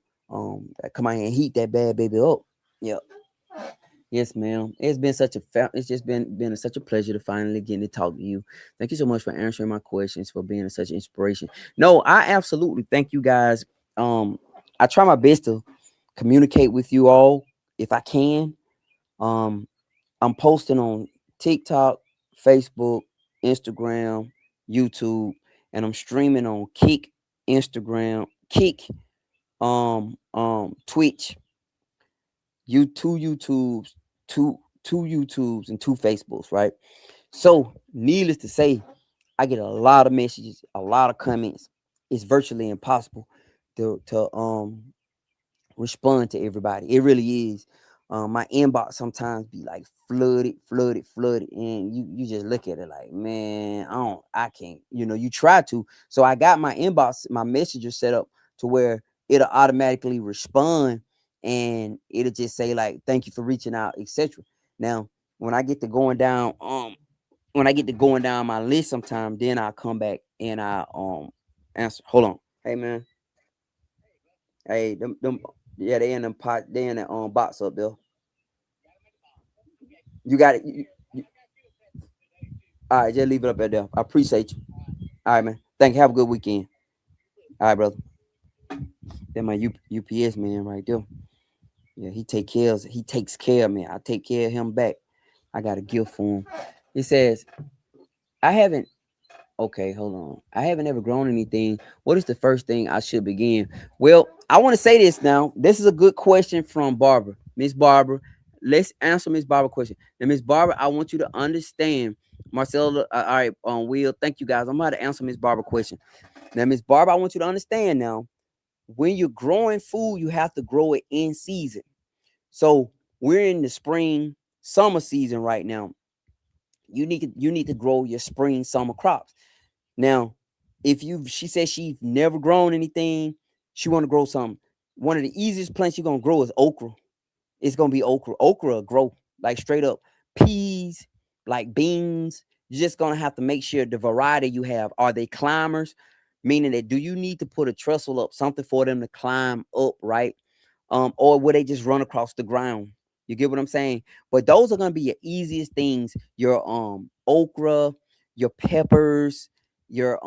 S1: Come out here and heat that bad baby up. Yep. Yes, ma'am. It's been it's just been such a pleasure to finally get to talk to you. Thank you so much for answering my questions, for being such an inspiration. No, I absolutely thank you guys. I try my best to communicate with you all if I can. Um, I'm posting on TikTok, Facebook, Instagram, YouTube, and I'm streaming on Kick, Instagram, Kick, Twitch, YouTubes, two YouTubes and two Facebooks, right? So, needless to say, I get a lot of messages, a lot of comments. It's virtually impossible to respond to everybody. It really is. My inbox sometimes be like flooded, and you just look at it like, man, I can't. You try to. So I got my inbox, my messenger set up to where it'll automatically respond, and it'll just say like, thank you for reaching out, etc. Now, when I get to going down, my list sometime, then I'll come back and I answer. Hold on. Hey man. Hey, them yeah, they in them pot, they in that box up there. You got it. All right, just leave it up there. I appreciate you. All right, man. Thank you. Have a good weekend. All right, brother. That my UPS man right there. Yeah, he takes care of me. I take care of him back. I got a gift for him. It says, I haven't okay, hold on. I haven't ever grown anything. What is the first thing I should begin? Well, I want to say this now. This is a good question from Barbara. Miss Barbara, let's answer Miss Barbara's question. Now, Miss Barbara, I want you to understand. Marcella, all right, Will, thank you guys. I'm about to answer Miss Barbara's question. Now, Miss Barbara, I want you to understand now. When you're growing food, you have to grow it in season. So we're in the spring, summer season right now. You need to grow your spring, summer crops. Now, she says she's never grown anything, she want to grow something. One of the easiest plants you're gonna grow is okra. It's gonna be okra. Okra will grow like straight up. Peas, like beans. You're just gonna have to make sure the variety you have, are they climbers? Meaning that, do you need to put a trestle up, something for them to climb up, right? Or will they just run across the ground? You get what I'm saying? But those are gonna be your easiest things. Your okra, your peppers, your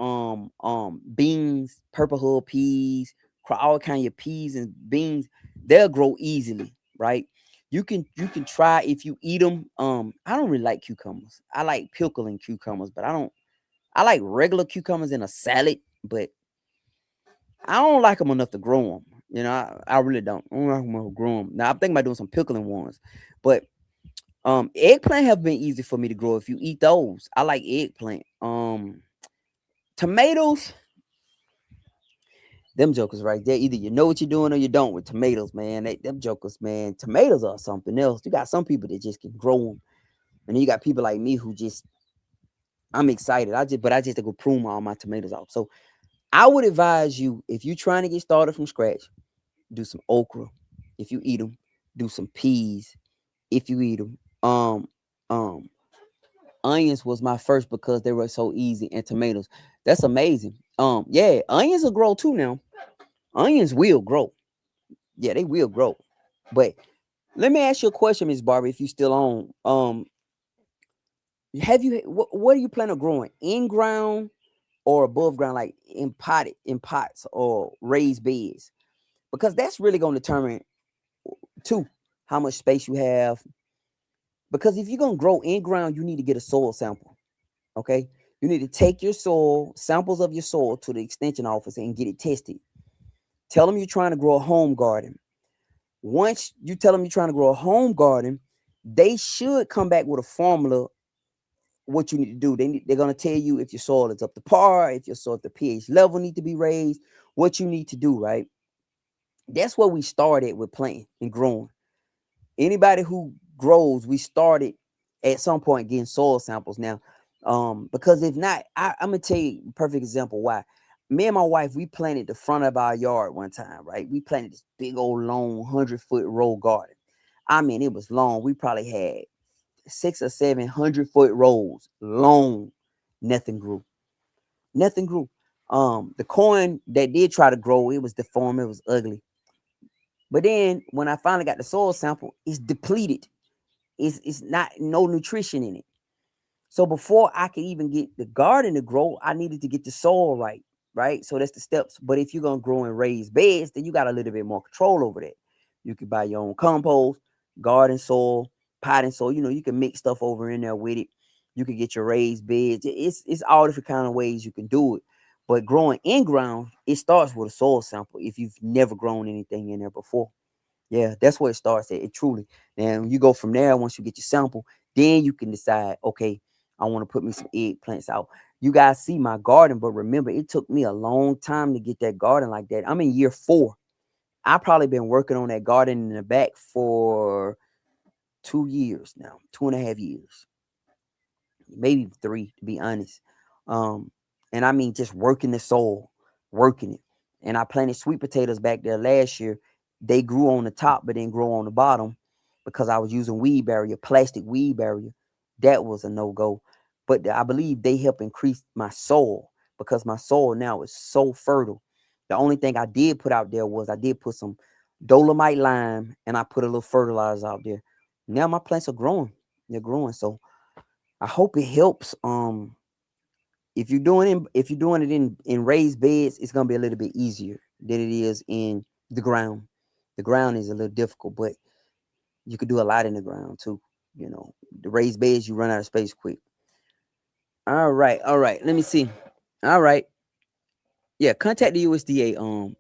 S1: beans, purple hull peas, all kind of peas and beans. They'll grow easily, right? You can try if you eat them. I don't really like cucumbers. I like pickling cucumbers, but I like regular cucumbers in a salad, but I don't like them enough to grow them. I really don't. I don't like them enough to grow them. Now I'm thinking about doing some pickling ones, but eggplant have been easy for me to grow if you eat those. I like eggplant. Tomatoes, them jokers right there. Either you know what you're doing or you don't with tomatoes, man. Them jokers, man. Tomatoes are something else. You got some people that just can grow them, and then you got people like me who just, I'm excited. I just have to go prune all my tomatoes off. So I would advise you, if you're trying to get started from scratch, do some okra. If you eat them, do some peas. If you eat them, um, onions was my first because they were so easy, and tomatoes. That's amazing. Yeah, onions will grow too now. Onions will grow. Yeah, they will grow. But let me ask you a question, Miss Barbie, if you still on. Have you what do you plan on growing? In ground or above ground, like in pots or raised beds? Because that's really going to determine too how much space you have. Because if you're gonna grow in ground, you need to get a soil sample. Okay, you need to take your soil samples of your soil to the extension office and get it tested. Tell them you're trying to grow a home garden. Once you tell them you're trying to grow a home garden, they should come back with a formula. What you need to do, they're going to tell you if your soil is up to par, if your soil, the pH level need to be raised, what you need to do, right? That's where we started with planting and growing. Anybody who grows, we started at some point getting soil samples. Now, because if not, I'm gonna tell you a perfect example why. Me and my wife, we planted the front of our yard one time, right? We planted this big old long 100-foot row garden. I mean, it was long. We probably had 600 or 700-foot rows long. Nothing grew. Nothing grew. The corn that did try to grow, it was deformed. It was ugly. But then when I finally got the soil sample, it's depleted. It's not no nutrition in it. So before I could even get the garden to grow, I needed to get the soil right, right? So that's the steps. But if you're gonna grow in raised beds, then you got a little bit more control over that. You can buy your own compost, garden soil, potting soil. You know, you can mix stuff over in there with it. You can get your raised beds. It's all different kind of ways you can do it. But growing in ground, it starts with a soil sample if you've never grown anything in there before. Yeah, that's where it starts at. It truly. Now you go from there once you get your sample, then you can decide, okay, I want to put me some eggplants out. You guys see my garden, but remember, it took me a long time to get that garden like that. I'm in year 4. I probably been working on that garden in the back for 2 years now, 2.5 years, maybe 3 to be honest. Um, and I mean just working the soil, working it. And I planted sweet potatoes back there last year. They grew on the top, but didn't grow on the bottom because I was using weed barrier, plastic weed barrier. That was a no-go. But I believe they help increase my soil because my soil now is so fertile. The only thing I did put out there was I did put some dolomite lime and I put a little fertilizer out there. Now my plants are growing. They're growing. So I hope it helps. If you're doing it in raised beds, it's gonna be a little bit easier than it is in the ground. The ground is a little difficult, but you could do a lot in the ground too. You know, the raised beds, you run out of space quick. All right, all right. Let me see. All right, yeah. Contact the USDA.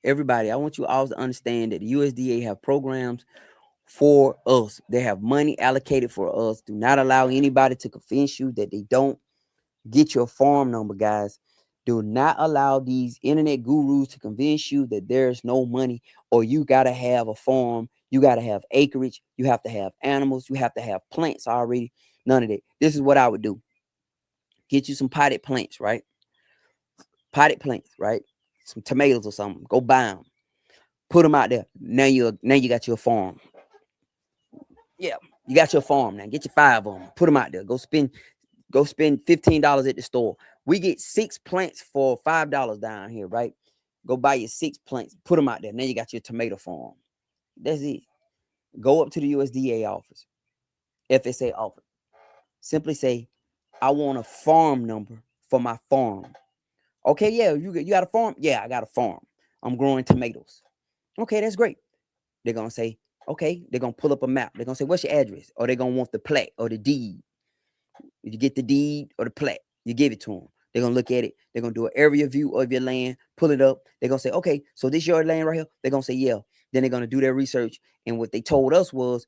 S1: Everybody, I want you all to understand that the USDA have programs for us. They have money allocated for us. Do not allow anybody to convince you that they don't. Get your farm number, guys. Do not allow these internet gurus to convince you that there's no money or you got to have a farm. You got to have acreage. You have to have animals. You have to have plants already. None of that. This is what I would do. Get you some potted plants, right? Potted plants, right? Some tomatoes or something. Go buy them. Put them out there. Now you got your farm. Yeah, you got your farm now. Get your 5 of them. Put them out there. Go spend $15 at the store. We get 6 plants for $5 down here, right? Go buy your 6 plants, put them out there. Now you got your tomato farm. That's it. Go up to the USDA office, FSA office. Simply say, I want a farm number for my farm. Okay, yeah, you got a farm? Yeah, I got a farm. I'm growing tomatoes. Okay, that's great. They're gonna say, okay, they're gonna pull up a map. They're gonna say, what's your address? Or they're gonna want the plat or the deed. You get the deed or the plat, you give it to them. They're gonna look at it. They're gonna do an area view of your land, pull it up. They're gonna say, okay, so this your land right here. They're gonna say, yeah. Then they're gonna do their research. And what they told us was,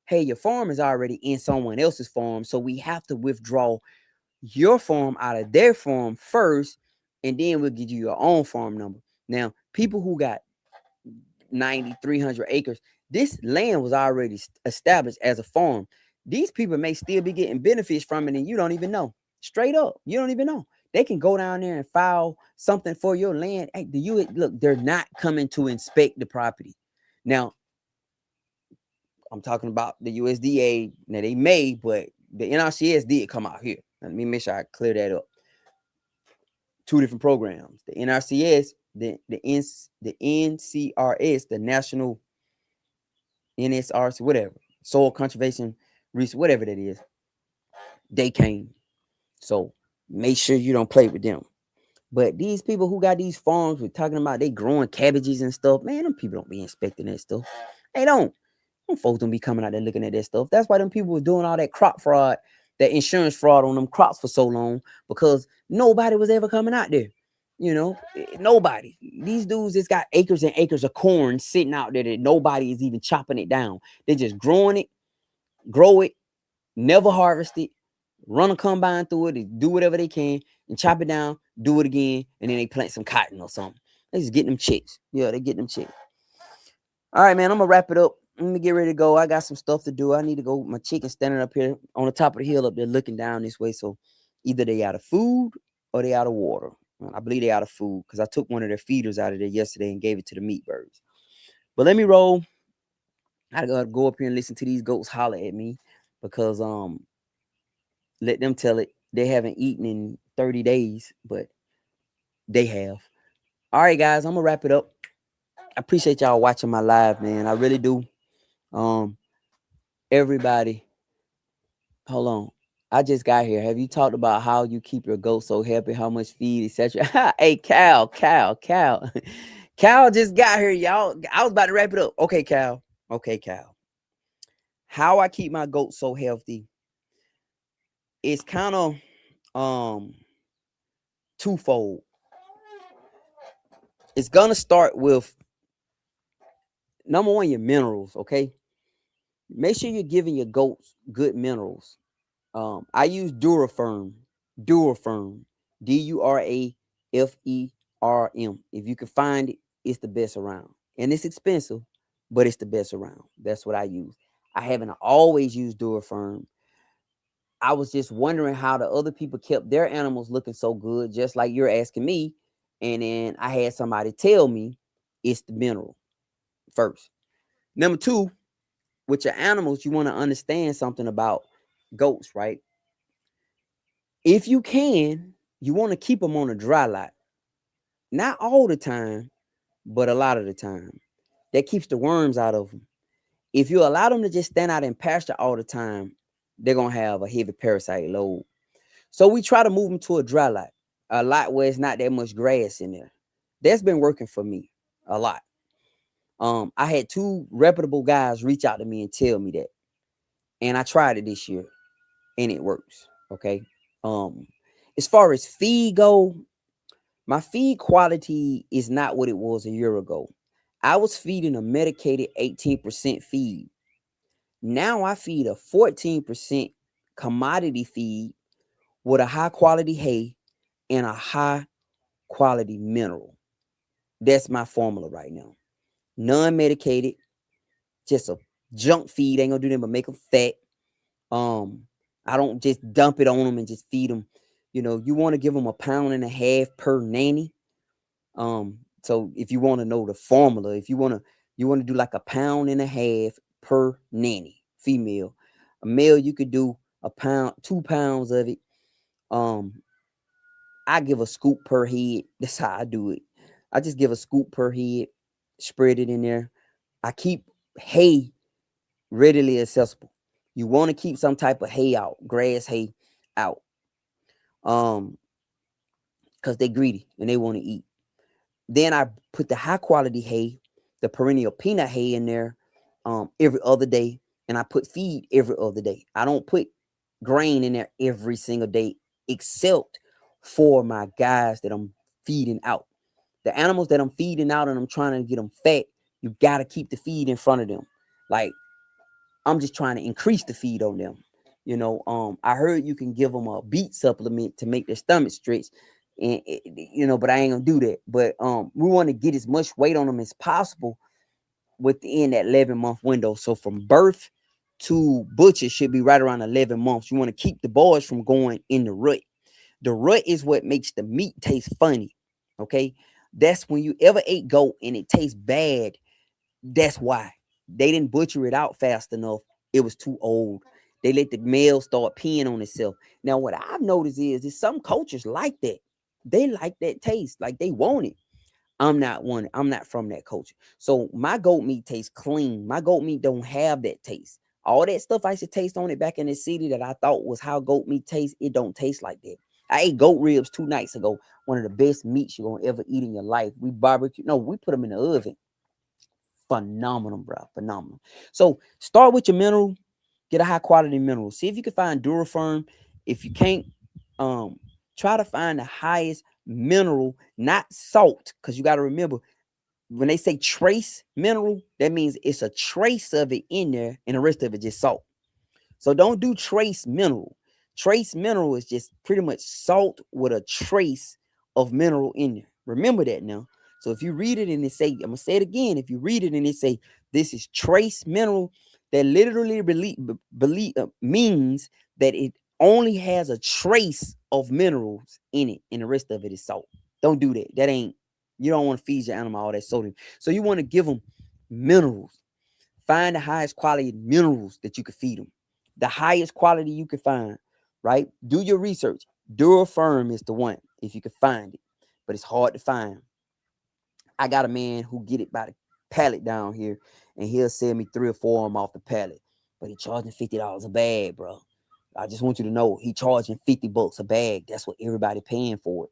S1: hey, your farm is already in someone else's farm, so we have to withdraw your farm out of their farm first, and then we'll give you your own farm number. Now, people who got 90, 300 acres, this land was already established as a farm. These people may still be getting benefits from it and you don't even know. Straight up, you don't even know. They can go down there and file something for your land. Hey, look? They're not coming to inspect the property. Now, I'm talking about the USDA. Now they may, but the NRCS did come out here. Let me make sure I clear that up. 2 different programs. The NRCS, the NCRS, the National NSRC, whatever, Soil Conservation Research, whatever that is, they came. So make sure you don't play with them. But these people who got these farms, we're talking about they growing cabbages and stuff, man, them people don't be inspecting that stuff. They don't. Them folks don't be coming out there looking at that stuff. That's why them people were doing all that crop fraud, that insurance fraud on them crops for so long, because nobody was ever coming out there. You know, nobody. These dudes just got acres and acres of corn sitting out there that nobody is even chopping it down. They're just growing it, grow it, never harvest it, run a combine through it, do whatever they can, and chop it down, do it again, and then they plant some cotton or something. They just getting them chicks. Yeah, they getting them chicks. All right, man, I'm gonna wrap it up. Let me get ready to go. I got some stuff to do. I need to go. My chicken standing up here on the top of the hill up there looking down this way. So either they out of food or they out of water. I believe they out of food because I took one of their feeders out of there yesterday and gave it to the meat birds. But let me roll. I gotta go up here and listen to these goats holler at me because let them tell it. They haven't eaten in 30 days, but they have. All right, guys, I'm gonna wrap it up. appreciate y'all watching my live, man. I really do. Everybody, hold on. I just got here. Have you talked about how you keep your goat so happy, how much feed, etc.? Hey, Cal. Cal just got here, y'all. I was about to wrap it up. Okay, Cal. How I keep my goat so healthy, it's kind of twofold. It's gonna start with number one, your minerals, okay? Make sure you're giving your goats good minerals. I use Durafirm, Durafirm. If you can find it, it's the best around. And it's expensive, but it's the best around. That's what I use. I haven't always used Durafirm. I was just wondering how the other people kept their animals looking so good, just like you're asking me. And then I had somebody tell me it's the mineral first. Number two, with your animals, you want to understand something about goats, right? If you can, you want to keep them on a dry lot. Not all the time, but a lot of the time. That keeps the worms out of them. If you allow them to just stand out in pasture all the time, they're going to have a heavy parasite load. So we try to move them to a lot where it's not that much grass in there. That's been working for me a lot. I had 2 reputable guys reach out to me and tell me that. And I tried it this year and it works. Okay. As far as feed go, my feed quality is not what it was a year ago. I was feeding a medicated 18% feed. Now I feed a 14% commodity feed with a high quality hay and a high quality mineral. That's my formula right now. Non-medicated, just a junk feed. Ain't gonna do them but make them fat. I don't just dump it on them and just feed them. You know, you want to give them 1.5 pounds per nanny. So if you want to know the formula, if you want to do like 1.5 pounds per nanny, female. A male, you could do 2 pounds of it. I give a scoop per head. That's how I do it. I just give a scoop per head, spread it in there. I keep hay readily accessible. You want to keep some type of hay out, grass hay out. Because they're greedy and they want to eat. Then I put the high quality hay, the perennial peanut hay in there every other day. And I put feed every other day. I don't put grain in there every single day, except for my guys that I'm feeding out. The animals that I'm feeding out and I'm trying to get them fat, you got to keep the feed in front of them. Like, I'm just trying to increase the feed on them. You know, I heard you can give them a beet supplement to make their stomach stretch. And but I ain't gonna do that. But we want to get as much weight on them as possible within that 11-month window. So from birth to butcher should be right around 11 months. You want to keep the boys from going in the rut. The rut is what makes the meat taste funny. Okay, that's when you ever ate goat and it tastes bad. That's why they didn't butcher it out fast enough. It was too old. They let the male start peeing on itself. Now, what I've noticed is some cultures like that. They like that taste, like they want it. I'm not one. I'm not from that culture. So my goat meat tastes clean. My goat meat don't have that taste. All that stuff I used to taste on it back in the city that I thought was how goat meat tastes, it don't taste like that. I ate goat ribs 2 nights ago. One of the best meats you're gonna ever eat in your life. We barbecue. No, we put them in the oven. Phenomenal, bro. Phenomenal. So start with your mineral. Get a high quality mineral. See if you can find Durafirm. If you can't, try to find the highest mineral, not salt, because you got to remember when they say trace mineral, that means it's a trace of it in there, and the rest of it just salt. So don't do trace mineral. Trace mineral is just pretty much salt with a trace of mineral in there. Remember that now. So if you read it and it say, I'm gonna say it again. If you read it and it say this is trace mineral, that literally means that it only has a trace of minerals in it, and the rest of it is salt. Don't do that. That ain't. You don't want to feed your animal all that sodium. So you want to give them minerals. Find the highest quality minerals that you can feed them. The highest quality you can find, right? Do your research. Durafirm is the one if you can find it, but it's hard to find. I got a man who get it by the pallet down here, and he'll sell me 3 or 4 of them off the pallet. But he charging $50 a bag, bro. I just want you to know he charging $50 a bag. That's what everybody paying for it.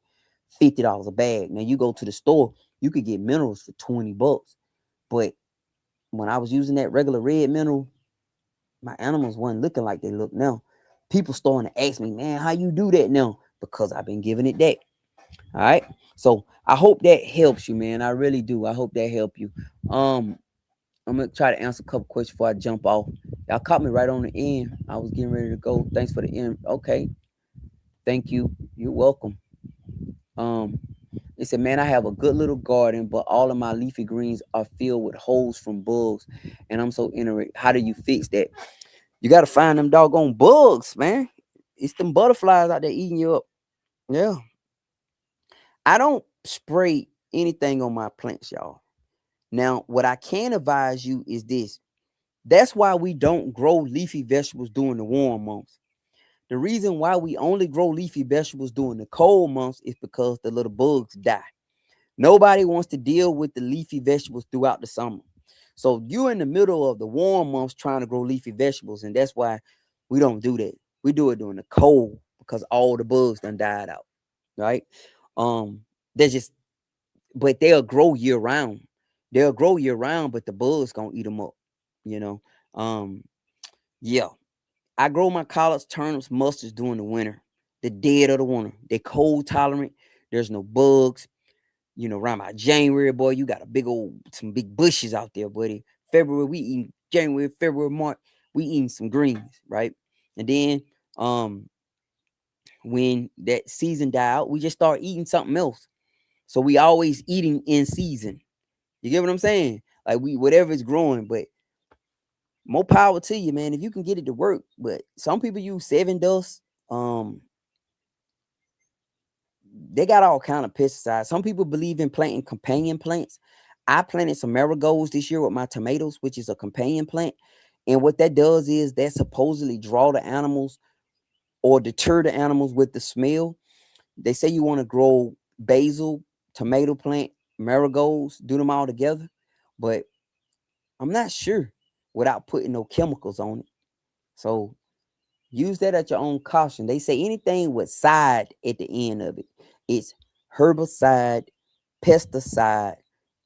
S1: $50 a bag. Now you go to the store, you could get minerals for $20. But when I was using that regular red mineral, my animals wasn't looking like they look now. People starting to ask me, man, how you do that now? Because I've been giving it that. All right. So I hope that helps you, man. I really do. I hope that help you. I'm gonna try to answer a couple questions before I jump off. Y'all caught me right on the end. I was getting ready to go. Thanks for the end. Okay. Thank you. You're welcome. Um, It said, man, I have a good little garden, but all of my leafy greens are filled with holes from bugs. And I'm so interested. How do you fix that? You got to find them doggone bugs, man. It's them butterflies out there eating you up. Yeah. I don't spray anything on my plants, y'all. Now, what I can advise you is this. That's why we don't grow leafy vegetables during the warm months. The reason why we only grow leafy vegetables during the cold months is because the little bugs die. Nobody wants to deal with the leafy vegetables throughout the summer. So you're in the middle of the warm months trying to grow leafy vegetables, and that's why we don't do that. We do it during the cold because all the bugs done died out, right? They're just, but they'll grow year round. They'll grow year round, but the bugs gonna eat them up, you know. Yeah. I grow my collards, turnips, mustards during the winter, the dead of the winter. They're cold tolerant. There's no bugs. Around my January, boy, you got some big bushes out there, buddy. February, we eat January, February, March, we eating some greens, right? And then when that season die out, we just start eating something else. So we always eating in season. You get what I'm saying? Like whatever is growing, but more power to you, man. If you can get it to work. But some people use Seven Dust. They got all kind of pesticides. Some people believe in planting companion plants. I planted some marigolds this year with my tomatoes, which is a companion plant. And what that does is that supposedly draw the animals or deter the animals with the smell. They say you want to grow basil, tomato plant, marigolds, do them all together. But I'm not sure without putting no chemicals on it. So use that at your own caution. They say anything with side at the end of it, it's herbicide, pesticide.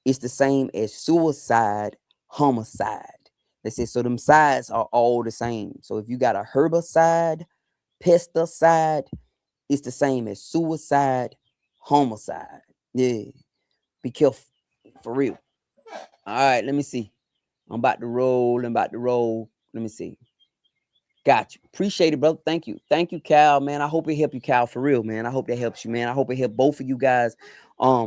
S1: It's the same as suicide, homicide. They say so them sides are all the same. So if you got a herbicide, pesticide, it's the same as suicide, homicide. Yeah. Be careful. For real. All right, let me see. I'm about to roll. Let me see. Got you. Appreciate it, bro. Thank you. Thank you, Cal, man. I hope it helped you, Cal, for real, man. I hope that helps you, man. I hope it helped both of you guys. I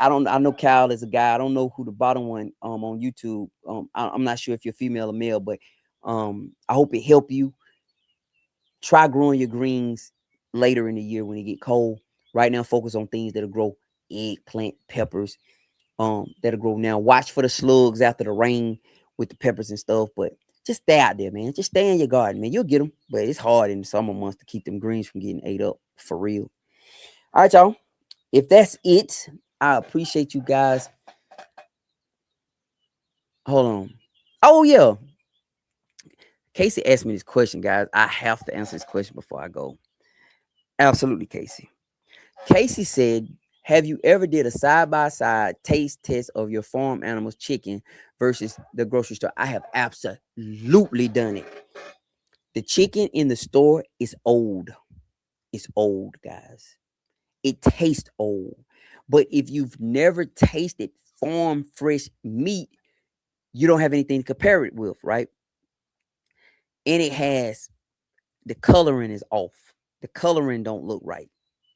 S1: know Cal is a guy. I don't know who the bottom one on YouTube. I'm not sure if you're female or male, but I hope it helped you. Try growing your greens later in the year when it get cold. Right now, focus on things that'll grow eggplant, peppers, that'll grow now. Watch for the slugs after the rain with the peppers and stuff, but just stay out there, man. Just stay in your garden, man. You'll get them, but it's hard in the summer months to keep them greens from getting ate up for real. All right, y'all. If that's it, I appreciate you guys. Hold on. Oh, yeah. Casey asked me this question, guys. I have to answer this question before I go. Absolutely, Casey. Casey said, have you ever did a side-by-side taste test of your farm animals chicken versus the grocery store? I have absolutely done it. The chicken in the store is old. It's old, guys. It tastes old. But if you've never tasted farm fresh meat, you don't have anything to compare it with, right? And it has, the coloring is off. The coloring don't look right,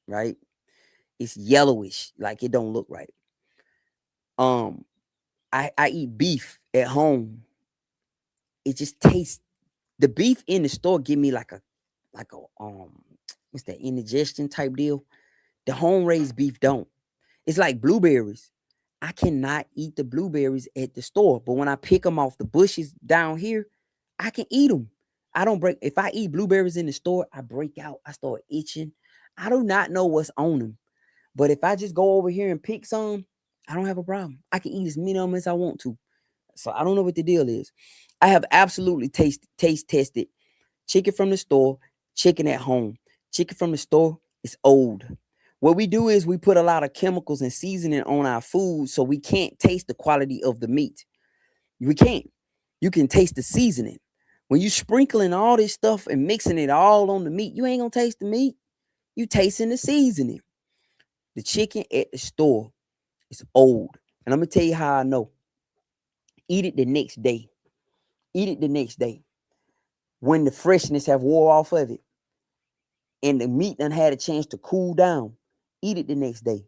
S1: right? It's yellowish, like it don't look right. I eat beef at home. It just tastes, the beef in the store give me like a what's that, indigestion type deal. The home raised beef don't. It's like blueberries. I cannot eat the blueberries at the store, but when I pick them off the bushes down here, I can eat them. I don't break. If I eat blueberries in the store, I break out. I start itching. I do not know what's on them. But if I just go over here and pick some, I don't have a problem. I can eat as many of them as I want to. So I don't know what the deal is. I have absolutely taste tested chicken from the store, chicken at home. Chicken from the store is old. What we do is we put a lot of chemicals and seasoning on our food, so we can't taste the quality of the meat. We can't. You can taste the seasoning. When you sprinkling all this stuff and mixing it all on the meat, you ain't gonna taste the meat. You tasting the seasoning. The chicken at the store is old. And I'm gonna tell you how I know. Eat it the next day. Eat it the next day. When the freshness have wore off of it and the meat done had a chance to cool down, eat it the next day.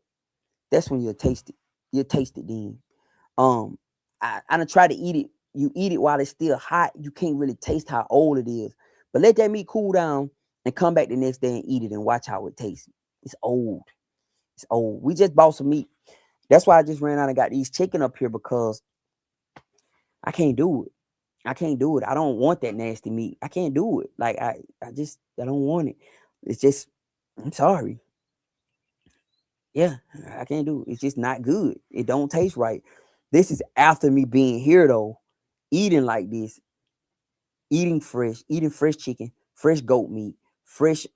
S1: That's when you'll taste it. You'll taste it then. I done try to eat it. You eat it while it's still hot. You can't really taste how old it is. But let that meat cool down and come back the next day and eat it and watch how it tastes. It's old. It's old. We just bought some meat. That's why I just ran out and got these chicken up here, because I can't do it. I can't do it. I don't want that nasty meat. I can't do it. Like I don't want it. It's just, I'm sorry. Yeah, I can't do it. It's just not good. It don't taste right. This is after me being here though, eating like this, eating fresh chicken, fresh goat meat, fresh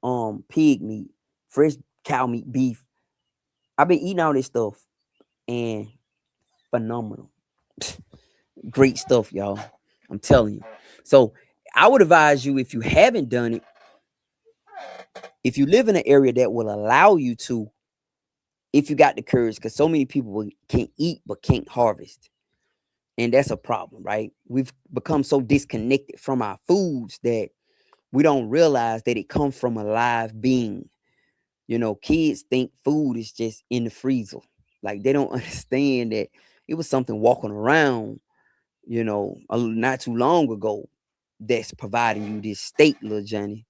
S1: pig meat, fresh cow meat, beef. I've been eating all this stuff and phenomenal. Great stuff, y'all. I'm telling you. So I would advise you, if you haven't done it, if you live in an area that will allow you to, if you got the courage, because so many people can eat but can't harvest. And that's a problem, right? We've become so disconnected from our foods that we don't realize that it comes from a live being. You know, kids think food is just in the freezer. Like they don't understand that it was something walking around, not too long ago, that's providing you this state, little Johnny.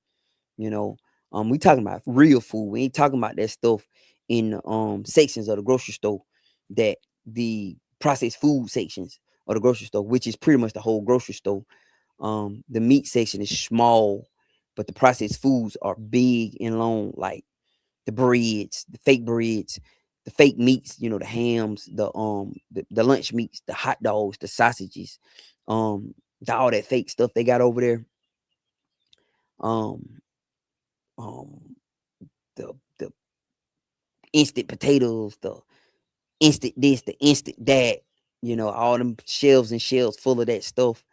S1: You know, we talking about real food. We ain't talking about that stuff in sections of the grocery store, that the processed food sections of the grocery store, which is pretty much the whole grocery store. The meat section is small, but the processed foods are big and long, like the breads, the fake breads, the fake meats, the hams, the lunch meats, the hot dogs, the sausages, all that fake stuff they got over there. Um, um, the instant potatoes, the instant this, the instant that, all them shelves and shelves full of that stuff.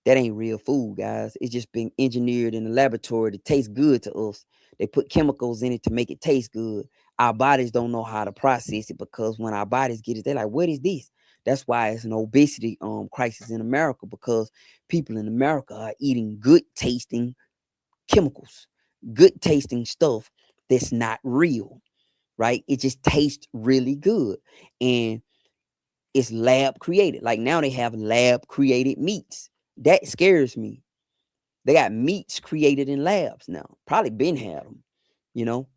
S1: That ain't real food, guys. It's just been engineered in the laboratory to taste good to us. They put chemicals in it to make it taste good. Our bodies don't know how to process it, because when our bodies get it, they're like, what is this? That's why it's an obesity crisis in America, because people in America are eating good tasting chemicals, good tasting stuff that's not real, right? It just tastes really good. And it's lab created. Like now they have lab created meats. That scares me. They got meats created in labs now. Probably been had them, you know.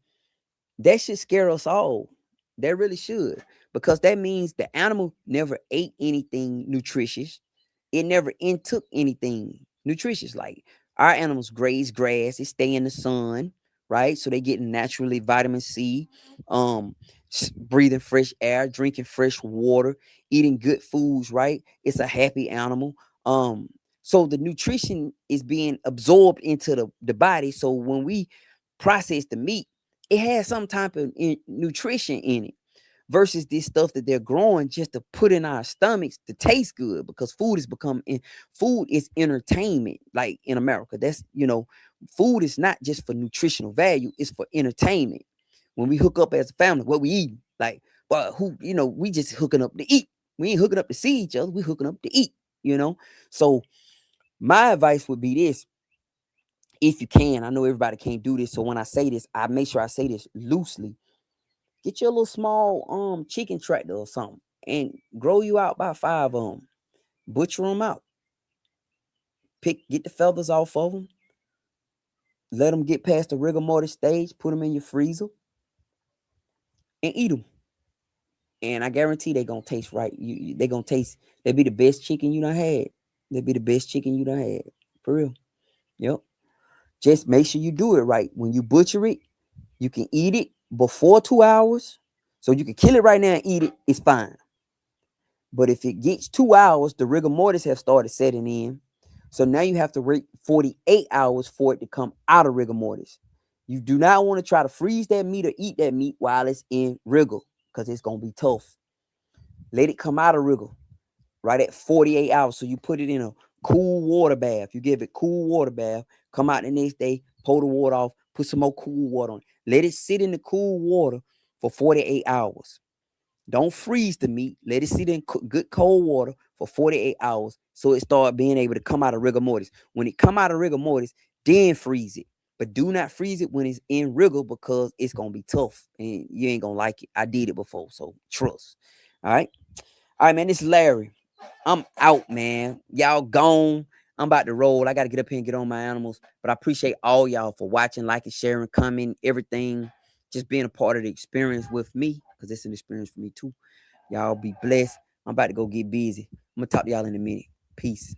S1: That should scare us all. That really should. Because that means the animal never ate anything nutritious. It never intook anything nutritious. Like our animals graze grass, they stay in the sun, right? So they get naturally vitamin C, um, breathing fresh air, drinking fresh water, eating good foods, right? It's a happy animal. So the nutrition is being absorbed into the body. So when we process the meat, it has some type of nutrition in it, versus this stuff that they're growing just to put in our stomachs to taste good, because food is entertainment. Like in America, that's, food is not just for nutritional value, it's for entertainment. When we hook up as a family, what we eat, like, well, we just hooking up to eat. We ain't hooking up to see each other, we hooking up to eat. So my advice would be this: if you can, I know everybody can't do this, so when I say this, I make sure I say this loosely. Get your little small chicken tractor or something and grow you out about 5 of them. Butcher them out. Get the feathers off of them. Let them get past the rigor mortis stage. Put them in your freezer and eat them. And I guarantee they're gonna taste right. They gonna taste. They be the best chicken you done had. They be the best chicken you done had. For real. Yep. Just make sure you do it right. When you butcher it, you can eat it before 2 hours. So you can kill it right now and eat it. It's fine. But if it gets 2 hours, the rigor mortis have started setting in. So now you have to wait 48 hours for it to come out of rigor mortis. You do not want to try to freeze that meat or eat that meat while it's in rigor, because it's going to be tough. Let it come out of rigor right at 48 hours. So you put it in a cool water bath. You give it cool water bath. Come out the next day, pull the water off, put some more cool water on. Let it sit in the cool water for 48 hours. Don't freeze the meat. Let it sit in good cold water for 48 hours so it start being able to come out of rigor mortis. When it come out of rigor mortis, then freeze it. But do not freeze it when it's in rigor, because it's going to be tough and you ain't going to like it. I did it before, so trust. All right. All right, man. This is Larry. I'm out, man. Y'all gone. I'm about to roll. I got to get up here and get on my animals. But I appreciate all y'all for watching, liking, sharing, commenting, everything. Just being a part of the experience with me, because it's an experience for me too. Y'all be blessed. I'm about to go get busy. I'm going to talk to y'all in a minute. Peace.